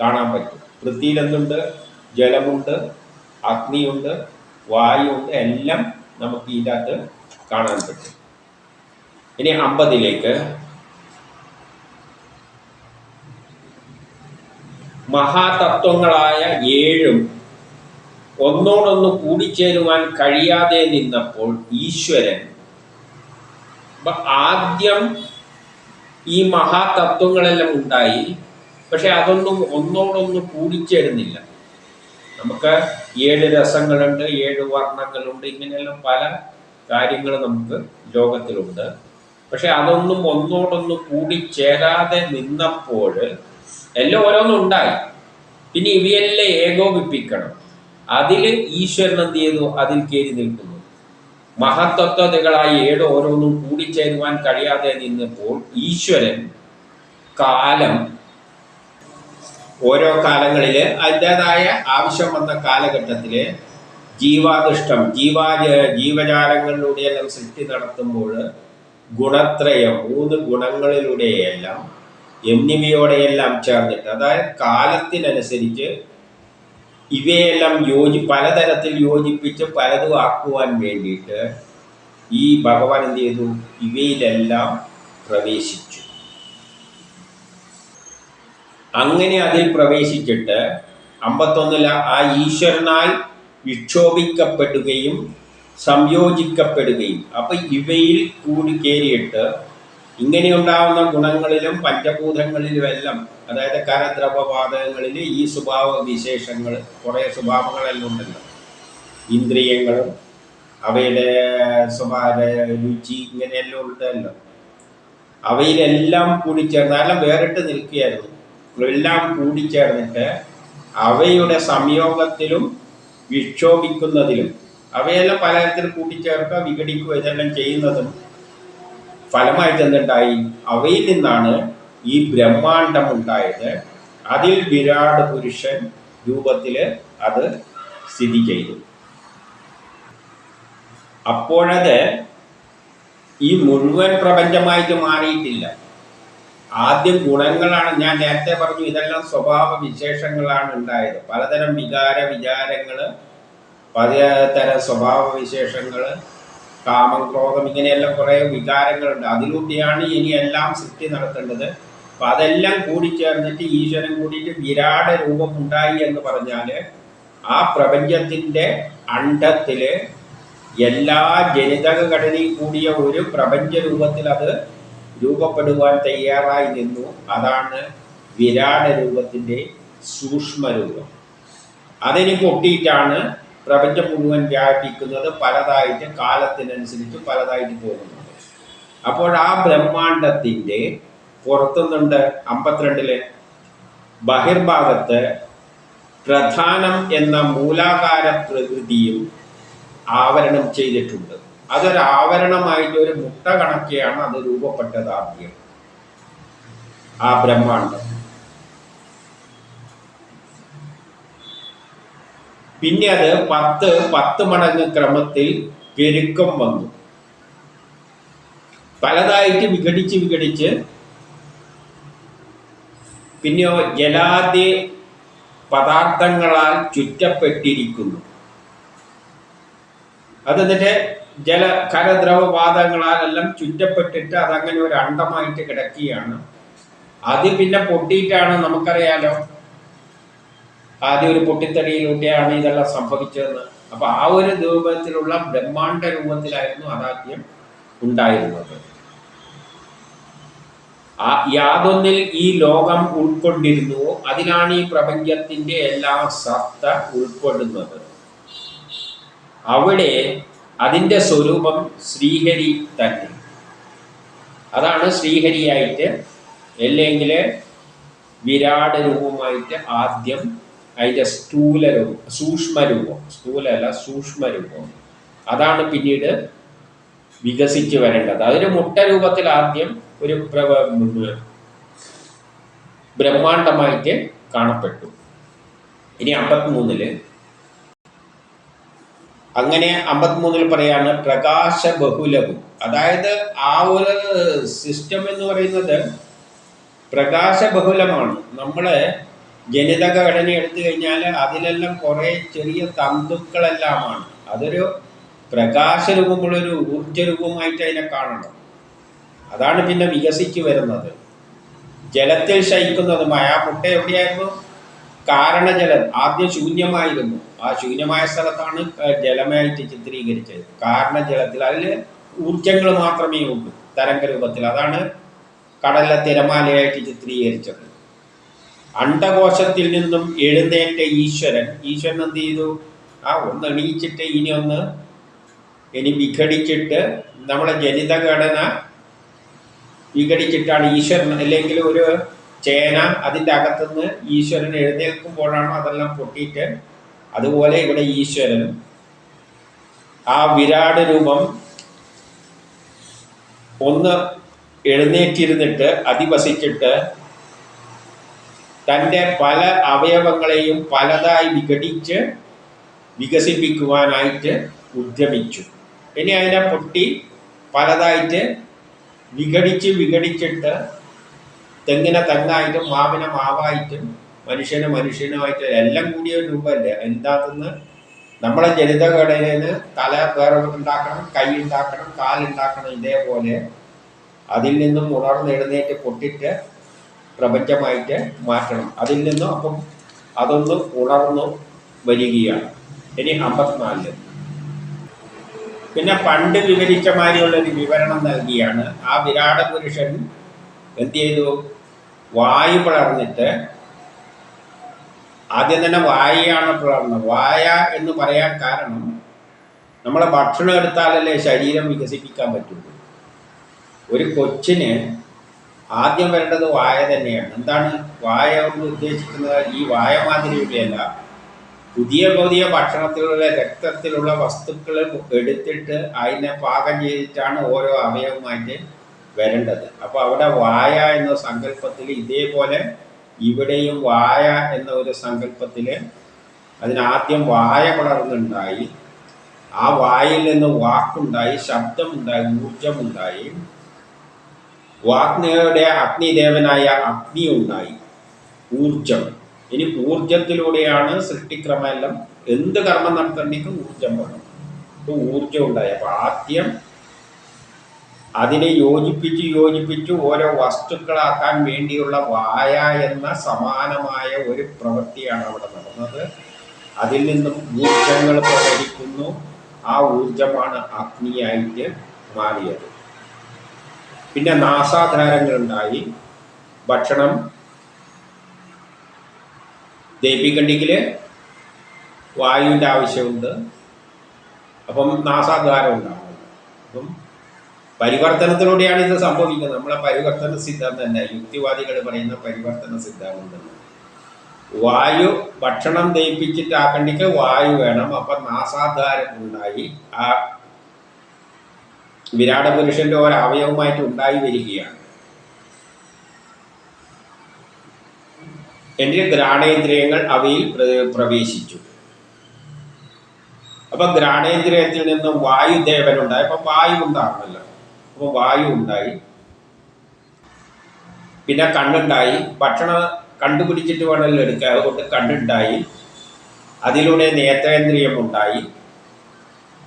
S1: കാണാൻ പറ്റും. പൃഥ്വിയിൽ എന്തുണ്ട്? ജലമുണ്ട്, അഗ്നിയുണ്ട്, വായുണ്ട്, എല്ലാം നമുക്ക് ഇതിനകത്ത് കാണാൻ പറ്റും. ഇനി 50ലേക്ക്. മഹാതത്വങ്ങളായ 7 ഒന്നോടൊന്ന് കൂടിച്ചേരുവാൻ കഴിയാതെ നിന്നപ്പോൾ ഈശ്വരൻ ആദ്യം ഈ മഹാതത്വങ്ങളെല്ലാം ഉണ്ടായി, പക്ഷെ അതൊന്നും ഒന്നോടൊന്ന് കൂടിച്ചേരുന്നില്ല. നമുക്ക് 7 രസങ്ങളുണ്ട്, 7 വർണ്ണങ്ങളുണ്ട്, ഇങ്ങനെയെല്ലാം പല കാര്യങ്ങൾ നമുക്ക് ലോകത്തിലുണ്ട്. പക്ഷെ അതൊന്നും ഒന്നോടൊന്ന് കൂടിച്ചേരാതെ നിന്നപ്പോൾ എല്ലാം ഓരോന്നുണ്ടായി. പിന്നെ ഇവയെല്ലാം ഏകോപിപ്പിക്കണം. അതിൽ ഈശ്വരൻ എന്ത് ചെയ്തു? അതിൽ കയറി നിൽക്കുന്നു. മഹത്തത്വതകളായി 7 ഓരോന്നും കൂടിച്ചേരുവാൻ കഴിയാതെ നിന്നപ്പോൾ ഈശ്വരൻ കാലം, ഓരോ കാലങ്ങളിൽ അതിൻ്റെതായ ആവശ്യം വന്ന കാലഘട്ടത്തിൽ ജീവാദിഷ്ടം, ജീവജാലങ്ങളിലൂടെയെല്ലാം സൃഷ്ടി നടത്തുമ്പോൾ ഗുണത്രയം, 3 ഗുണങ്ങളിലൂടെയെല്ലാം എന്നിവയോടെയെല്ലാം ചേർന്നിട്ട്, അതായത് കാലത്തിനനുസരിച്ച് ഇവയെല്ലാം പലതരത്തിൽ യോജിപ്പിച്ച് പലതും ആക്കുവാൻ വേണ്ടിയിട്ട് ഈ ഭഗവാൻ എന്ത് ചെയ്തു? ഇവയിലെല്ലാം പ്രവേശിച്ചു. അങ്ങനെ അതിൽ പ്രവേശിച്ചിട്ട് 51 ആ ഈശ്വരനാൽ വിക്ഷോഭിക്കപ്പെടുകയും സംയോജിക്കപ്പെടുകയും അപ്പം ഇവയിൽ കൂടിക്കേറിയിട്ട് ഇങ്ങനെയുണ്ടാകുന്ന ഗുണങ്ങളിലും പഞ്ചഭൂതങ്ങളിലുമെല്ലാം, അതായത് കരദ്രവവാതകങ്ങളിൽ ഈ സ്വഭാവ വിശേഷങ്ങൾ, കുറേ സ്വഭാവങ്ങളെല്ലാം ഉണ്ടല്ലോ, ഇന്ദ്രിയങ്ങളും അവയുടെ സ്വഭാവ രുചി ഇങ്ങനെയെല്ലാം ഉണ്ടല്ലോ, അവയിലെല്ലാം കൂടിച്ചേർന്ന് അതെല്ലാം വേറിട്ട് നിൽക്കുകയായിരുന്നു. എല്ലാം കൂടിച്ചേർന്നിട്ട് അവയുടെ സംയോഗത്തിലും വിക്ഷോഭിക്കുന്നതിലും അവയെല്ലാം പലതരത്തിൽ കൂട്ടിച്ചേർക്കുക, വിഘടിക്കുക, ഇതെല്ലാം ചെയ്യുന്നതും ഫലമായിട്ട് എന്തുണ്ടായി? അവയിൽ നിന്നാണ് ഈ ബ്രഹ്മാണ്ടം ഉണ്ടായത്. അതിൽ വിരാട് പുരുഷൻ രൂപത്തിൽ അത് സ്ഥിതി ചെയ്തു. അപ്പോഴത് ഈ മുഴുവൻ പ്രപഞ്ചമായിട്ട് മാറിയിട്ടില്ല. ആദ്യം ഗുണങ്ങളാണ്, ഞാൻ നേരത്തെ പറഞ്ഞു, ഇതെല്ലാം സ്വഭാവ വിശേഷങ്ങളാണ് ഉണ്ടായത്. പലതരം വിചാരങ്ങൾ, പലതരം സ്വഭാവ വിശേഷങ്ങൾ, കാമം, ക്രോധം, ഇങ്ങനെയെല്ലാം കുറേ വികാരങ്ങളുണ്ട്. അതിലൂടെയാണ് ഇനി എല്ലാം സൃഷ്ടി നടത്തേണ്ടത്. അപ്പം അതെല്ലാം കൂടിച്ചേർന്നിട്ട് ഈശ്വരൻ കൂടിയിട്ട് വിരാട രൂപം ഉണ്ടായി എന്ന് പറഞ്ഞാൽ ആ പ്രപഞ്ചത്തിൻ്റെ അണ്ഡത്തിൽ എല്ലാ ജനിതക ഘടനയും കൂടിയ ഒരു പ്രപഞ്ച രൂപത്തിൽ അത് രൂപപ്പെടുവാൻ തയ്യാറായി നിന്നു. അതാണ് വിരാട രൂപത്തിൻ്റെ സൂക്ഷ്മരൂപം. അതിന് പൊട്ടിയിട്ടാണ് പ്രപഞ്ചം മുഴുവൻ വ്യാപിക്കുന്നത്, പലതായിട്ട് കാലത്തിനനുസരിച്ച് പലതായിട്ട് പോകുന്നത്. അപ്പോൾ ആ ബ്രഹ്മാണ്ടത്തിൻ്റെ പുറത്തുനിന്നുണ്ട് 52 ബഹിർഭാഗത്ത് പ്രധാനം എന്ന മൂലാകാര പ്രകൃതിയും ആവരണം ചെയ്തിട്ടുണ്ട്. അതൊരു ആവരണമായിട്ട് ഒരു മുട്ട കണക്കെയാണ് അത് രൂപപ്പെട്ടത് ആദ്യം, ആ ബ്രഹ്മാണ്ടം. പിന്നെ അത് 10 മടങ്ങ് ക്രമത്തിൽ പെരുക്കം വന്നു. പലതായിട്ട് വിഘടിച്ച് പിന്നെയോ ജലാദി പദാർത്ഥങ്ങളാൽ ചുറ്റപ്പെട്ടിരിക്കുന്നു. അത് എന്നിട്ട് കരദ്രവവാതങ്ങളാലെല്ലാം ചുറ്റപ്പെട്ടിട്ട് അതങ്ങനെ ഒരു അണ്ഡമായിട്ട് കിടക്കുകയാണ്. അത് പിന്നെ പൊട്ടിയിട്ടാണ്, നമുക്കറിയാലോ, ആദ്യം ഒരു പൊട്ടിത്തെറിയിലൂടെയാണ് ഇതെല്ലാം സംഭവിച്ചതെന്ന്. അപ്പൊ ആ ഒരു രൂപത്തിലുള്ള ബ്രഹ്മാണ്ഡ രൂപത്തിലായിരുന്നു അതാദ്യം ഉണ്ടായിരുന്നത്. യാതൊന്നിൽ ഈ ലോകം ഉൾക്കൊണ്ടിരുന്നുവോ അതിലാണ് ഈ പ്രപഞ്ചത്തിന്റെ എല്ലാ സത്ത ഉൾപ്പെടുന്നത്. അവിടെ അതിൻ്റെ സ്വരൂപം ശ്രീഹരി തന്നെ. അതാണ് ശ്രീഹരിയായിട്ട്, അല്ലെങ്കിൽ വിരാട് രൂപമായിട്ട് ആദ്യം അതിൻ്റെ സ്ഥൂലരൂപം, സൂക്ഷ്മരൂപം, സ്ഥൂലല്ല സൂക്ഷ്മരൂപം, അതാണ് പിന്നീട് വികസിച്ച് വരേണ്ടത്. അതൊരു മുട്ട രൂപത്തിൽ ആദ്യം ഒരു ബ്രഹ്മാണ്ടമായിട്ട് കാണപ്പെട്ടു. ഇനി 53 അങ്ങനെ 53 പറയാണ് പ്രകാശ ബഹുലവും. അതായത് ആ ഒരു സിസ്റ്റം എന്ന് പറയുന്നത് പ്രകാശ ബഹുലമാണ്. നമ്മൾ ജനിതക ഘടന എടുത്തു കഴിഞ്ഞാൽ അതിലെല്ലാം കുറേ ചെറിയ തന്തുക്കളെല്ലാമാണ്. അതൊരു പ്രകാശരൂപമുള്ളൊരു ഊർജ്ജരൂപമായിട്ട് അതിനെ കാണണം. അതാണ് പിന്നെ വികസിച്ച് വരുന്നത്. ജലത്തിൽ ശയിക്കുന്നതുമായ ആ മുട്ട എവിടെയായിരുന്നു? കാരണജലം. ആദ്യം ശൂന്യമായിരുന്നു. ആ ശൂന്യമായ സ്ഥലത്താണ് ജലമായിട്ട് ചിത്രീകരിച്ചത്. കാരണജലത്തിൽ അതിൽ ഊർജങ്ങൾ മാത്രമേ ഉള്ളൂ തരംഗരൂപത്തിൽ. അതാണ് കടലിലെ തിരമാലയായിട്ട് ചിത്രീകരിച്ചത്. അണ്ഡകോശത്തിൽ നിന്നും എഴുന്നേറ്റ ഈശ്വരൻ എന്ത് ചെയ്തു? ഒന്ന് എണീച്ചിട്ട് ഇനി വിഘടിച്ചിട്ട് നമ്മളെ ജനിതഘടന വിഘടിച്ചിട്ടാണ് ഈശ്വരൻ, അല്ലെങ്കിൽ ഒരു ചേന അതിൻ്റെ അകത്തുനിന്ന് ഈശ്വരൻ എഴുന്നേൽക്കുമ്പോഴാണ് അതെല്ലാം പൊട്ടിയിട്ട്. അതുപോലെ ഇവിടെ ഈശ്വരൻ ആ വിരാട് രൂപം ഒന്ന് എഴുന്നേറ്റിരുന്നിട്ട് അധിവസിച്ചിട്ട് തൻ്റെ പല അവയവങ്ങളെയും പലതായി വിഘടിച്ച് വികസിപ്പിക്കുവാനായിട്ട് ഉദ്യമിച്ചു. ഇനി അതിനെ പൊട്ടി പലതായിട്ട് വിഘടിച്ചിട്ട് തെങ്ങിനെ തെങ്ങായിട്ടും മാവിനെ മാവായിട്ടും മനുഷ്യനുമായിട്ട് എല്ലാം കൂടിയ രൂപമല്ലേ. അതിനകത്തുനിന്ന് നമ്മളെ ജനിതഘടനയിൽ തല വേറെ ഉണ്ടാക്കണം, കൈ ഉണ്ടാക്കണം, കാലുണ്ടാക്കണം. ഇതേപോലെ അതിൽ നിന്നും ഉണർന്നെഴുന്നേറ്റ് പൊട്ടിട്ട് പ്രപഞ്ചമായിട്ട് മാറ്റണം. അതിൽ നിന്നും അപ്പം അതൊന്ന് ഉണർന്നു വരികയാണ്. ഇനി 54 പിന്നെ പണ്ട് വിവരിച്ച മാതിരിയുള്ളൊരു വിവരണം നൽകിയാണ് ആ വിരാട പുരുഷൻ എന്ത് ചെയ്തു, വായു പിളർന്നിട്ട്, ആദ്യം തന്നെ വായയാണ് പിളർന്നത്. വായ എന്ന് പറയാൻ കാരണം നമ്മളെ ഭക്ഷണം എടുത്താലല്ലേ ശരീരം വികസിപ്പിക്കാൻ പറ്റുള്ളൂ. ഒരു കൊച്ചിന് ആദ്യം വരേണ്ടത് വായ തന്നെയാണ്. എന്താണ് വായ കൊണ്ട് ഉദ്ദേശിക്കുന്നത്? ഈ വായ മാതിരിയുള്ളതല്ല, പുതിയ പുതിയ ഭക്ഷണത്തിലുള്ള രക്തത്തിലുള്ള വസ്തുക്കൾ എടുത്തിട്ട് അതിനെ പാകം ചെയ്തിട്ടാണ് ഓരോ അവയവമായിട്ട് വരേണ്ടത്. അപ്പോൾ അവിടെ വായ എന്ന സങ്കല്പത്തിൽ ഇതേപോലെ ഇവിടെയും വായ എന്ന ഒരു സങ്കല്പത്തിൽ അതിനാദ്യം വായ വളർന്നുണ്ടായി, ആ വായിൽ നിന്ന് വാക്കുണ്ടായി, ശബ്ദമുണ്ടായി, ഊർജമുണ്ടായി, വാഗ്നിയുടെ അഗ്നിദേവനായ അഗ്നി ഉണ്ടായി, ഊർജം. ഇനി ഊർജത്തിലൂടെയാണ് സൃഷ്ടിക്രമെല്ലാം. എന്ത് കർമ്മം നടത്തണമെങ്കിൽ ഊർജം വേണം. ഇപ്പോൾ ഊർജം ഉണ്ടായി. അപ്പോൾ ആദ്യം അതിനെ യോജിപ്പിച്ച് ഓരോ വസ്തുക്കളാക്കാൻ വേണ്ടിയുള്ള വായ എന്ന സമാനമായ ഒരു പ്രവൃത്തിയാണ് അവിടെ നടന്നത്. അതിൽ നിന്നും ഊർജങ്ങൾ പ്രവഹിക്കുന്നു. ആ ഊർജമാണ് അഗ്നിയായിട്ട് മാറിയത്. പിന്നെ നാസാധാരങ്ങളുണ്ടായി. ഭക്ഷണം ദഹിപ്പിക്കണ്ടെങ്കിൽ വായുവിൻ്റെ ആവശ്യമുണ്ട്. അപ്പം നാസാദ്വാരം ഉണ്ടാകുന്നത്. അപ്പം പരിവർത്തനത്തിലൂടെയാണ് ഇത് സംഭവിക്കുന്നത്. നമ്മളെ പരിവർത്തന സിദ്ധാന്തം തന്നെ യുക്തിവാദികൾ പറയുന്ന പരിവർത്തന സിദ്ധാന്തം തന്നെ. വായു ഭക്ഷണം ദഹിപ്പിച്ചിട്ടാക്കണ്ടെങ്കിൽ വായു വേണം. അപ്പം നാസാദ്വാരം ഉണ്ടായി. ആ വിരാട പുരുഷന്റെ ഒരു അവയവമായിട്ട് ഉണ്ടായി വരികയാണ്. എൻ്റെ ഘ്രാണേന്ദ്രിയങ്ങൾ അവയിൽ പ്രവേശിച്ചു. അപ്പം ഘ്രാണേന്ദ്രിയത്തിൽ നിന്നും വായുദേവനുണ്ടായി. അപ്പം വായു ഉണ്ടാകുമല്ലോ. അപ്പോൾ വായു ഉണ്ടായി. പിന്നെ കണ്ണുണ്ടായി. ഭക്ഷണം കണ്ടുപിടിച്ചിട്ട് വേണമല്ലോ എടുക്കുക. അതുകൊണ്ട് കണ്ണുണ്ടായി. അതിലൂടെ നേത്രേന്ദ്രിയം ഉണ്ടായി.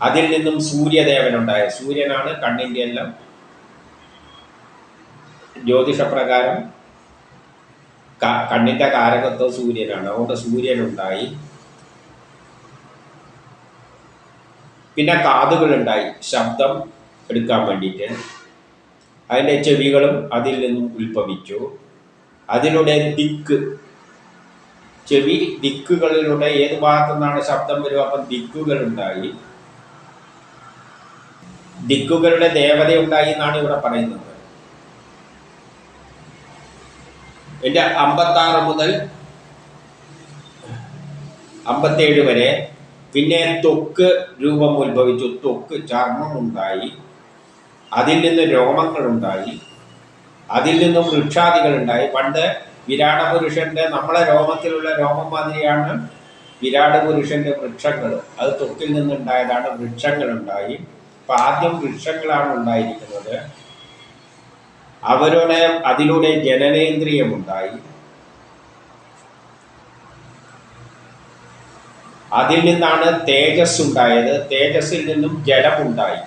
S1: അതിൽ നിന്നും സൂര്യദേവനുണ്ടായി. സൂര്യനാണ് കണ്ണിൻ്റെ എല്ലാം ജ്യോതിഷപ്രകാരം കണ്ണിൻ്റെ കാരകത്വം സൂര്യനാണ്. അതുകൊണ്ട് സൂര്യനുണ്ടായി. പിന്നെ കാതുകളുണ്ടായി, ശബ്ദം എടുക്കാൻ വേണ്ടിയിട്ട്. അതിൻ്റെ ചെവികളും അതിൽ നിന്നും ഉത്ഭവിച്ചു. അതിലൂടെ ചെവി ദിക്കുകളിലൂടെ ഏത് ഭാഗത്തു നിന്നാണ് ശബ്ദം വരും, അപ്പം ദിക്കുകളുണ്ടായി. ദിക്കുകളുടെ ദേവതയുണ്ടായി എന്നാണ് ഇവിടെ പറയുന്നത്. എൻ്റെ 56 മുതൽ 57 വരെ. പിന്നെ ത്വക്ക് രൂപം ഉത്ഭവിച്ചു. ത്വക്ക് ചർമ്മമുണ്ടായി. അതിൽ നിന്ന് രോമങ്ങളുണ്ടായി. അതിൽ നിന്നും വൃക്ഷാദികളുണ്ടായി. പണ്ട് വിരാട പുരുഷന്റെ നമ്മളെ രോമത്തിലുള്ള രോമം മാതിരിയാണ് വിരാട പുരുഷന്റെ വൃക്ഷങ്ങൾ. അത് ത്വക്കിൽ നിന്നുണ്ടായതാണ്. വൃക്ഷങ്ങളുണ്ടായി. അപ്പം ആദ്യം വൃക്ഷങ്ങളാണ് ഉണ്ടായിരിക്കുന്നത്. അതിലൂടെ ജനനേന്ദ്രിയമുണ്ടായി. അതിൽ നിന്നാണ് തേജസ് ഉണ്ടായത്. തേജസ്സിൽ നിന്നും ജലമുണ്ടായി.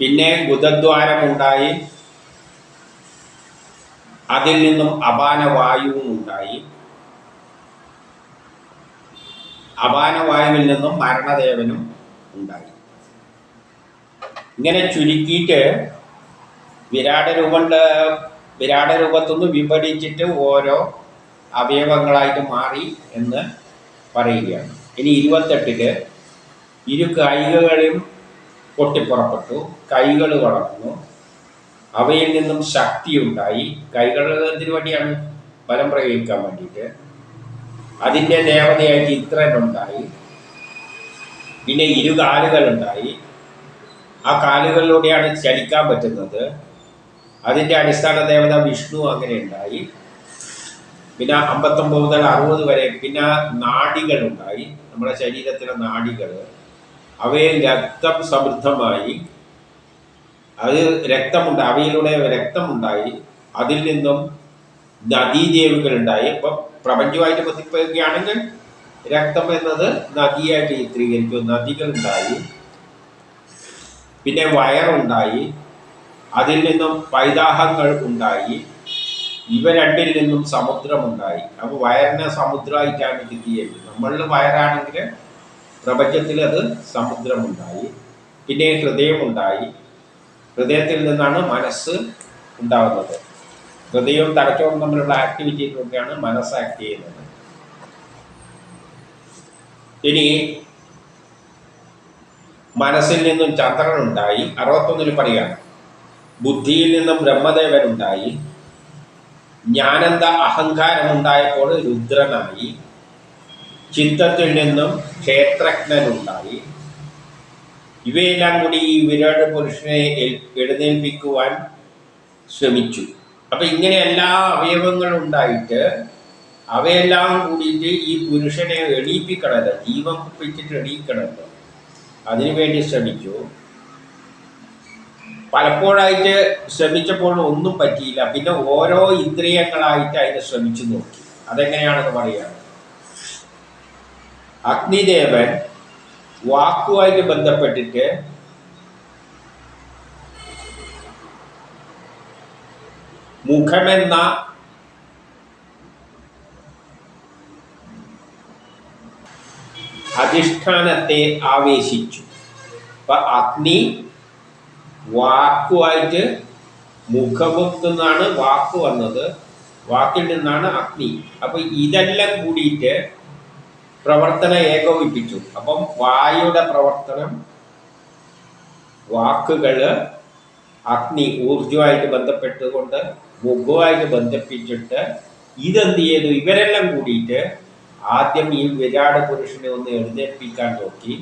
S1: പിന്നെ ഗുദദ്വാരമുണ്ടായി. അതിൽ നിന്നും അപാനവായുവും ഉണ്ടായി. അപാനവായുവിൽ നിന്നും മരണദേവനും ഉണ്ടായി. ഇങ്ങനെ ചുരുക്കിയിട്ട് വിരാട രൂപത്തൊന്ന് വിഭജിച്ചിട്ട് ഓരോ അവയവങ്ങളായിട്ട് മാറി എന്ന് പറയുകയാണ്. ഇനി 28 ഇരു കൈകളും പൊട്ടിപ്പുറപ്പെട്ടു. കൈകൾ വളർന്നു. അവയിൽ നിന്നും ശക്തി ഉണ്ടായി. കൈകൾ എന്തിനു വേണ്ടിയാണ്? ബലം പ്രയോഗിക്കാൻ വേണ്ടിയിട്ട്. അതിൻ്റെ ദേവതയായിട്ട് ഇന്ദ്രനുണ്ടായി. പിന്നെ ഇരു കാലുകളുണ്ടായി. ആ കാലുകളിലൂടെയാണ് ചലിക്കാൻ പറ്റുന്നത്. അതിൻ്റെ അടിസ്ഥാന ദേവത വിഷ്ണു അങ്ങനെ ഉണ്ടായി. പിന്നെ 59 മുതൽ 60 വരെ പിന്നെ നാഡികളുണ്ടായി. നമ്മുടെ ശരീരത്തിലെ നാഡികൾ. അവയിൽ രക്തം സമൃദ്ധമായി. അത് അവയിലൂടെ രക്തമുണ്ടായി. അതിൽ നിന്നും നദീദേവികളുണ്ടായി. ഇപ്പം പ്രപഞ്ചമായിട്ട് ബന്ധിപ്പിക്കുകയാണെങ്കിൽ രക്തം എന്നത് നദിയായിട്ട് ചിത്രീകരിക്കും. നദികളുണ്ടായി. പിന്നെ വയറുണ്ടായി. അതിൽ നിന്നും പൈതാഹങ്ങൾ ഉണ്ടായി. ഇവ രണ്ടിൽ നിന്നും സമുദ്രമുണ്ടായി. അപ്പോൾ വയറിനെ സമുദ്രമായിട്ടാണ് ചിത്രീകരിക്കുന്നത്. നമ്മളിൽ വയറാണെങ്കിൽ പ്രപഞ്ചത്തിൽ അത് സമുദ്രമുണ്ടായി. പിന്നെ ഹൃദയമുണ്ടായി. ഹൃദയത്തിൽ നിന്നാണ് മനസ്സ് ഉണ്ടാകുന്നത്. ഹൃദയവും തലച്ചോറും തമ്മിലുള്ള ആക്ടിവിറ്റിയിലൂടെയാണ് മനസ്സ് ആക്ട് ചെയ്യുന്നത്. ഇനി മനസ്സിൽ നിന്നും ചന്ദ്രൻ ഉണ്ടായി. 61 പറയാം. ബുദ്ധിയിൽ നിന്നും ബ്രഹ്മദേവൻ ഉണ്ടായി. ജ്ഞാനന്ദ അഹങ്കാരം ഉണ്ടായപ്പോൾ രുദ്രനായി. ചിത്തത്തിൽ നിന്നും ക്ഷേത്രജ്ഞനുണ്ടായി. ഇവയെല്ലാം കൂടി ഈ വിരാട് പുരുഷനെ എഴുന്നേൽപ്പിക്കുവാൻ ശ്രമിച്ചു. അപ്പൊ ഇങ്ങനെ എല്ലാ അവയവങ്ങളും ഉണ്ടായിട്ട് അവയെല്ലാം കൂടിയിട്ട് ഈ പുരുഷനെ എണീപ്പിക്കണമല്ലോ, ജീവൻ കുപ്പിച്ചിട്ട് എണീക്കണമല്ലോ, അതിനുവേണ്ടി ശ്രമിച്ചു. പലപ്പോഴായിട്ട് ശ്രമിച്ചപ്പോൾ ഒന്നും പറ്റിയില്ല. പിന്നെ ഓരോ ഇന്ദ്രിയങ്ങളായിട്ട് അതിനെ ശ്രമിച്ചു നോക്കി. അതെങ്ങനെയാണെന്ന് പറയാം. അഗ്നിദേവൻ വാക്കുമായിട്ട് ബന്ധപ്പെട്ടിട്ട് മുഖമെന്ന അധിഷ്ഠാനത്തെ ആവേശിച്ചു. അപ്പൊ അഗ്നി വാക്കുമായിട്ട്, മുഖമുഖത്തു നിന്നാണ് വാക്ക് വന്നത്, വാക്കിൽ നിന്നാണ് അഗ്നി. അപ്പൊ ഇതെല്ലാം കൂടിയിട്ട് പ്രവർത്തനം ഏകോപിപ്പിച്ചു. അപ്പം വായുടെ പ്രവർത്തനം, വാക്കുകള്, അഗ്നി ഊർജമായിട്ട് ബന്ധപ്പെട്ടുകൊണ്ട് മുഖവുമായിട്ട് ബന്ധിപ്പിച്ചിട്ട് ഇതെന്ത് ചെയ്തു? ഇവരെല്ലാം കൂടിയിട്ട് ആദ്യം ഈ വിരാട് പുരുഷനെ ഒന്ന് എഴുന്നേൽപ്പിക്കാൻ നോക്കി,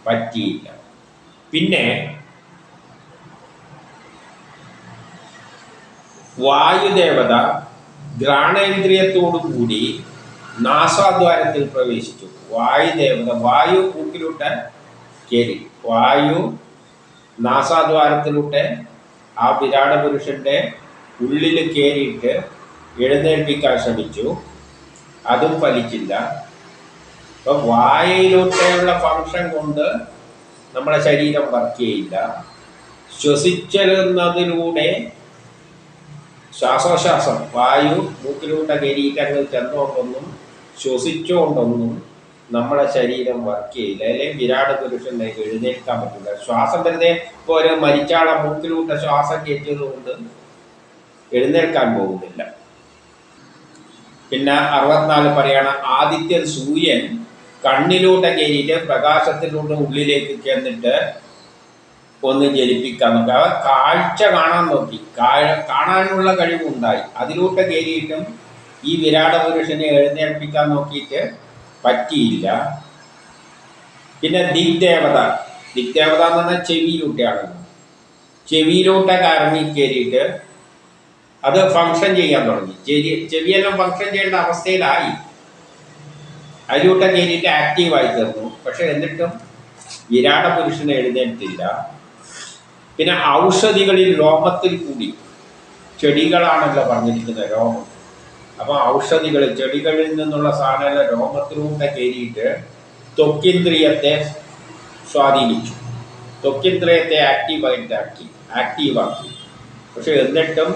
S1: പറ്റിയില്ല. പിന്നെ വായുദേവത ഘ്രാണേന്ദ്രിയത്തോടു കൂടി നാസാദ്വാരത്തിൽ പ്രവേശിച്ചു. വായുദേവത വായു മൂക്കിലൂടെ കയറി. വായു നാസാദ്വാരത്തിലൂടെ ആ വിരാട് പുരുഷന്റെ ഉള്ളിൽ കയറിയിട്ട് എഴുന്നേൽപ്പിക്കാൻ ശ്രമിച്ചു. അതും ഫലിച്ചില്ല. അപ്പൊ വായയിലൂടെയുള്ള ഫംഗ്ഷൻ കൊണ്ട് നമ്മുടെ ശരീരം വർക്ക് ചെയ്യില്ല. ശ്വസിച്ചിരുന്നതിലൂടെ ശ്വാസോച്ഛ്വാസം, വായു മൂക്കിലൂടെ കയറിയിട്ട് അങ്ങ് ചെന്നുകൊണ്ടൊന്നും ശ്വസിച്ചുകൊണ്ടൊന്നും നമ്മുടെ ശരീരം വർക്ക് ചെയ്യില്ല. അല്ലെങ്കിൽ വിരാട് പുരുഷനെ എഴുന്നേൽക്കാൻ പറ്റില്ല. ശ്വാസം വെറുതെ ഇപ്പോൾ ഒരു മരിച്ചാളെ മൂക്കിലൂടെ ശ്വാസം കയറ്റിയത് കൊണ്ട് എഴുന്നേൽക്കാൻ പോകുന്നില്ല. പിന്നെ 64 പറയാണ്, ആദിത്യൻ സൂര്യൻ കണ്ണിലൂടെ കയറിയിട്ട് പ്രകാശത്തിലൂടെ ഉള്ളിലേക്ക് ചെന്നിട്ട് ഒന്ന് ജലിപ്പിക്കാൻ നോക്കി. അവ കാഴ്ച കാണാൻ നോക്കി, കാണാനുള്ള കഴിവുണ്ടായി. അതിലൂടെ കയറിയിട്ടും ഈ വിരാട് പുരുഷനെ എഴുന്നേൽപ്പിക്കാൻ നോക്കിയിട്ട് പറ്റിയില്ല. പിന്നെ ദിഗ്ദേവത എന്ന് പറഞ്ഞാൽ ചെവിയിലൂടെയാണ്. ചെവിയിലൂടെ കറങ്ങി കയറിയിട്ട് അത് ഫങ്ഷൻ ചെയ്യാൻ തുടങ്ങി. ചെവിയെല്ലാം ഫങ്ഷൻ ചെയ്യേണ്ട അവസ്ഥയിലായി. അതിലൂടെ കയറിയിട്ട് ആക്റ്റീവായി തീർന്നു. പക്ഷെ എന്നിട്ടും വിരാട പുരുഷനെ എഴുന്നേറ്റില്ല. പിന്നെ ഔഷധികളിൽ രോമത്തിൽ കൂടി, ചെടികളാണല്ലോ പറഞ്ഞിരിക്കുന്നത് രോമം. അപ്പം ഔഷധികൾ, ചെടികളിൽ നിന്നുള്ള സാധനങ്ങൾ രോമത്തിലൂടെ കയറിയിട്ട് ത്വക്കിന്ദ്രിയത്തെ സ്വാധീനിച്ചു. ത്വക്കിന്ദ്രിയത്തെ ആക്റ്റീവാക്കി. പക്ഷെ എന്നിട്ടും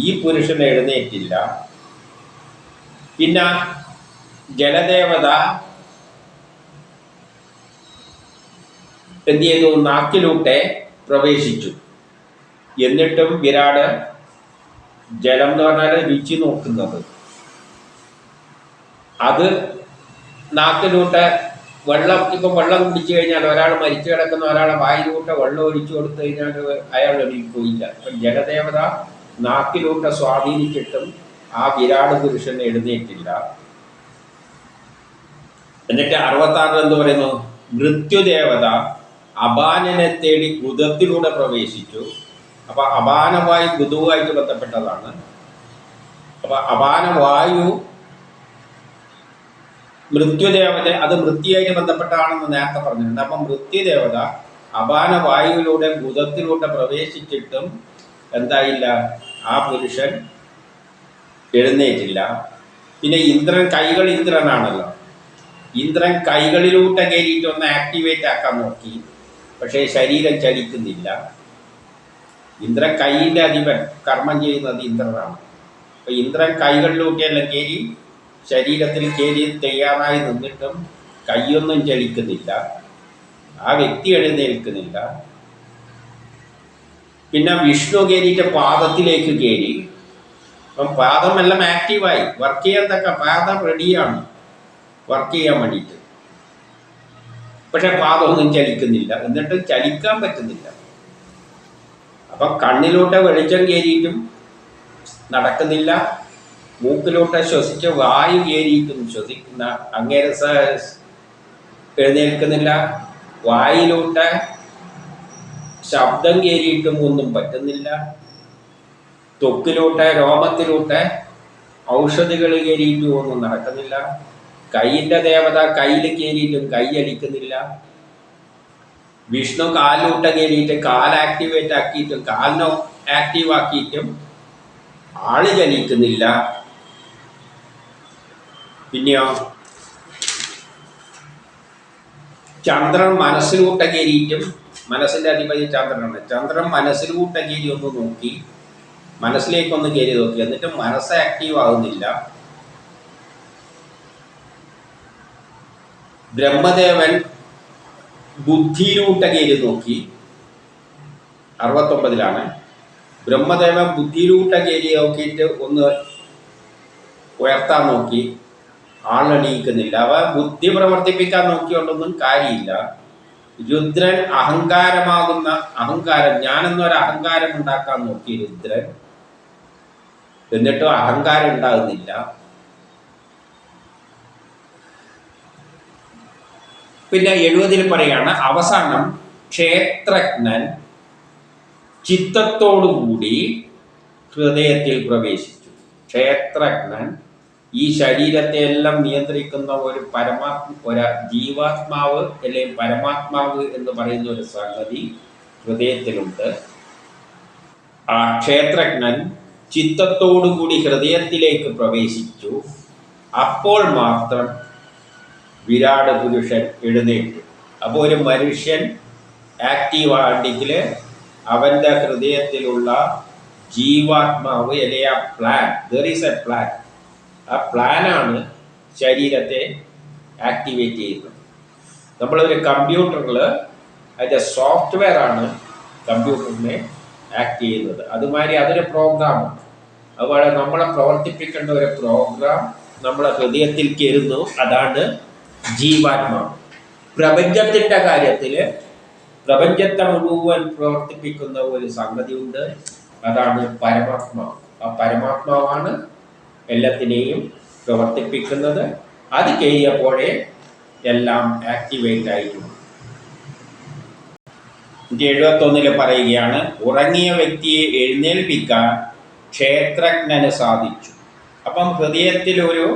S1: ഈ പുരുഷനെ എഴുന്നേറ്റില്ല. പിന്നെ ജലദേവത എന്ത് ചെയ്തു? നാക്കിലൂടെ പ്രവേശിച്ചു. എന്നിട്ടും വിരാട്, ജലം എന്ന് പറഞ്ഞാൽ രുചി നോക്കുന്നത്, അത് നാക്കിലൂടെ വെള്ളം, ഇപ്പം വെള്ളം കുടിച്ചു കഴിഞ്ഞാൽ ഒരാൾ മരിച്ചു കിടക്കുന്ന ഒരാളെ വായിലൂടെ വെള്ളം ഒഴിച്ചു കൊടുത്തു കഴിഞ്ഞാൽ അയാൾ എഴുതിപ്പോയില്ല. അപ്പം ജലദേവത നാക്കിലൂടെ സ്വാധീനിച്ചിട്ടും ആ വിരാട് പുരുഷനെ എഴുന്നേറ്റില്ല. എന്നിട്ട് 66 എന്ന് പറയുന്നു, മൃത്യുദേവത അപാനനെ തേടി ഗുദത്തിലൂടെ പ്രവേശിച്ചു. അപ്പൊ അപാനവായു ഗുദവുമായിട്ട് ബന്ധപ്പെട്ടതാണ്. അപ്പൊ അപാനവായു മൃത്യുദേവത, അത് മൃത്യുവായിട്ട് ബന്ധപ്പെട്ടതാണെന്ന് നേരത്തെ പറഞ്ഞിട്ടുണ്ട്. അപ്പം മൃത്യുദേവത അപാനവായുവിലൂടെ ഗുദത്തിലൂടെ പ്രവേശിച്ചിട്ടും എന്തായില്ല? ആ പുരുഷൻ എഴുന്നേറ്റില്ല. പിന്നെ ഇന്ദ്രൻ, ഇന്ദ്രനാണല്ലോ. ഇന്ദ്രൻ കൈകളിലൂടെ കയറിയിട്ട് ഒന്ന് ആക്ടിവേറ്റ് ആക്കാൻ നോക്കി. പക്ഷേ ശരീരം ചലിക്കുന്നില്ല. ഇന്ദ്രൻ കൈയിൻ്റെ അധിപൻ, കർമ്മം ചെയ്യുന്നത് ഇന്ദ്രനാണ്. അപ്പം ഇന്ദ്രൻ കൈകളിലൂടെയെല്ലാം കയറി ശരീരത്തിൽ കയറി തയ്യാറായി നിന്നിട്ടും കൈയൊന്നും ചലിക്കുന്നില്ല, ആ വ്യക്തി എഴുന്നേൽക്കുന്നില്ല. പിന്നെ വിഷ്ണു കയറിയിട്ട് പാദത്തിലേക്ക് കയറി. അപ്പം പാദമെല്ലാം ആക്റ്റീവായി വർക്ക് ചെയ്യാൻ തക്ക പാദം റെഡിയാണ് വർക്ക് ചെയ്യാൻ വേണ്ടിയിട്ട്. പക്ഷെ പാദമൊന്നും ചലിക്കുന്നില്ല, എന്നിട്ടും ചലിക്കാൻ പറ്റുന്നില്ല. അപ്പം കണ്ണിലോട്ട് വെളിച്ചം കയറിയിട്ടും നടക്കുന്നില്ല, മൂക്കിലോട്ട് ശ്വസിച്ച വായു കയറിയിട്ടും ശ്വസിക്കുന്ന അങ്ങേരെ എഴുന്നേൽക്കുന്നില്ല, വായിലോട്ട് ശബ്ദം കയറിയിട്ടും ഒന്നും പറ്റുന്നില്ല, ത്വക്കിലോട്ട് രോമത്തിലോട്ട് ഔഷധികൾ കയറിയിട്ടും ഒന്നും നടക്കുന്നില്ല, കൈയിൻ്റെ ദേവത കയ്യിൽ കയറിയിട്ടും കൈ അടിക്കുന്നില്ല, വിഷ്ണു കാലിലോട്ട് കയറിയിട്ട് കാൽ ആക്ടിവേറ്റ് ആക്കിയിട്ടും കാലിനോ ആക്റ്റീവ് ആക്കിയിട്ടും ആള് ചലിക്കുന്നില്ല. പിന്നെയോ ചന്ദ്രൻ മനസ്സിലൂട്ട കയറിയിട്ടും, മനസ്സിൻ്റെ അധിപതി ചന്ദ്രനാണ്, ചന്ദ്രൻ മനസ്സിലൂട്ട കയറി ഒന്ന് നോക്കി, മനസ്സിലേക്കൊന്ന് കയറി നോക്കി, എന്നിട്ട് മനസ്സ് ആക്റ്റീവ് ആകുന്നില്ല. ബ്രഹ്മദേവൻ ബുദ്ധിയിലൂട്ട കയറി നോക്കി, 69 ബ്രഹ്മദേവൻ ബുദ്ധിയിലൂട്ട കയറി നോക്കിയിട്ട് ഒന്ന് ഉയർത്താൻ നോക്കി, ആളെണീക്കുന്നില്ല. അവ ബുദ്ധി പ്രവർത്തിപ്പിക്കാൻ നോക്കിയോണ്ടൊന്നും കാര്യമില്ല. രുദ്രൻ അഹങ്കാരമാകുന്ന അഹങ്കാരം, ഞാനെന്നൊരു അഹങ്കാരം ഉണ്ടാക്കാൻ നോക്കി രുദ്രൻ, എന്നിട്ടും അഹങ്കാരം ഉണ്ടാകുന്നില്ല. പിന്നെ 70 പറയാണ്, അവസാനം ക്ഷേത്രജ്ഞൻ ചിത്തത്തോടുകൂടി ഹൃദയത്തിൽ പ്രവേശിച്ചു. ക്ഷേത്രജ്ഞൻ ഈ ശരീരത്തെ എല്ലാം നിയന്ത്രിക്കുന്ന ഒരു ഒരു ജീവാത്മാവ് അല്ലെങ്കിൽ പരമാത്മാവ് എന്ന് പറയുന്ന ഒരു സംഗതി ഹൃദയത്തിലുണ്ട്. ആ ക്ഷേത്രജ്ഞൻ ചിത്തത്തോടുകൂടി ഹൃദയത്തിലേക്ക് പ്രവേശിച്ചു. അപ്പോൾ മാത്രം വിരാട് പുരുഷൻ എഴുന്നേറ്റു. അപ്പോൾ ഒരു മനുഷ്യൻ ആക്റ്റീവ് ആണെങ്കിൽ അവൻ്റെ ഹൃദയത്തിലുള്ള ജീവാത്മാവ് അല്ലെങ്കിൽ ആ plan, there is a plan, ആ പ്ലാനാണ് ശരീരത്തെ ആക്ടിവേറ്റ് ചെയ്യുന്നത്. നമ്മളൊരു കമ്പ്യൂട്ടറിൽ അതിൻ്റെ സോഫ്റ്റ്വെയർ ആണ് കമ്പ്യൂട്ടറിനെ ആക്ട് ചെയ്യുന്നത്. അതുമാതിരി അതൊരു പ്രോഗ്രാമാണ്. അതുപോലെ നമ്മളെ പ്രവർത്തിപ്പിക്കേണ്ട ഒരു പ്രോഗ്രാം നമ്മളെ ഹൃദയത്തിൽ കയറുന്നു, അതാണ് ജീവാത്മാവ്. പ്രപഞ്ചത്തിൻ്റെ കാര്യത്തിൽ പ്രപഞ്ചത്തെ മുഴുവൻ പ്രവർത്തിപ്പിക്കുന്ന ഒരു സംഗതി ഉണ്ട്, അതാണ് പരമാത്മാവ്. ആ പരമാത്മാവാണ് എല്ലാത്തിനെയും പ്രവർത്തിപ്പിക്കുന്നത്. അത് കഴിയപ്പോഴേ എല്ലാം ആക്ടിവേറ്റ് ആയിട്ടുണ്ട്. 71 പറയുകയാണ്, ഉറങ്ങിയ വ്യക്തിയെ എഴുന്നേൽപ്പിക്കാൻ ക്ഷേത്രജ്ഞന് സാധിച്ചു. അപ്പം ഹൃദയത്തിൽ ഒരു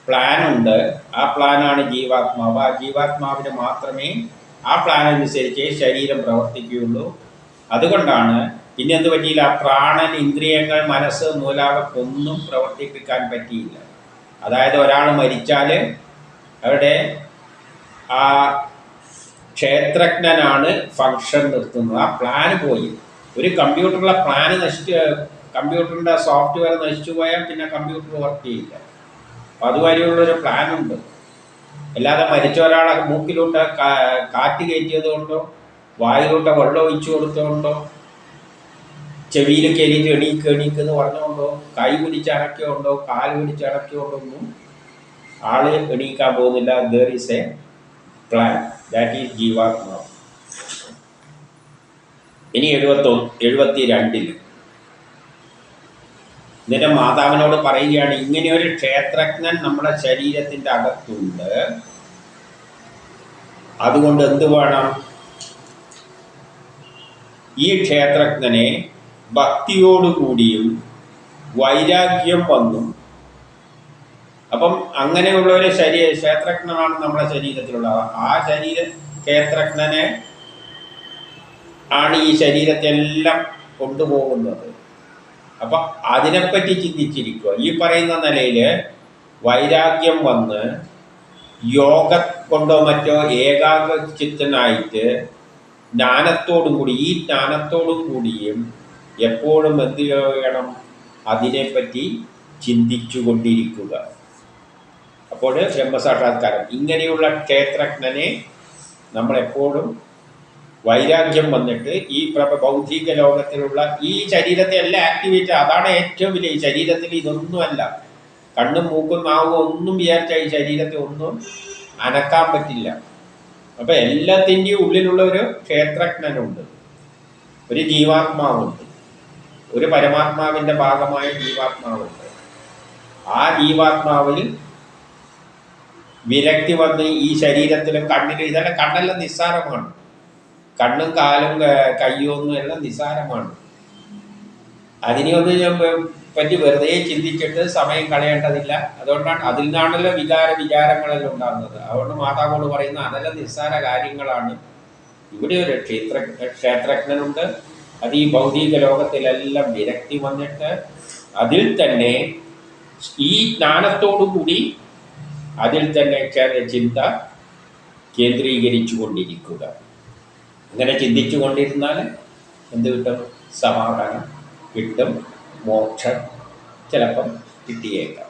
S1: പ്ലാനുണ്ട്, ആ പ്ലാനാണ് ജീവാത്മാവ്. ആ ജീവാത്മാവിന് മാത്രമേ ആ പ്ലാൻ അനുസരിച്ച് ശരീരം പ്രവർത്തിക്കുകയുള്ളൂ. അതുകൊണ്ടാണ് പിന്നെ എന്ത് പറ്റിയില്ല, പ്രാണൻ, ഇന്ദ്രിയങ്ങൾ, മനസ്സ് മൂലാവൊന്നും പ്രവർത്തിപ്പിക്കാൻ പറ്റിയില്ല. അതായത് ഒരാൾ മരിച്ചാൽ അവിടെ ആ ക്ഷേത്രജ്ഞനാണ് ഫങ്ഷൻ നിർത്തുന്നത്. ആ പ്ലാന് പോയി. ഒരു കമ്പ്യൂട്ടറിലെ പ്ലാന് കമ്പ്യൂട്ടറിൻ്റെ സോഫ്റ്റ്വെയർ നശിച്ചു പോയാൽ പിന്നെ കമ്പ്യൂട്ടർ വർക്ക് ചെയ്യില്ല. അപ്പോൾ അതുവരെയുള്ളൊരു പ്ലാനുണ്ട്. അല്ലാതെ മരിച്ച ഒരാളെ മൂക്കിലോട്ട് കാറ്റ് കയറ്റിയത് കൊണ്ടോ വായിലോട്ട് വെള്ളം ഒഴിച്ചു കൊടുത്തതുകൊണ്ടോ ചെവിയിൽ കയറിയിട്ട് എണീക്കെന്ന് പറഞ്ഞുകൊണ്ടോ കൈ പിടിച്ചടക്കിയോണ്ടോ കാല് പിടിച്ചടക്കിയോണ്ടൊന്നും ആള് എണീക്കാൻ പോകുന്നില്ല. There is a plan, that is ജീവാത്മാവ്. ഇനി 72 എന്നിട്ട് മാതാവിനോട് പറയുകയാണ്, ഇങ്ങനെയൊരു ക്ഷേത്രജ്ഞൻ നമ്മുടെ ശരീരത്തിൻ്റെ അകത്തുണ്ട്. അതുകൊണ്ട് എന്ത് വേണം, ഈ ക്ഷേത്രജ്ഞനെ ഭക്തിയോടുകൂടിയും വൈരാഗ്യം വന്നും. അപ്പം അങ്ങനെയുള്ള ഒരു ക്ഷേത്രജ്ഞനാണ് നമ്മുടെ ശരീരത്തിലുള്ളത്. ആ ക്ഷേത്രജ്ഞനെ ആണ് ഈ ശരീരത്തെല്ലാം കൊണ്ടുപോകുന്നത്. അപ്പം അതിനെപ്പറ്റി ചിന്തിച്ചിരിക്കുക. ഈ പറയുന്ന നിലയിൽ വൈരാഗ്യം വന്ന് യോഗ കൊണ്ടോ മറ്റോ ഏകാഗ്രചിത്തനായിട്ട് ജ്ഞാനത്തോടും കൂടി, ഈ ജ്ഞാനത്തോടും കൂടിയും എപ്പോഴും എന്ത് ചെയ്യണം, അതിനെപ്പറ്റി ചിന്തിച്ചു കൊണ്ടിരിക്കുക. അപ്പോൾ ബ്രഹ്മസാക്ഷാത്കാരം. ഇങ്ങനെയുള്ള ക്ഷേത്രജ്ഞനെ നമ്മളെപ്പോഴും വൈരാഗ്യം വന്നിട്ട് ഈ ഭൗതിക ലോകത്തിലുള്ള ഈ ശരീരത്തെ എല്ലാം ആക്ടിവേറ്റ്, അതാണ് ഏറ്റവും വലിയ. ഈ ശരീരത്തിൽ ഇതൊന്നുമല്ല, കണ്ണും മൂക്കും നാവും ഒന്നും വിചാരിച്ച ഈ ശരീരത്തെ ഒന്നും അനക്കാൻ പറ്റില്ല. അപ്പം എല്ലാത്തിൻ്റെയും ഉള്ളിലുള്ള ഒരു ക്ഷേത്രജ്ഞനുണ്ട്, ഒരു ജീവാത്മാവുണ്ട്, ഒരു പരമാത്മാവിൻ്റെ ഭാഗമായ ജീവാത്മാവുണ്ട്. ആ ജീവാത്മാവിൽ വിരക്തി വന്ന് ഈ ശരീരത്തിലും കണ്ണിലും, ഇതെല്ലാം കണ്ണെല്ലാം നിസ്സാരമാണ്, കണ്ണും കാലും കയ്യൊന്നും എല്ലാം നിസ്സാരമാണ്. അതിനെയൊന്നും പറ്റി വെറുതെ ചിന്തിച്ചിട്ട് സമയം കളയേണ്ടതില്ല. അതുകൊണ്ടാണ്, അതിൽ നിന്നാണല്ലോ വിചാരങ്ങളെല്ലാം ഉണ്ടാകുന്നത്. അതുകൊണ്ട് മാതാവോട് പറയുന്ന അതെല്ലാം നിസ്സാര കാര്യങ്ങളാണ്. ഇവിടെ ഒരു ക്ഷേത്രജ്ഞനുണ്ട്. അത് ഈ ഭൗതിക ലോകത്തിലെല്ലാം വിരക്തി വന്നിട്ട് അതിൽ തന്നെ ഈ ജ്ഞാനത്തോടു കൂടി അതിൽ തന്നെ ചിന്ത കേന്ദ്രീകരിച്ചു കൊണ്ടിരിക്കുക. അങ്ങനെ ചിന്തിച്ചു കൊണ്ടിരുന്നാൽ എന്ത് കിട്ടും? സമാധാനം കിട്ടും, മോക്ഷം ചിലപ്പം കിട്ടിയേക്കാം.